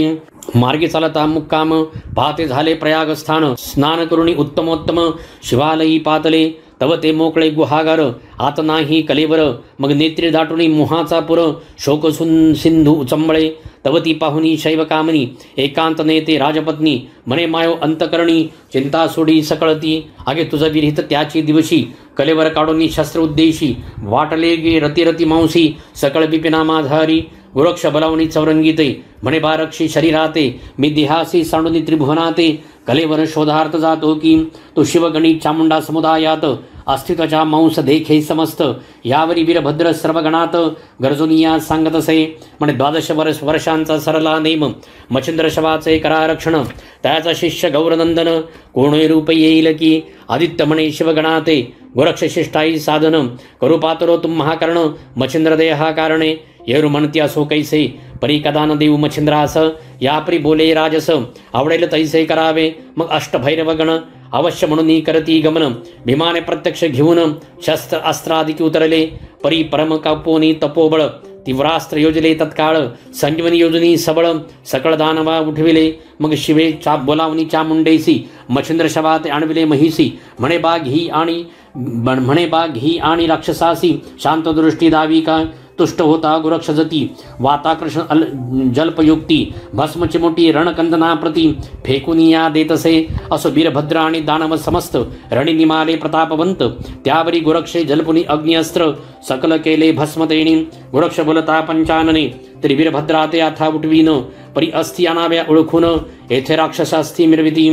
मार्गे चालता मुक्काम पाहते झाले प्रयागस्थान स्नान करुणी उत्तमोत्तम शिवालयी पातले तव ते मोकळे गुहागार आत नाही कलेवर मग नेत्री दाटुनी मोहाचा पुर शोक सिंधू उचंबळे तव ती पाहुनी शैव कामनी एकांत नेते राजपत्नी म्हणे मायो अंतकरणी चिंता सोडी सकळती आगे तुझ विरहित त्याची दिवशी कलेवर काढून शस्त्र उद्देशी वाटले गे रतिरती मांसी सकळ बिपिना माधारी गोरक्ष बलावणी चौरंगीते म्हणे बारक्षी शरीराते मी देहासी सांडुनी त्रिभुवनाते कलेवर शोधार्थ जातो की तो शिवगणी चामुंडा समुदायात अस्तित्वाच्या मांस देखे समस्त यावरी वीरभद्र सर्वगणात गरजुनिया सांगतसे म्हणे 12 वर्षांचा सरला नेम मच्छिंद्र शवाचे करारक्षण त्याचा शिष्य गौरनंदन कोणे रूप येईल की आदित्य म्हणे शिवगणाते गोरक्ष शिष्टाई साधन करू पातरो तुम्हा कर्ण मच्छिंद्र देहा कारणे येरू म्हणती असो कैसे परी कदा न देऊ मच्छिंद्रास यापरी बोले राजस आवडेल तैसे करावे मग अष्टभैरवगण अवश्य म्हणून करती गमन भीमाने प्रत्यक्ष घेऊन शस्त्र अस्त्रादिकी उतरले परी परम कापोनी तपोबळ तीव्रास्त्र योजले तत्काळ संजीवनी योजनी सबळ सकळ दानवा उठविले मग शिवे बोलावनी चामुंडेसी मच्छिंद्र शवात आणविले महिसी म्हणे बाग ही आणि राक्षसासी शांत दृष्टी दावी का तुष्ट होता गुरक्ष जती वाताकृष्ण जल्पयुक्ती भस्म चिमुटी रणकंदना प्रती फेकुनिया देतसे असो वीरभद्र आणि दानव समस्त रणी निमाले प्रतापवंत त्यावरी गुरक्षे जलपुनी अग्निअस्त्र सकल केले भस्मतेणी गुरक्ष बोलता पंचानने तरी वीरभद्रा ते आता उठवीन परी अस्थि अनाव्या ओळखून येथे राक्षस अस्थि मिरविती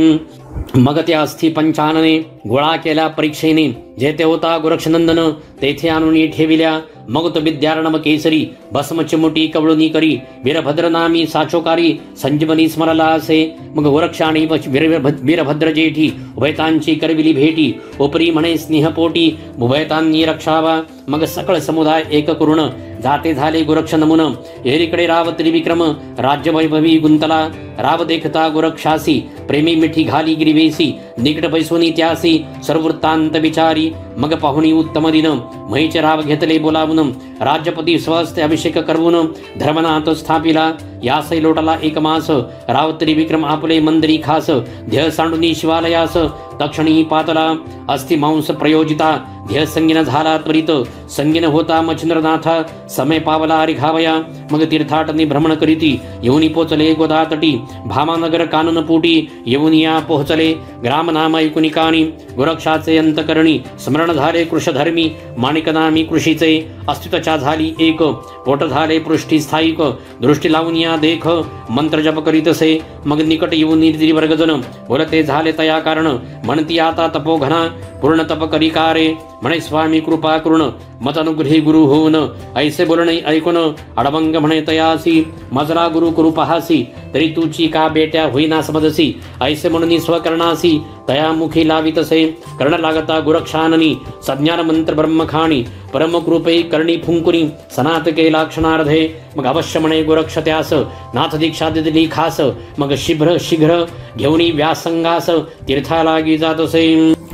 मग त्या अस्थि पंचानने गोळा केल्या परीक्षेने जेथे होता गोरक्षनंदन तेथे आणून ठेविल्या मग तो विद्यारणम केसरी भस्म चिमुटी कवळुनी करी वीरभद्र नामी साचोकारी संजीवनी स्मरला असे मग गोरक्ष आणि वीरभद्र जेठी उभयतांची करविली भेटी उपरी म्हणे स्नेहपोटी उभयतांनी रक्षावा मग सकळ समुदाय एक करुण जाते झाले गोरक्ष नमुन एरीकडे राव त्रिविक्रम राज्य वैभवी गुंतला राव देखता गोरक्षासी प्रेमी मिठी घाली गिरिवेसी निकट बैसोनी त्यासी सर्ववृत्तांत विचारी मग पाहुणी उत्तम दिन महीचे राव घेतले बोलावून राज्यपती स्वस्ते अभिषेक करवून धर्मनाथ स्थापिला यासही लोटला एक मास राव त्रिविक्रम आपले मंदिरी खास ध्येय सांडुनी शिवालयास तक्षणी पातला अस्थि मांस प्रयोजिता ध्येय संगीन झाला त्वरित संगीन होता मच्छिंद्रनाथा समय पावला रिघावया मग तीर्थाटनी भ्रमण करीती येऊनी पोचले गोदातटी भामानगर कानन पोटी येऊनिया पोहोचले ग्राम नाम ऐकुनिकानी गोरक्षाचे अंतकरणी स्मरण झाले कृषधर्मी माणिकनामी कृषीचे अस्तित्वच्या झाली एक पोट झाले पृष्ठी स्थायिक दृष्टी लावून या देख मंत्र जप करीतसे मग निकट येऊन वर्गजन बोलते झाले तया कारण म्हणती आता तपोघना पूर्ण तप करिकारे म्हणे स्वामी कृपा करुण मत अनुग्रही गुरु होऊन ऐसे बोलणे ऐकून अडभंग म्हणे तयासी मजरा गुरु करू पहासी तरी तुची का बेट्या होईना समजसी ऐसे म्हणून स्वकर्णासी तया मुखी लावितसे कर्ण लागता गुरक्षाननी सज्ञान मंत्र ब्रह्मखाणी परमकृपे करणी फुंकुनी सनात केला क्षणार्धे मग अवश्य म्हणे गोरक्ष त्यास नाथ दीक्षा दिली खास मग शीघ्र घेऊनी व्यासंगास तीर्थालागी जातसे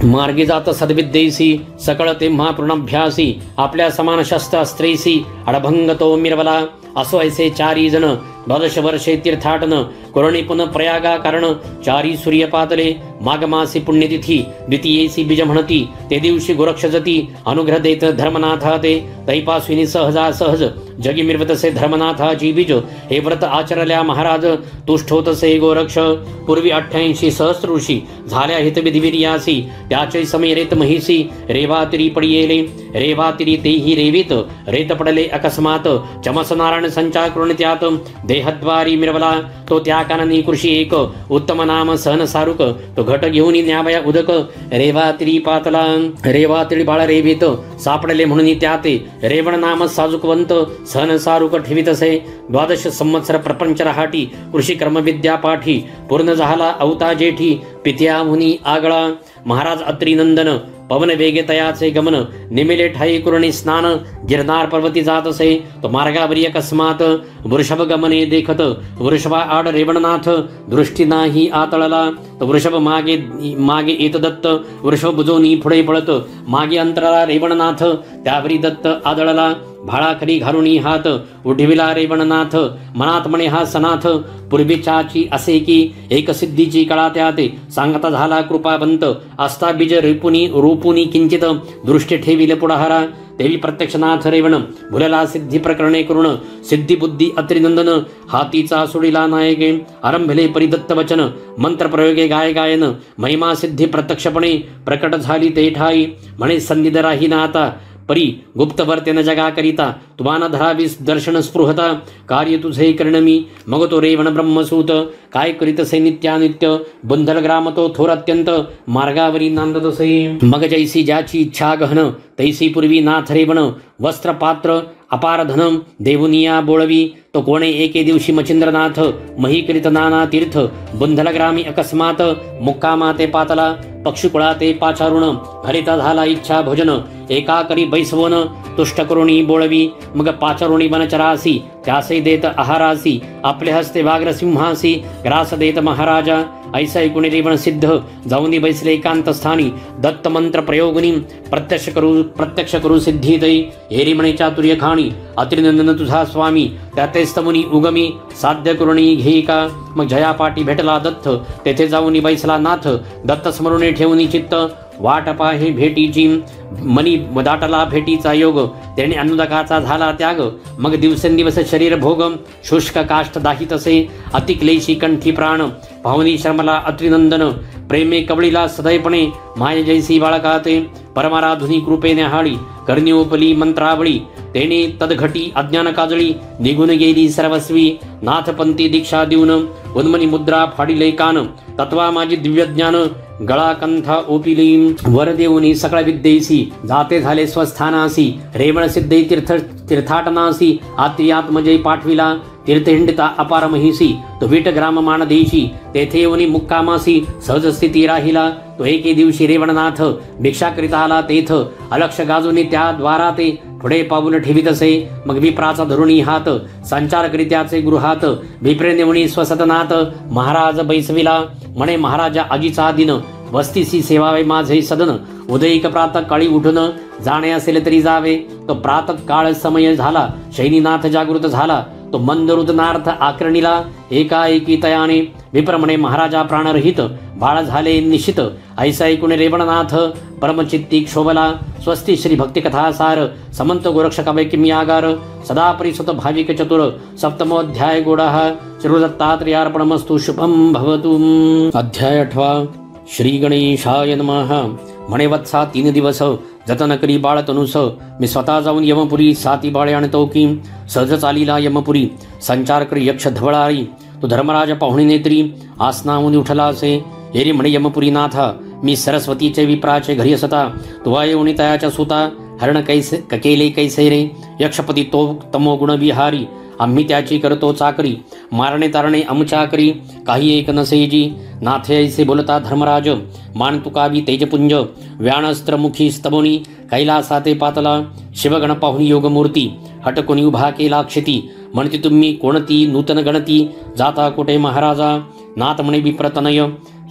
मार्गी जात सद्विद्येसी सकळ तेव्हा पूर्णाभ्यासी आपल्या समान शस्त्र अस्त्रेसी अडभंग तो मिरवला असो ऐसे चारी जण 12 वर्षे तीर्थाटन कोरणी पुन प्रयागा कारण चारी सूर्य पातले माघमासी पुण्यतिथी द्वितीयेसी बीज म्हणती ते दिवशी गोरक्षजती अनुग्रह देत धर्मनाथा ते तैपासविनी सहज जगी मिरवतसे धर्मनाथाची बीज हे व्रत आचरल्या महाराज तुष्ट होतसे गोरक्ष पूर्वी 88 सहस्र ऋषी झाल्या हितविधिवीर्यासी त्याचे समय रेत महिसी रेवातिरी पडियेले रेवातिरी तेही रेवीत रेत पडले अकस्मात चमस नारायण संचार करून त्यात देहद्वारी मिरवला तो त्या काननी कृषी एक उत्तम नाम सहन सारुक तो घट घेऊन न्यावया उदक रेवातिरी पातला रेवातिरी बाळ रेवीत सापडले म्हणून त्याते रेवण नाम साजुकवंत सहन सारुक ठेवितसे 12 संवत्सर प्रपंच रहाटी कृषी कर्मविद्या पाठी पूर्ण झाला अवता जेठी पित्या मुनी आगळा महाराज अत्रिनंदन पवन वेगे तयाचे गमन निमिले ठाई कुरणी स्नान गिरनार पर्वती जातसे तो मार्गावरी अकस्मात वृषभ गमने देखत वृषभा आड रेवणनाथ दृष्टी नाही आतळला तो वृषभ मागे येत दत्त वृषभ बुजोनी पुढे पळत मागे अंतराला रेवणनाथ त्यावरी दत्त आदळला भाळाखरी घालुनी हात उठविला रेवणनाथ मनात म्हणे हा सनाथ पूर्वीच्याची असे की एक सिद्धीची कळा त्याते सांगता झाला कृपावंत असता बीज रूपुनी किंचित दृष्टी ठेविले पुढाहारा देवी प्रत्यक्षनाथ रेवण भुलला सिद्धी प्रकरणे करुण सिद्धी बुद्धी अत्रिनंदन हातीचा सोडिला नायके आरंभले परिदत्त वचन मंत्र प्रयोगे गायन महिमा सिद्धी प्रत्यक्षपणे प्रकट झाली ते ठाई म्हणे सन्निध राही ना आता परी गुप्त वर्तेन जगा करिता तुम्हाना धरावीस दर्शन स्पृहता कार्य तुझे करणमी मग तो रेवण ब्रह्मसूत काय करीतसे नित्यानित्य बुंधल ग्राम तो थोर अत्यंत मार्गावरी नांदतसे मग जैसी ज्याची इच्छा गहन तैसी पूर्वी नाथ रेवण वस्त्र पात्र अपार धनम देवुनिया बोळवी तो कोणे एके दिवशी मचिंद्रनाथ मही करीत नाना तीर्थ बुंधल ग्रामी अकस्मात मुक्कामा ते पातला पक्षीकुळा ते पाचारुण हरिता झाला इच्छा भोजन एका करी बैसवन तुष्ट करुणी बोळवी मग पाचारुणी बनचरासी त्यासे देत आहारासी आपले हस्ते व्याघ्र सिंहासी ग्रास देत महाराजा ऐसा ऐकून रेवण सिद्ध जाऊनी बैसले एकांत स्थानी दत्त मंत्र प्रयोगनी प्रत्यक्ष करू सिद्धी दई हेरी म्हणे चातुर्य खाणी अत्रिनंदन तुझा स्वामी त्यातेच मुनी उगमी साध्य करुणी घेई का मग जयापाटी भेटला दत्त तेथे जाऊनी बैसला नाथ दत्त स्मरुणे ठेवूनी चित्त वाट पाहे भेटीची मनी दाटला भेटीचा योग त्याने अनुदकाचा झाला त्याग मग दिवसेंदिवस शरीर भोग शुष्क काष्ठ दाही तसे अतिक्लेशी कंठी प्राण पाहुनी शर्मला अत्रिनंदन प्रेमे कवळीला सदैपणे माय जैसी बाळकाते परमाराधुनी कृपेने हाळी कर्ण्योपली मंत्रावळी तेने तदघटी अज्ञान काजळी निघून गेली सर्वस्वी नाथपंथी दीक्षा देऊन उन्मनी मुद्रा फाडिले कान तत्वा माझी दिव्य ज्ञान गळा कंथा ओपिली वर देऊनी सकळ विद्येसी जाते झाले स्वस्थानासी रेवण सिद्धे तीर्थाटनासी आत्मजय पाठविला तीर्थहिंडिता अपार महिसी तो विट ग्राम मानदेशी तेथे येऊनी मुक्कामासी सहज स्थिती राहिला तो एके दिवशी रेवणनाथ भिक्षा करिता आला तेथ अलक्ष गाजूनी त्या द्वारा ते पुढे पाऊल ठेवीत असे मग विप्राचा धरुणी हात संचार करित्याचे गृहात विप्रे नेवणी स्वसदनात महाराज बैसविला म्हणे महाराजा आजीचा दिन वस्तीसी सेवावे माझे सदन उदयिक प्रातः काळी उठून जाणे असेल तरी जावे तो प्रातः काळ समय झाला शैनीनाथ जागृत झाला तो मंदरुदनार्थ आकरणीला एकाएकी तयाने विप्रमणे महाराजा प्राणरहित बाळ झाले निश्चित ऐसा ऐकून रेवणनाथ परमचित्ती क्षोभला स्वस्ती श्री भक्तिकथासार समंत गोरक्षक वैकिम्यागार सदा परिसुत भाविक चतुर सप्तमोध्याय गोडः श्रीदत्तात्रेयार्पणमस्तु शुभम भवतु। अध्याय 8 श्री गणेशाय नमः। म्हणे वत्सा 3 दिवस जतन करी बाळ तनुस मी स्वतः जाऊन यमपुरी 7 बाळे आणतो की सहज चालीला यमपुरी संचार करी यक्ष धवळारी तो धर्मराज पाहुणी नेत्री आसनाहून उठला असे हेरी म्हणे यमपुरी नाथा मी सरस्वतीचे विप्राचे घरी असता तुवा येऊन तयाच्या सुता हरण कैसे ककेले कैसे रे यक्षपती तो तमोगुण विहारी आम्ही त्याची करतो चाकरी मारणे तारणे आमच्या करी काही एक नसेजी नाथे ऐसे बोलता धर्मराज मान तुकावी तेजपुंज व्याणस्त्रमुखी स्तबोनी कैलासा ते पातला शिवगण पाहुणी योगमूर्ती हटकुनी उभा केला क्षिती म्हणती तुम्ही कोणती नूतन गणती जाता कोठे महाराजा नाथ म्हणे विप्रतनय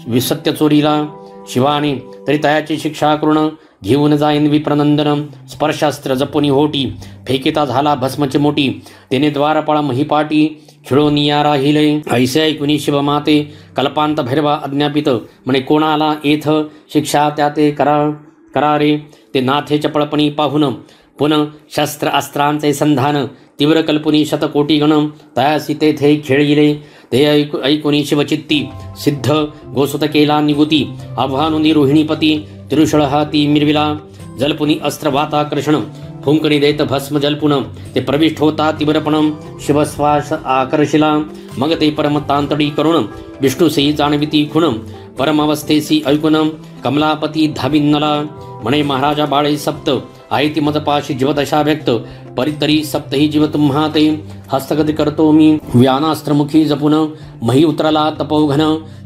विसत्य चोरीला शिवाने तरी तयाची शिक्षा करून घेऊन जाईन विप्रनंदन स्पर्शास्त्र जपुनी होटी फेकिता झाला भस्मची मोठी तेने द्वारपाळ महिपाटी खिळोनिया राहिले ऐसे ऐकुनी शिवमाते कल्पांत भैरवा अज्ञापित म्हणे कोणाला येथ शिक्षा त्या ते करारे ते नाथे चपळपणी पाहुन पुन शस्त्र अस्त्रांचे संधान तीव्र कल्पुनी शतकोटी गण तयासी तेथे खेळिले ते ऐकुनी शिवचित्ती सिद्ध गोसुत केला निगुती आव्हानुनी रोहिणीपती तिरुषळ हाती मिरविला जलपुनी अस्त्रवाताकर्षण फुंकणी देत भस्म जलपुन ते प्रविष्ट होता तीव्रपण शिवश्वास आकर्षिला मग ते परमतांतडी करुण विष्णुसई जाणविती खुण परमावस्थेसी ऐकुन कमलापती धाविन्नला म्हणे महाराजा बाळे सप्त आयती मदपाशी जीवदशा व्यक्त परितरी सप्तही जीव तुम्हा ते हस्तगती करतो मी व्यानास्त्रमुखी जपुन मही उतरला तपोघन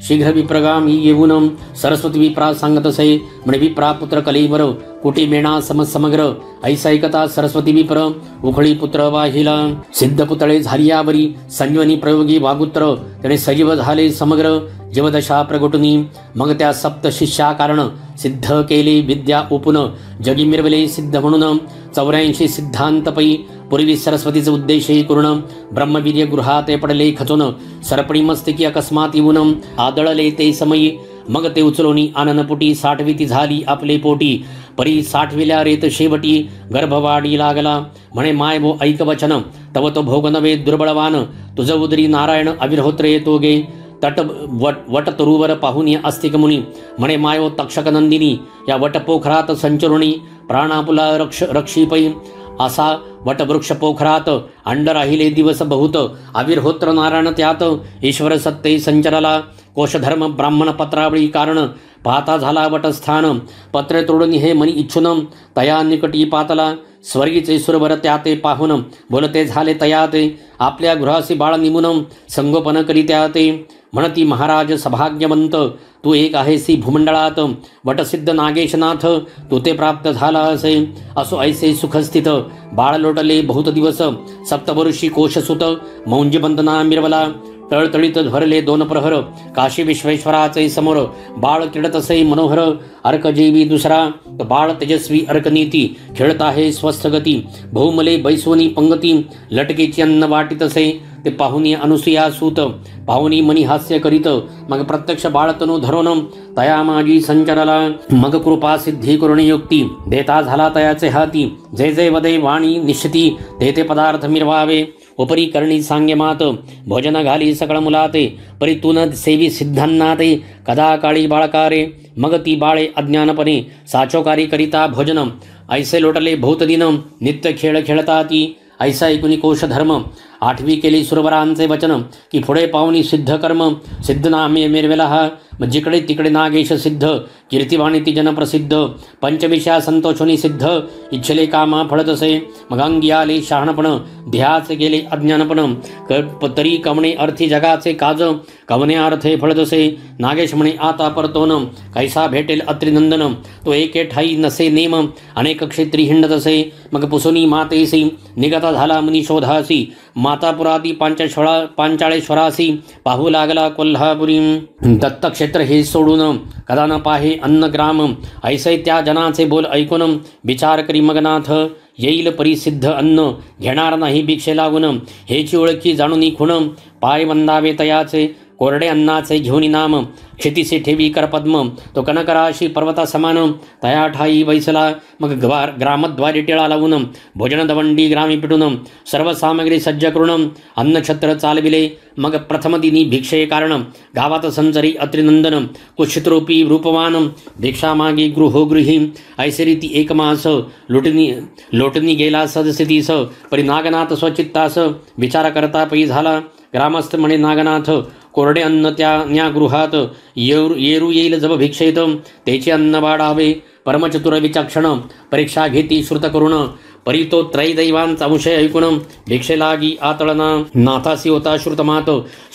शीघ्र विप्रगामी येऊन सरस्वती विप्रा सांगतसे म्हणे विप्रा पुत्र कलेवर कुटी मेणा समग्र ऐसा ऐकता सरस्वती विप्र उखळी पुत्र वाहिला सिद्ध पुतळे झालियावरी संजीवनी प्रयोगी वागुत्र त्याने सजीव झाले समग्र जीवदशा प्रगटुनी मग त्या सप्त शिष्या कारण सिद्ध केले विद्या ओपुन जगी मिरवले सिद्ध म्हणून 84 सिद्धांतपै पूर्वी सरस्वतीचे उद्देशही करून ब्रह्मवीर्य गृहात पडले खचून सरपणी मस्तकी अकस्मात येऊन आदळले ते समयी मग ते उचलोनी आननपुटी साठविती झाली आपले पोटी परी साठविल्या रेत शेवटी गर्भवाडी लागला म्हणे माय भो ऐक वचन तव तो भोग नवे दुर्बळवान तुझ उदरी नारायण अविर्होत्रे येतो गे तट वट तरुवर पाहुनी अस्तिक मुनी म्हणे मायो तक्षक नंदिनी या वटपोखरात संचरुणी प्राणापुला रक्षीपै असा वटवृक्ष पोखरात अंड राहिले दिवस बहुत आविर्होत्र नारायण त्यात ईश्वर सत्ते संचरला कोशधर्म ब्राह्मण पत्रावळी कारण पाहता झाला वटस्थान पत्र तोडून हे मनी इच्छुन तया निकटी पातला स्वर्गीचे सुरवर त्या ते पाहून बोलते झाले तया ते आपल्या गृहासी बाळ निमुन संगोपन करीत्या ते म्हणती महाराज सभाग्यवंत तू एक आहेसी भूमंडळात वटसिद्ध नागेशनाथ तू ते प्राप्त झाला असे असो ऐसे सुखस्थित बाळ लोटले बहुत दिवस सप्तवर्षी कोशसुत मौंजी बंधना मिरवला तळतळीत भरले 2 प्रहर काशी विश्वेश्वराचे समोर बाळ किडत असे मनोहर अर्कजीवी दुसरा बाळ तेजस्वी अर्कनीती खेळत आहे स्वस्थ गती बहुमले बैसवनी पंगती लटकेची अन्न वाटीत असे ते पाहुनी अनुसुया सूत पाहुनी मनी हास्य करीत मग प्रत्यक्ष बाळतनु धरून तया माझी संचरला मग कृपा सिद्धी करुणी युक्ती देता झाला तयाचे हाती जे जे वदे वाणी निश्चिती ते पदार्थ मिरवावे उपरी करणी सांगे मात भोजन घाली सकळ मुलाते परी तुन सेवी सिद्धांना ते कदा काळी बाळकारे मग ती बाळे अज्ञानपणे साचोकारी करिता भोजन ऐसे लोटले बहुत दिन नित्य खेळ खेळता ती ऐसा ऐकुनी कोश धर्म 8वी केली सुरवरांचे वचन की पुढे पाहुनी सिद्ध कर्म सिद्ध नामे मिरवेला हा जिकडे तिकडे नागेश सिद्ध कीर्तिवाणी ती जनप्रसिद्ध पंचविषया संतोषोनी सिद्ध इच्छले कामा फळत असे मग अंगी आले शहाणपण ध्याचे गेले अज्ञानपण तरी कवणे अर्थी जगाचे काज कवने अर्थे फळत असे नागेश म्हणे आता परतोन कैसा भेटेल अत्रिनंदन तो एके ठाई नसे नेम अनेक क्षेत्री हिंडत असे मग पुसुनी मातेसी निगता झाला मुनी शोधासी मातापुराती पांचाळेश्वरासी पाहू लागला कोल्हापुरी दत्तक्षेत्र हे सोडून कदा न पाहे अन्नग्राम ऐसे त्या जनाचे बोल ऐकून विचार करी मगनाथ येईल परिसिद्ध अन्न घेणार नाही भिक्षे लागून हेची ओळखी जाणून खुण पाय वंदावे तयाचे कोरडे अन्नाचे घेऊनी नाम क्षितिसे ठेवी करपद्म तो कनकराशी पर्वता समान तया ठाई बैसला मग ग्रामद्वारी टिळा लावून भोजन दवंडी ग्रामी पिटून सर्व सामग्री सज्ज करून अन्नछत्र चालविले मग प्रथम दिनी भिक्षे कारण गावात संचरी अत्रिनंदन कुशितरूपी रूपवान भिक्षा मागी गृहोगृही ऐसे रीती एक मास लोटनी गेला सदस्थितीस परी नागनाथ स्वचित्तास विचार करता पै झाला ग्रामस्थ म्हणे नागनाथ कोरडे अन्न त्या गृहात येरू येईल जब भिक्षेत त्याचे अन्न वाढावे परमचतुर विचक्षण परीक्षा घेती श्रुत करुण परी तो त्रैदैवांचा अंशय ऐकून भिक्षेलागी आतळना नाथासी होता श्रुतमात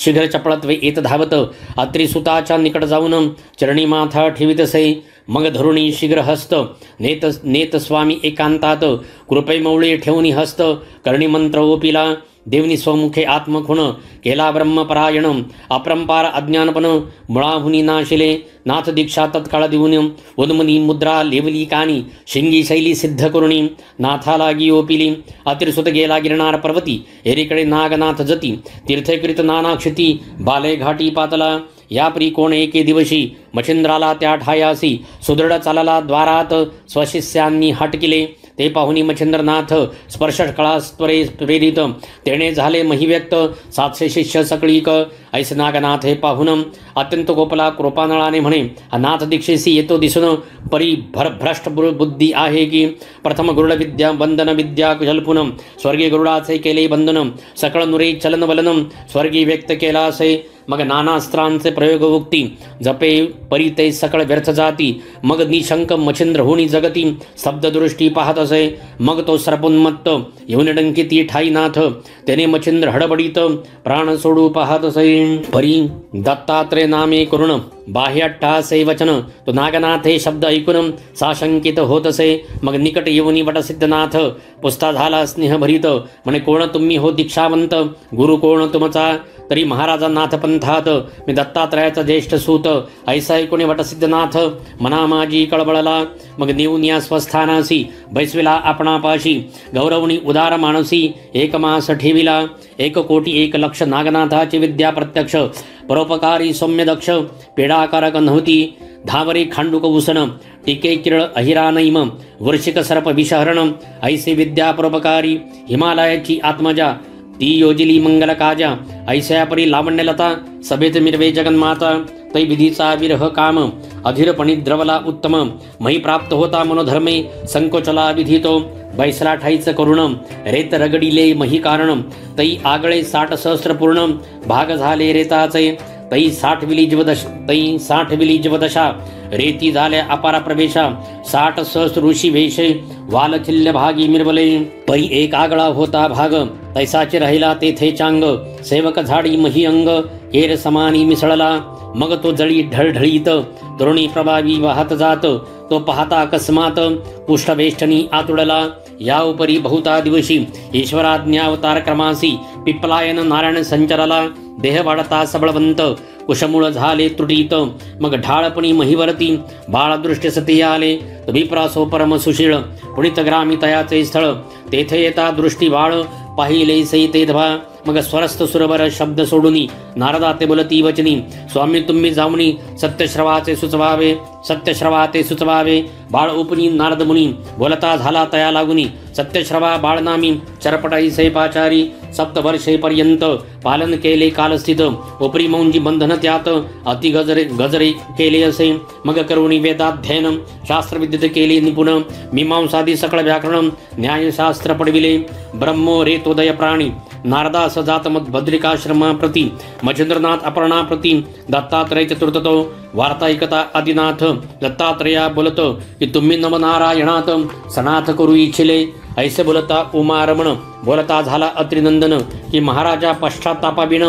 शीघ्र चपळत्वे येत धावत अत्रिसुताच्या निकट जाऊन चरणी माथा ठेवितसे मग धरुणी शीघ्र हस्त नेत स्वामी एकांतात कृपैमौळी ठेवणी हस्त करणी मंत्र ओपिला देवनी स्वमुखे आत्मखुण केला ब्रह्मपरायण अपरंपार अज्ञानपण मुळाहुनी नाशिले नाथ दीक्षा तत्काळ देऊन उन्मनी मुद्रा लेवली कानी शिंगी शैली सिद्ध करुणी नाथालागी ओपिली अतिरसुत गेला गिरणार पर्वती एरीकडे नागनाथ जती तीर्थकृत नानाक्षिती बाले घाटी पातला यापरी कोण एके दिवशी मच्छिंद्राला त्या ठायासी सुदृढ चालला द्वारात स्वशिष्यांनी हटकिले ते पाहुनी मच्छिंद्रनाथ स्पर्शकळास्त्वरे प्रेरित तेणे झाले महिव्यक्त 700 शिष्य सकळीक ऐसे नागनाथ हे पाहुन अत्यंत गोपला कृपानळाने म्हणे हा नाथ दीक्षेसी येतो दिसून परी भ्रष्ट बुद्धी आहे की प्रथम गरुड विद्या वंदन विद्या जल्पुन स्वर्गीय गरुडाचे केले बंधन सकळ नुरे चलन वलन स्वर्गी व्यक्त केला असे मग नानास्त्रांचे प्रयोगवुक्ती जपे परी ते सकळ व्यर्थ जाती मग निशंक मच्छिंद्र होणी जगती स्तब्धदृष्टी पाहत असे मग तो सर्पोन्मत्त येऊन डंकिती ठाईनाथ त्याने मच्छिंद्र हडबडीत प्राण सोडू पाहत असे परी दत्तात्रय नामे करुण बाह्यट्टासे वचन तो नागनाथ हे शब्द ऐकून साशंकित होत असे मग निकट येऊनी वटसिद्धनाथ पुस्ता झाला स्नेह भरीत म्हणे कोण तुम्ही हो दीक्षावंत गुरु कोण तुमचा तरी महाराजा नाथ पंथात मी दत्तात्रयाचा ज्येष्ठ सूत ऐसा ऐकून वटसिद्धनाथ मना माझी कळबळला मग नेऊन या स्वस्थानासी बैसविला आपणापाशी गौरवणी उदार मानसी एक मास ठेविला 1 कोटी 1 लक्ष नागनाथाची विद्या प्रत्यक्ष परोपकारी सौम्य दक्ष पेडाकारक नव्हती धावरे खांडुक उसन टिके किरळ अहिरानैम वर्षिक सर्प विषहरण ऐसे विद्या परोपकारी हिमालयाची आत्मजा ती योजिली मंगल काजा ऐस्या परी लावण्यलता सभेत मिरवे जगन्माता तै विधीचा विरह काम अधीरपणी द्रवला उत्तम मही प्राप्त होता मनोधर्मे संकोचला विधितो बैसला ठाईच करुण रेत रगडिले मही कारण तै आगळे 60 सहस्र पूर्ण भाग झाले रेताचे तै 60 विली जीवदशा रेती झाल्या अपारा प्रवेशा 60 सहस्र ऋषी वेशे वालचिल्य भागी मिरवले. परी एक आगळा होता भाग, तैसाचे राहिला तेथे चांग. सेवक झाडी मही अंग, केर समानी मिसळला. मग तो जळी ढळढळीत, तरुणी प्रभावी वाहत जात. तो पाहता अकस्मात, पुष्ठवेष्टनी आतुडला. या उपरी बहुता दिवशी ईश्वराज्ञावतार क्रमासी, पिप्पलायन नारायण संचरला. देह वाढता सबळवंत, कुशमूळ झाले त्रुटीत. मग ढाळपणी महिवरती, बाळदृष्टी सती आले. विप्रासो परम सुशीळ, पुणित ग्रामी तयाचे स्थळ. तेथे येता दृष्टी बाळ, पाहिले सई ते धबा. मग स्वरस्थ सुरवर शब्द सोडूनी, नारदा ते बोलती वचनी. स्वामी तुम्ही जाऊनी, सत्यश्रवाचे सुचवावे. सत्यश्रवाते सुचवावे, बाळ उपनी नारद मुनी. बोलता झाला तया लागुनी, सत्यश्रवा बाळ नामी. चरपटाई सैपाचारी, सप्तवर्षे पर्यंत पालन केले कालस्थित. उपरी मौंजी बंधन त्यात, अति गजरे केले असे. मग करुणी वेदाध्ययन, शास्त्रविद्येत केले निपुण. मीमांसादी सकळ व्याकरण, न्यायशास्त्र पडविले. ब्रह्मो रेतोदय प्राणी, नारदास जात मत बद्रिकाश्रमा प्रती. मच्छिंद्रनाथ अपर्णा प्रती, दत्तात्रय चतुर्थतो. वार्ता ऐकता आदिनाथ, दत्तात्रया बोलत की तुम्ही नमनारायणात सनाथ करू इच्छिले. ऐसे बोलता उमारमण, बोलता झाला अत्रिनंदन की महाराजा पश्चातापाविण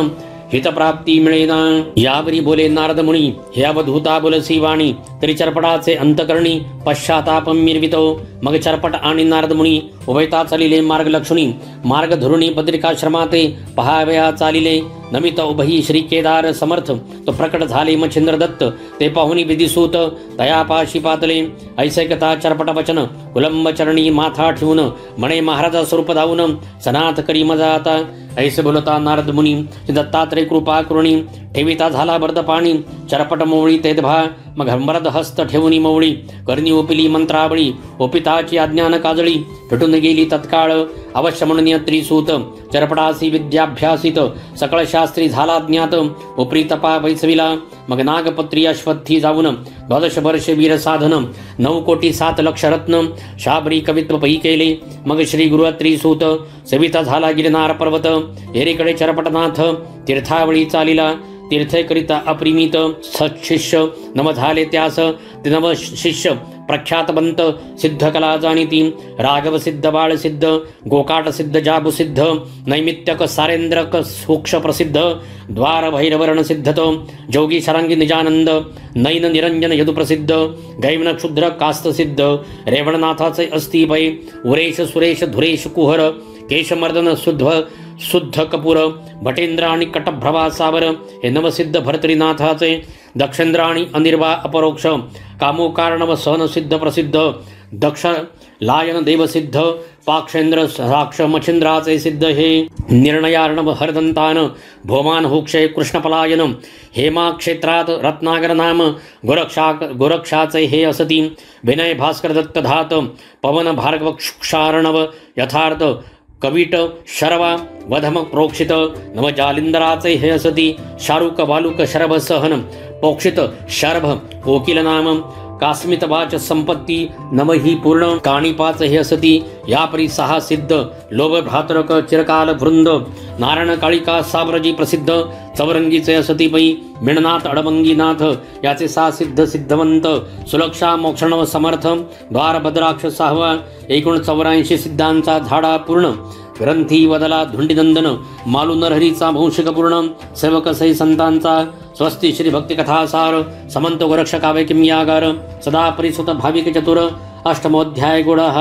हितप्राप्ती मिळेना. यावरी बोले नारद मुनी, हे अवधूता बोलसी वाणी. तरी चरपटाचे अंतकरणी पश्चाताप मिरवितो. मग चरपट आणि नारद मुनी उभयता चालिले मार्ग लक्षणी. मार्ग धरुणी बद्रिकाश्रमाते पहावया चालिले. नमित उभही श्री केदार समर्थ, तो प्रकट झाले मच्छिंद्र दत्त. ते पाहुनी विधिसूत तयापाशी पातले. ऐसैकता चरपट वचन, उलंब चरणी माथा ठेवून. म्हणे महाराजा स्वरूप धावून, सनाथ करी मजा आता. ऐसे बोलता नारद मुनी, दत्तात्रय कृपा करुणी. ठेविता झाला बर्द पाणी, चरपट मोवळी तेत भा. मग हंबरद हस्त ठेवूनी मोवळी, करणी ओपिली मंत्रावळी. ओपिताची अज्ञान काजळी, पेटून गेली तत्काळ. अवश्य म्हणून त्रिसूत, चरपटासी विद्याभ्यासित. सकळ शास्त्री झाला ज्ञात, उपरी तपा वैसविला. मग नागपत्री अश्वत्थी जाऊन, 12 वर्षे वीर साधन. 9 कोटी 7 लक्ष रत्न, शाबरी कवित्व पै केले. मग श्री गुरु त्रिसूत, सविता झाला गिरनार पर्वत. एरेकडे चरपटनाथ, तीर्थावळी चालिला. तीर्थकरिता अप्रिमित सत्शिष्य नव झाले त्यास. ते नव शिष्य प्रख्यातवंत, सिद्ध कला जाणीती. राघव सिद्ध, बाळ सिद्ध, गोकाट सिद्ध, जाबु सिद्ध. नैमित्तक सारेंद्रक सूक्ष प्रसिद्ध. द्वार भैरवर्ण सिद्धतो, जोगी शरांगी निजानंद. नैन निरंजन यदु प्रसिद्ध, गैवन क्षुद्र कास्त सिद्ध. रेवणनाथाचे अस्ति पै, उरेश सुरेश धुरेश कुहर. केशमर्दन शुद्ध कपूर, भटेंद्र आणि कटभ्रवा सावर. हे नवसिद्ध भर्तरीनाथाचे. दक्षेंद्र आणि अनिर्वा अपरोक्ष, कामोकारणव सहन सिद्ध प्रसिद्ध. दक्ष लायन देवसिद्ध, पाक्षेंद्र साक्ष मच्छिंद्राचे सिद्ध हे. निर्णयार्णव हरदंतान, भोमान होक्षय कृष्णपलायन. हेमा क्षेत्रात रत्नागर नाम, गोरक्षाचे हे असती. विनय भास्कर दत्त धात, पवन भार्गव क्षारणव यथार्थ. कविट शरवा वधम प्रोक्षित, नव जालिंदराचे हे असती. शारुक वालुक शरभ सहन, पोक्षित शरभ कोकिल नाम. कास्मित वाच संपत्ती नव ही पूर्ण, काणिपाच हे असती. यापरी 6 सिद्ध, लोभ भ्रातरक चिरकाल वृंद. नारायण काळिका सावरजी प्रसिद्ध, चौरंगीचे असती पै. मिणनाथ अडमंगीनाथ, याचे 6 सिद्ध सिद्धवंत. सुलक्षा मोक्षणव समर्थ, द्वार भद्राक्ष 6वा. एकूण 84 सिद्धांचा झाडा पूर्ण. ग्रंथी वदला धुंडीनंदन, मालू नरहरीचा वंशिक पूर्ण. सेवक सई संतांचा, स्वस्ती श्री भक्ती कथासार. समंत गोरक्ष काव्य किम्यागार, सदा परिसुत भाविक चतुर. अष्टमोध्याय गुणः.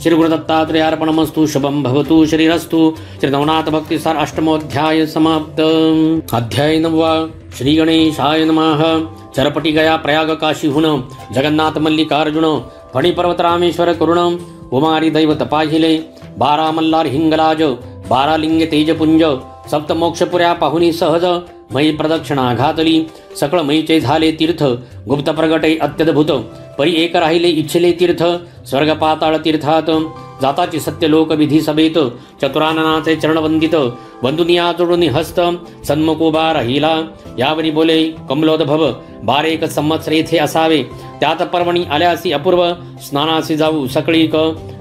श्री गुरुदत्तात्रेयार्पणमस्तु. शुभं भवतु. श्रीरस्तु. श्री नवनाथ भक्तिसार अष्टमोध्याय समाप्त. अध्याय 9. श्री गणेशाय नमः. चरपटी गया प्रयाग काशीहून, जगन्नाथ मल्लिकार्जुन. फणी पर्वत रामेश्वर करुण, उमारी दैवत पाहिले. 12 मल्हार हिंगलाज, 12 लिंग तेजपुंज. सप्तमोक्षपुऱ्या पाहुनी सहज, मयी प्रदक्षिणा घातली. सकळ मयीचे झाले तीर्थ, गुप्त प्रगटे अत्यद्भुत. परी एक राहिले इच्छिले तीर्थ, स्वर्ग पाताळ तीर्थात. जाताची सत्य लोक विधी सभेत, चतुराननाचे चरणवंदित. बंधुनिया जोडून हस्त, सन्मुख उभा राहिला. यावरी बोले कमलोद्भव, 12 संवत्सर येथे असावे. त्यात पर्वणी आल्यासी अपूर्व, स्नानासी जाऊ सकळीक.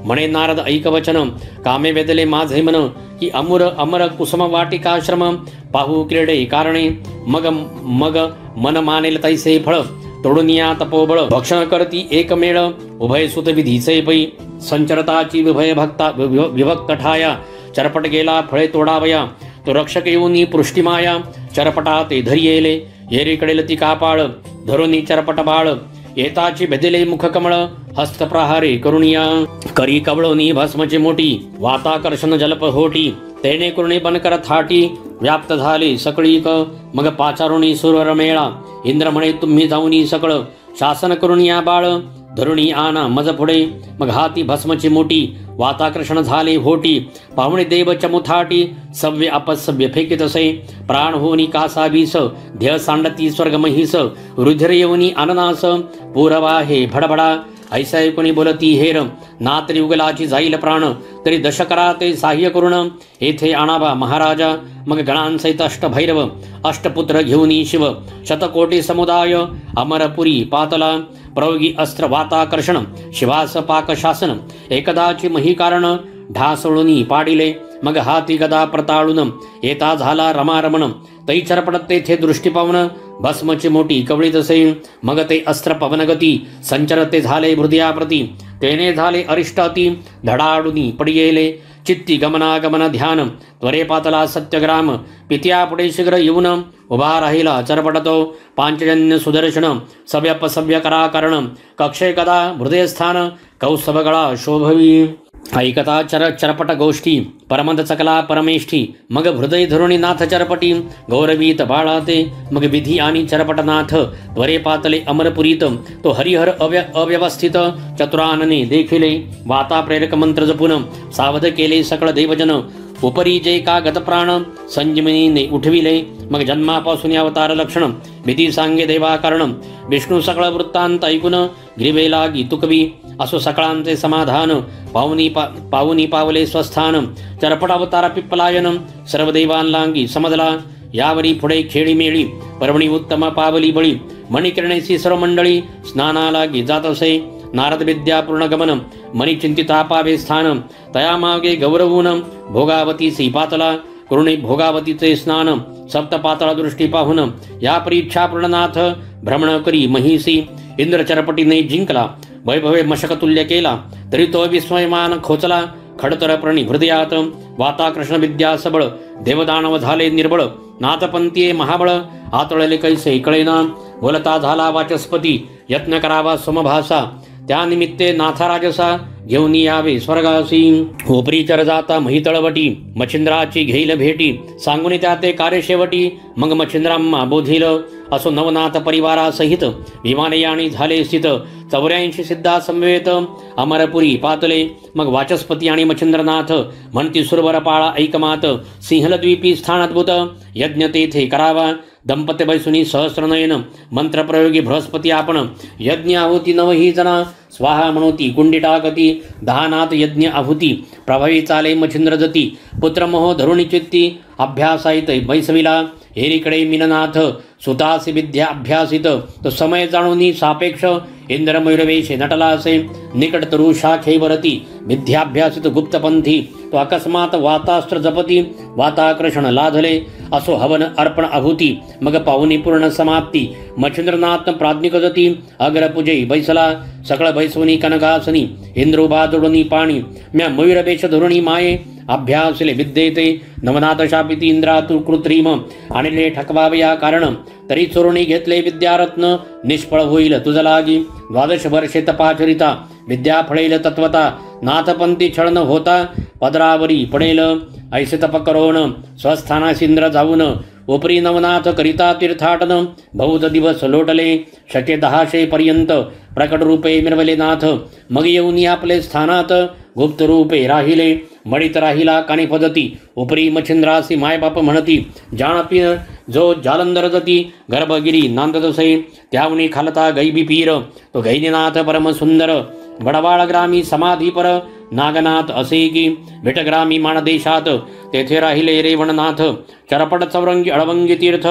म्हणे नारद ऐक वचन, कामे वेदले माझे मन. की अमर कुसुम वाटिकाश्रम, पाहू क्रीडे कारणे. मग मन मानेल तैसे फळ, तोडून या तपोबळ. भक्षण करती एकमेळ, उभय सुत विधीचे पै. संचरताची विभक्त ठाया, चरपट गेला फळे तोडावया, तो रक्षक येऊनी पृष्टिमाया, चरपटा ते धरी येले, येरीकडे लती कापाळ, धरुनी चरपट बाळ, येताची भेदिले मुख कमळ, हस्तप्रहारे करुणिया, करी कवळोनी भस्मची मोठी, वाताकर्षण जलप होटी, तेने करुणी बनकर थाटी, व्याप्त झाले सकळीक, मग पाचारुणी सुरवर मेळा, इंद्र म्हणे तुम्ही जाऊनी सकळ, शासन करुणिया बाळ, धरुणी आना मज पुढे, मग हाती भस्मची मोठी, वाताकर्षण झाले होटी, पाहुणे देव चमुथाटी, सव्य अपसव्य फेकित असे, प्राण होनी कासावीस, ध्येय सांडती स्वर्ग महिस, रुधिर येऊनी अननास, पूरवाहे भडभडा, ऐसा कोणी बोलती हेर, ना तरी उगलाची जाईल प्राण, तरी दशकरा ते साह्य करुण, येथे आणावा महाराजा, मग गणांसहित अष्टभैरव, अष्टपुत्र घेऊनी शिव, शतकोटी समुदाय, अमरपुरी पातला, प्रयोगी अस्त्र वाताकर्षण, शिवास पाक शासन, एकदाची मही कारण, ढासळुनी पाडिले, मग हाती गदा प्रताळून, येता झाला रमारमण, तै चरपडत तेथे दृष्टी पावन, भस्मची मोठी कवळीत असे, मग ते अस्त्र पवनगती, संचरते झाले हृदयाप्रती, तेने झाले अरिष्टाती, धडाडुनी पडियेले, चित्ती गमनागमन ध्यान, त्वरे पातला सत्यग्राम, पित्यापुढे शीघ्र येऊन, उभा राहिला चरपटतो, पांचजन्य सुदर्शन, सव्यपसव्य कराकरण, कक्षे कदा हृदयस्थान, कौस्तभगळा शोभवी, ऐकता चरपट गोष्टी, परमद चकला परमेष्ठी, मग हृदय धरुणी नाथ चरपटी, गौरवीत बाळाते, मग विधी आणि चरपटनाथ, त्वरे पातले अमरपुरीत, तो हरिहर अव्यवस्थित, चतुरानने देखिले, वाता प्रेरक मंत्र जपून, सावध केले सकळ देवजन, उपरी जे का गतप्राण, संजीवनीने उठविले, मग जन्मापासून अवतार लक्षण, भीती सांगे देवा कारण, विष्णू सकळ वृत्तांत ऐकून, ग्रीवे लागी तुकवी, असो सकळांचे समाधान, पावनी पावले स्वस्थान, चरपट अवतार पिप्पलायन, सर्व देवांलांगी समजला, यावरी पुढे खेळी मेळी, पर्वणी उत्तम पावली बळी, मणिकिरणेसी सर्व मंडळी, स्नानालागी जात असे, नारद विद्या पूर्ण गमन, मनी चिंतिता पावे स्थान, तयामागे गौरवून, भोगावतीसी पातला, करुणे भोगावतीचे स्नान, सप्त पातळा दृष्टी पाहून, या परीक्षा पूर्णनाथ, भ्रमण करी महिसी, इंद्र चरपटीने जिंकला, वैभवे मशकतुल्य केला, तरी तो विस्मयमान खोचला, खडतर प्रणी हृदयात, वाताकृष्ण विद्या सबळ, देवदानव झाले निर्बळ, नाथपंथीये महाबळ, आतळले कैसे कळेना, बोलता झाला वाचस्पती, यत्न करावा समभासा, त्या निमित्ते नाथाराजसा, घेऊन यावे स्वर्गासी, उपरीचर जाता महितळवटी, मच्छिंद्राची घेईल भेटी, सांगून त्या ते कार्य शेवटी, मग मच्छिंद्राम्मा बोधिल, असो नवनाथ परिवारासहित, विमानयानी झाले स्थित, 84 सिद्धा समवेत, अमरपुरी पातले, मग वाचस्पती आणि मच्छिंद्रनाथ, म्हणती सुरवर पाळा ऐकमात, सिंहलद्वीपी स्थान अद्भुत, यज्ञ तेथे करावा, दंपत्य बैसुनी सहस्रनयन, मंत्रप्रयोगी बृहस्पती आपण, यज्ञ आहुती नवही जना, स्वाहा म्हणोती कुंडी टाकती, दहानाथ यज्ञ आहुती, प्रभावी चाले मच्छिंद्र जती, पुत्रमोह धरुणी चित्ती, अभ्यासायित बैसविला, हेरीकडे मिननाथ, सुतासी विद्या अभ्यासित, तो समय जाणूनी सापेक्ष, इंद्रमयूरवेशे नटला असे, निकट तरु शाखेवरती, विद्याभ्यासित गुप्तपंथी, तो अकस्मात वातास्त्र जपती, वाताकर्षण लाधले, असो हवन अर्पण आहुती, मग पाहुनी पूर्ण समाप्ती, मच्छिंद्रनाथ प्राज्ञिक जती, अग्रपूजे बैसला, सकळ बैसवनी कनकासनी, इंद्रोबा जोडणी पाणी, म्या मयूरवेश धरुणी माये, अभ्यासले विद्येते, नवनाथ शापिती इंद्रातु कृत्रिम, आणले ठकवावे या कारण, तरी चोरुणी घेतले विद्यारत्न, निष्फळ होईल तुझ लागी, 12 वर्षे तपाचरिता, विद्या फळेल तत्वता, नाथपंथी छळन होता, पदरावरी पडेल, ऐसे तप करोन, स्वस्थानास इंद्र जाऊन, उपरी नवनाथ करिता तीर्थाटन, बहुत दिवस लोटले, शके 1000 पर्यंत, प्रकट रूपे मिरवले नाथ, मग येऊन आपले स्थानात, गुप्त रूपे राहिले, मडित राहिला कानी पदती, उपरी मच्छिंद्रासी मायबाप म्हणती, जाणपी जो जालंधर जती, गर्भगिरी नांदतसे, त्यावनी खालता गैबी पीर, तो गैनीनाथ परम सुंदर, बडवाळ ग्रामी समाधीपर, नागनाथ असे की, विटग्रामी माणदेशात, तेथे राहिले रेवणनाथ, चरपट चौरंगी अळवंगी तीर्थ,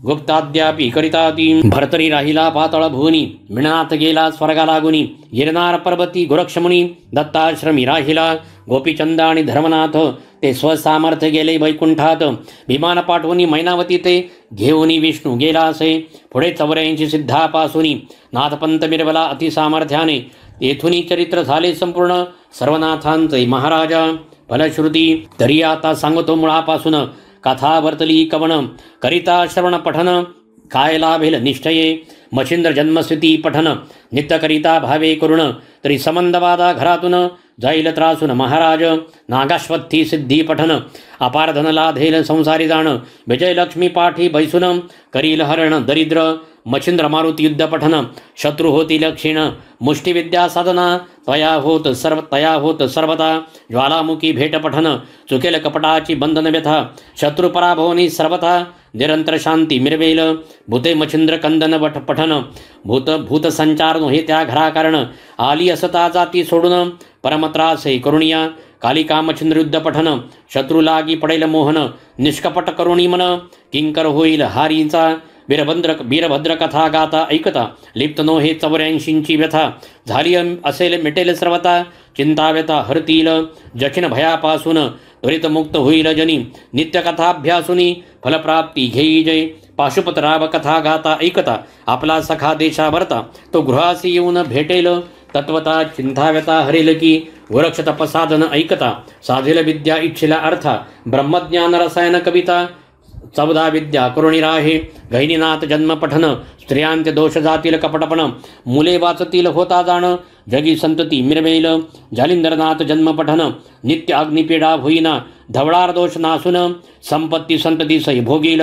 गुप्ताद्यापी करिताती, भरतरी राहिला पातळ भुवनी, मिळनाथ गेला स्वर्गा लागुनी, गिरनार पर्वती गोरक्षमुनी, दत्ताश्रमी राहिला, गोपीचंद आणि धर्मनाथ, ते स्वसामर्थ्य गेले वैकुंठात, विमान पाठवून मैनावती ते, घेऊन विष्णू गेला असे, पुढे 84 सिद्धापासूनी, नाथपंत मिरवला अतिसामर्थ्याने, येथूनही चरित्र झाले संपूर्ण सर्वनाथांचे महाराजा. फलश्रुती तरी आता सांगतो मुळापासून, कथा वर्तली कवन करिता श्रवण पठन. काय लाभेल निश्चये मच्छिंद्र जन्मस्थिती पठन. नित्यकरिता भावे करुण तरी संबंधवादा घरातून. जाईल त्रासून महाराज नागाश्वत्थी सिद्धी पठन. अपार धन लाधेल संसारी जाण. विजयलक्ष्मी पाठी बैसून करील हरण दरिद्र. मच्छिंद्र मारुती युद्ध पठन. शत्रू होती क्षीण मुष्टिविद्या साधना. तया होत सर्वता ज्वालामुखी भेट पठन. चुकेल कपटाची बंधन व्यथा. शत्रू पराभवनी सर्वथा निरंतर शांती मिरवेल. भूते मच्छिंद्र कंदन पठन. भूत संचार नोहे त्या घरा कारण. आली असता जाती सोडून परमत्रासे करुणिया. कालिका मच्छिंद्र युद्ध पठन. शत्रू लागी पडेल मोहन. निष्कपट करुणी मन. किंकर होईल हारीचा. वीरभद्र कथा गाता ऐकता. लिप्त नो हे 84ची व्यथा. झाली असेल मिटेल सर्वता. चिंता व्यथा हरतील जखीन भयापासून. त्वरित मुक्त होईल जनी. नित्यकथाभ्यासुनी फलप्राप्ती घेई जय. पाशुपतराव कथा गाता ऐकता. आपला सखा देशाभरता. तो गृहासी येऊन भेटेल तत्वता. चिंताव्यता हरेल की वृक्ष तपसाधन ऐकता. साधेल विद्या इच्छिला अर्था. ब्रह्मज्ञान रसायन कविता. 14 विद्या करुणी राहे. गहिनीनाथ जन्म पठन. स्त्रियांचे दोष जातील कपटपण. मुले वाचतील होता जाण. जगी संतती मिरवेल. जालिंदरनाथ जन्म पठन. नित्य अग्निपीडा होईना. धवळार दोष नासून. संपत्ती संतती सई भोगील.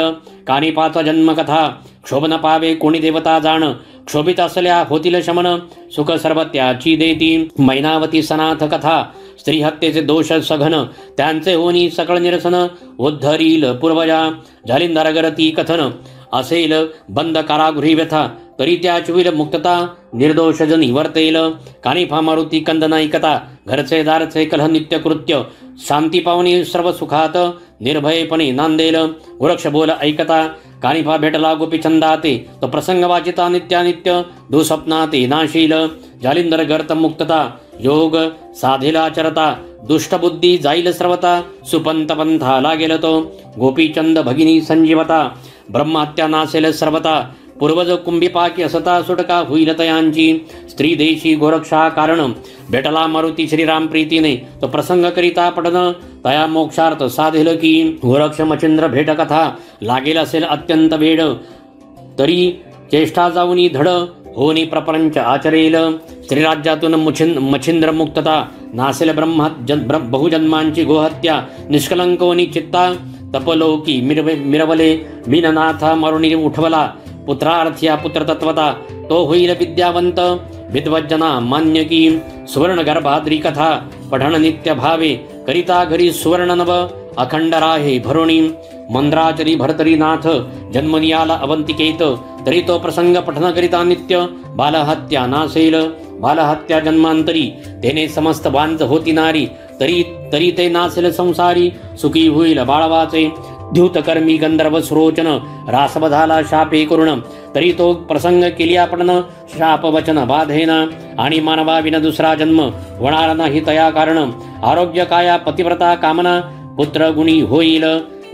कानिपाचा जन्मकथा. क्षोभन पावे कोणी देवता जाण. क्षोभित असल्या होतील शमन. सुख सर्व त्याची देती. मैनावती सनाथ कथा. स्त्री हत्येचे दोष सघन. त्यांचे होनी सकळ निरसन. उद्धरील पूर्वजा जालिंदरगरती कथन. असेल बंद कारागृही व्यथा. तरी त्याचविल मुक्तता. निर्दोष जनी वर्तेल. कानिफा मारुती कंदन ऐकता. घरचे दारचे कलह नित्यकृत्य. शांती पावनी सर्व सुखात. निर्भयपणे नांदेल. वृक्ष बोल ऐकता. कानिफा भेटला गोपीचंदाते. तो प्रसंग वाचिता नित्यानित्य. दुःस्वप्नाते नाशील. जालिंदर गर्त मुक्तता. योग साधेला चरता. दुष्टबुद्धी जाईल सर्वता. सुपंत पंथा लागेल तो. गोपीचंद भगिनी संजीवता. ब्रह्महत्या नासेल सर्वता. पूर्वज कुंभिपाकी असता सुटका होईल तयांची. स्त्री देशी गोरक्षा कारण. भेटला मारुती श्रीराम प्रीतीने. तो प्रसंग करिता पठन. तया मोक्षार्थ साधेल की. गोरक्ष मच्छिंद्र भेट कथा. लागेल असेल अत्यंत वेळ. तरी चेष्टा जाऊनी धड. होनी प्रपंच आचरेल. स्त्रीराज्यातून मच्छिंद्र मुक्तता. नासेल बहुजन्मांची गोहत्या. निष्कलंकोनी चित्ता. तपलोकी मिरवले. मीननाथा मरुणी उठवला. पुत्रार्थ्या पुत्रतत्वता. तो होईल विद्यावंत. विद्वज्जना मान्य की. सुवर्ण गर्भाद्री कथा. पठण नित्य भावे. करिता घरी सुवर्ण नव. अखंड राहे भरुणी. मंद्राचरी भरतरीनाथ. जन्मनियाला अवंतिकेत. तरी तो प्रसंग पठन करिता नित्य. बालहत्या नासेल. बालहत्या जन्मांतरी. तेने समस्त वांज होती नारी. तरी ते नासेल संसारी. सुखी होईल बाळवाचे. द्यूतकर्मी गंधर्व सुरोचन. रासव झाला शापे करुण. तरी तो प्रसंग केली आपण. शाप वचन बाधेना. आणि मानवा विना दुसरा जन्म होणार नाही तया कारण. आरोग्य काया पतिव्रता कामना. पुत्र गुणी होईल.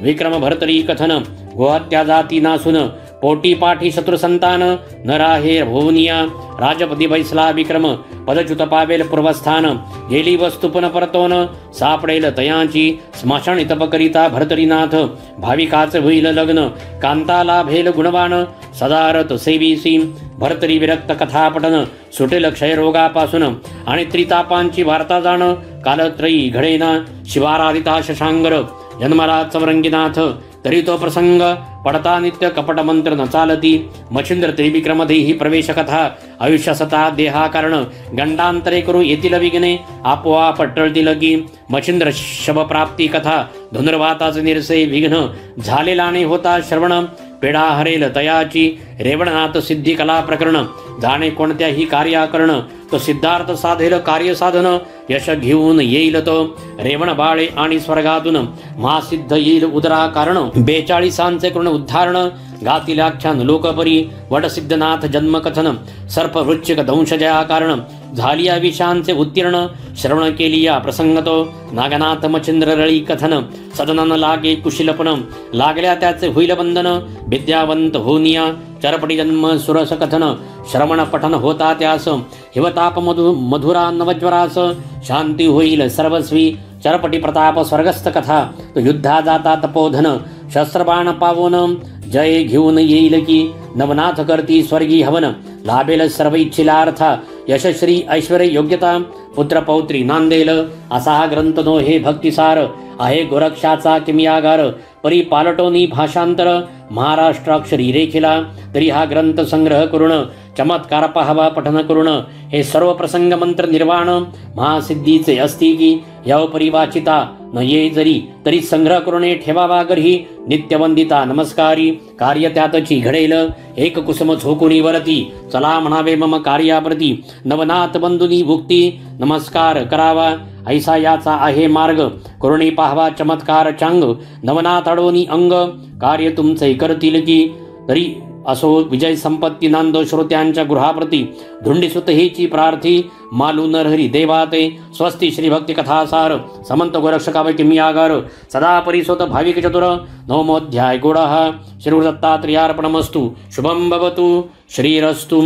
विक्रम भरतरी कथन. गोहत्या जाती नासून. पोटी पाठी शत्रु संतान. न राहे भोवनिया. राजपती बैसला विक्रम. पदच्युत पावेल पूर्वस्थान. गेली वस्तू पुन परतोन. सापडेल तयांची. स्मशान तप करिता भरतरीनाथ. भाविकाच होईल लग्न. कांता लाभेल गुणवान. सदारत सेवीसी. भरतरी विरक्त कथा पठन. सुटेल क्षयरोगापासून. आणि त्रितापांची वार्ता जाण. कालत्रयी घडेना. शिवाराधिता शशांगर. जन्मला चौरंगीनाथ. तरी तो प्रसंग पडता नित्य. कपट मंत्र न चालती. मच्छिंद्र त्रिविक्रमधेही प्रवेश कथा. आयुष्य सता देहा कारण. गंडांतरे करू येतील विघ्ने. आपोआप टळतील की. मच्छिंद्र शबप्राप्ती कथा. धनुर्वाताचे निरसे विघ्न. झालेलाने होता श्रवण. पेढा हरेल तयाची. रेवणनाथ सिद्धी कला प्रकरण. जाणे कोणत्याही कार्याकरण. तो सिद्धार्थ साधेल कार्य साधन. यश घेऊन येईल तो. रेवण बाळे आणि स्वर्गातून. महासिद्ध येईल उदरा कारण. 42 करुण उद्धारण. गातील आख्यान लोकपरी. वडसिद्धनाथ जन्मकथन. सर्प वृश्चिक दंशजया कारण. झाली या विषांचे उत्तीर्ण, श्रवण केली या प्रसंगतो, नागनाथ मच्छिंद्र रळी कथन, सदनन लागे कुशिलपण, लागल्या त्याचे होईल बंधन, विद्यावंत होनिया चरपटी जन्म सुरस कथन, श्रवण पठन होता त्यास, हिवताप मधुरा नवज्वरास, शांती होईल सर्वस्वी, चरपटी प्रताप स्वर्गस्थ कथा, तो युद्धा जाता तपोधन, शस्त्रबाण पावोन, जय घेऊन येईल की, नवनाथ करती स्वर्गी हवन, लाभेल सर्व इच्छिलार्थ, यशश्री ऐश्वर्य योग्यता, पुत्र पौत्री नांदेल, असा हा ग्रंथ नो हे भक्तिसार, आहे गोरक्षाचा किमियागार, परी पालटोनी भाषांतर, महाराष्ट्राक्षरी रेखिला, तरी हा ग्रंथ संग्रह करून, चमत्कार पाहावा पठन करून, हे सर्व प्रसंग मंत्र निर्वाण, महासिद्धीचे असती की, यव परिवाचिता न ये जरी, तरी संग्रह करून ठेवावा गरी, नित्यवंदिता नमस्कारी, कार्य त्यातची घडेल, एक कुसुम झोकुनी वरती, चला म्हणावे मम कार्याप्रती, नवनाथ बंधुनी भुक्ती, नमस्कार करावा, ऐसा याचा आहे मार्ग, करुणी पाहवा चमत्कार चांग, नवनाथ अडोनी अंग, कार्य तुमचे करतील की, तरी असो विजय संपत्ती नांदो श्रोत्यांच्या गृहाप्रती, धुंडीसुत हेची प्रार्थी, मालू नरहरी देवाते, स्वस्ती श्री भक्ती कथासार, समंत गोरक्षका वै किमियागार, सदा परिसोत भाविक चतुर, नवमोऽध्याय गुणः, श्रीगुरुदत्तात्रेयार्पणमस्तु, शुभं भवतु, श्रीरस्तु।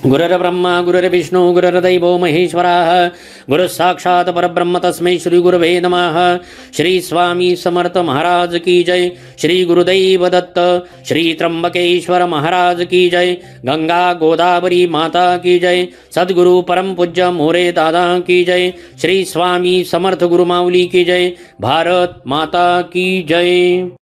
गुरुर्ब्रह्मा गुरुर्विष्णु गुरुर्दैवो महेश्वरः, गुरुः साक्षात् परब्रह्म तस्मै श्री गुरवे नमः। श्री स्वामी समर्थ महाराज की जय, श्री गुरुदैव दत्त, श्री त्र्यंबकेश्वर महाराज की जय, गंगा गोदावरी माता की जय, सद्गुरु परम पूज्य मोरे दादा की जय, श्री स्वामी समर्थ गुरु माऊली की जय, भारत माता की जय।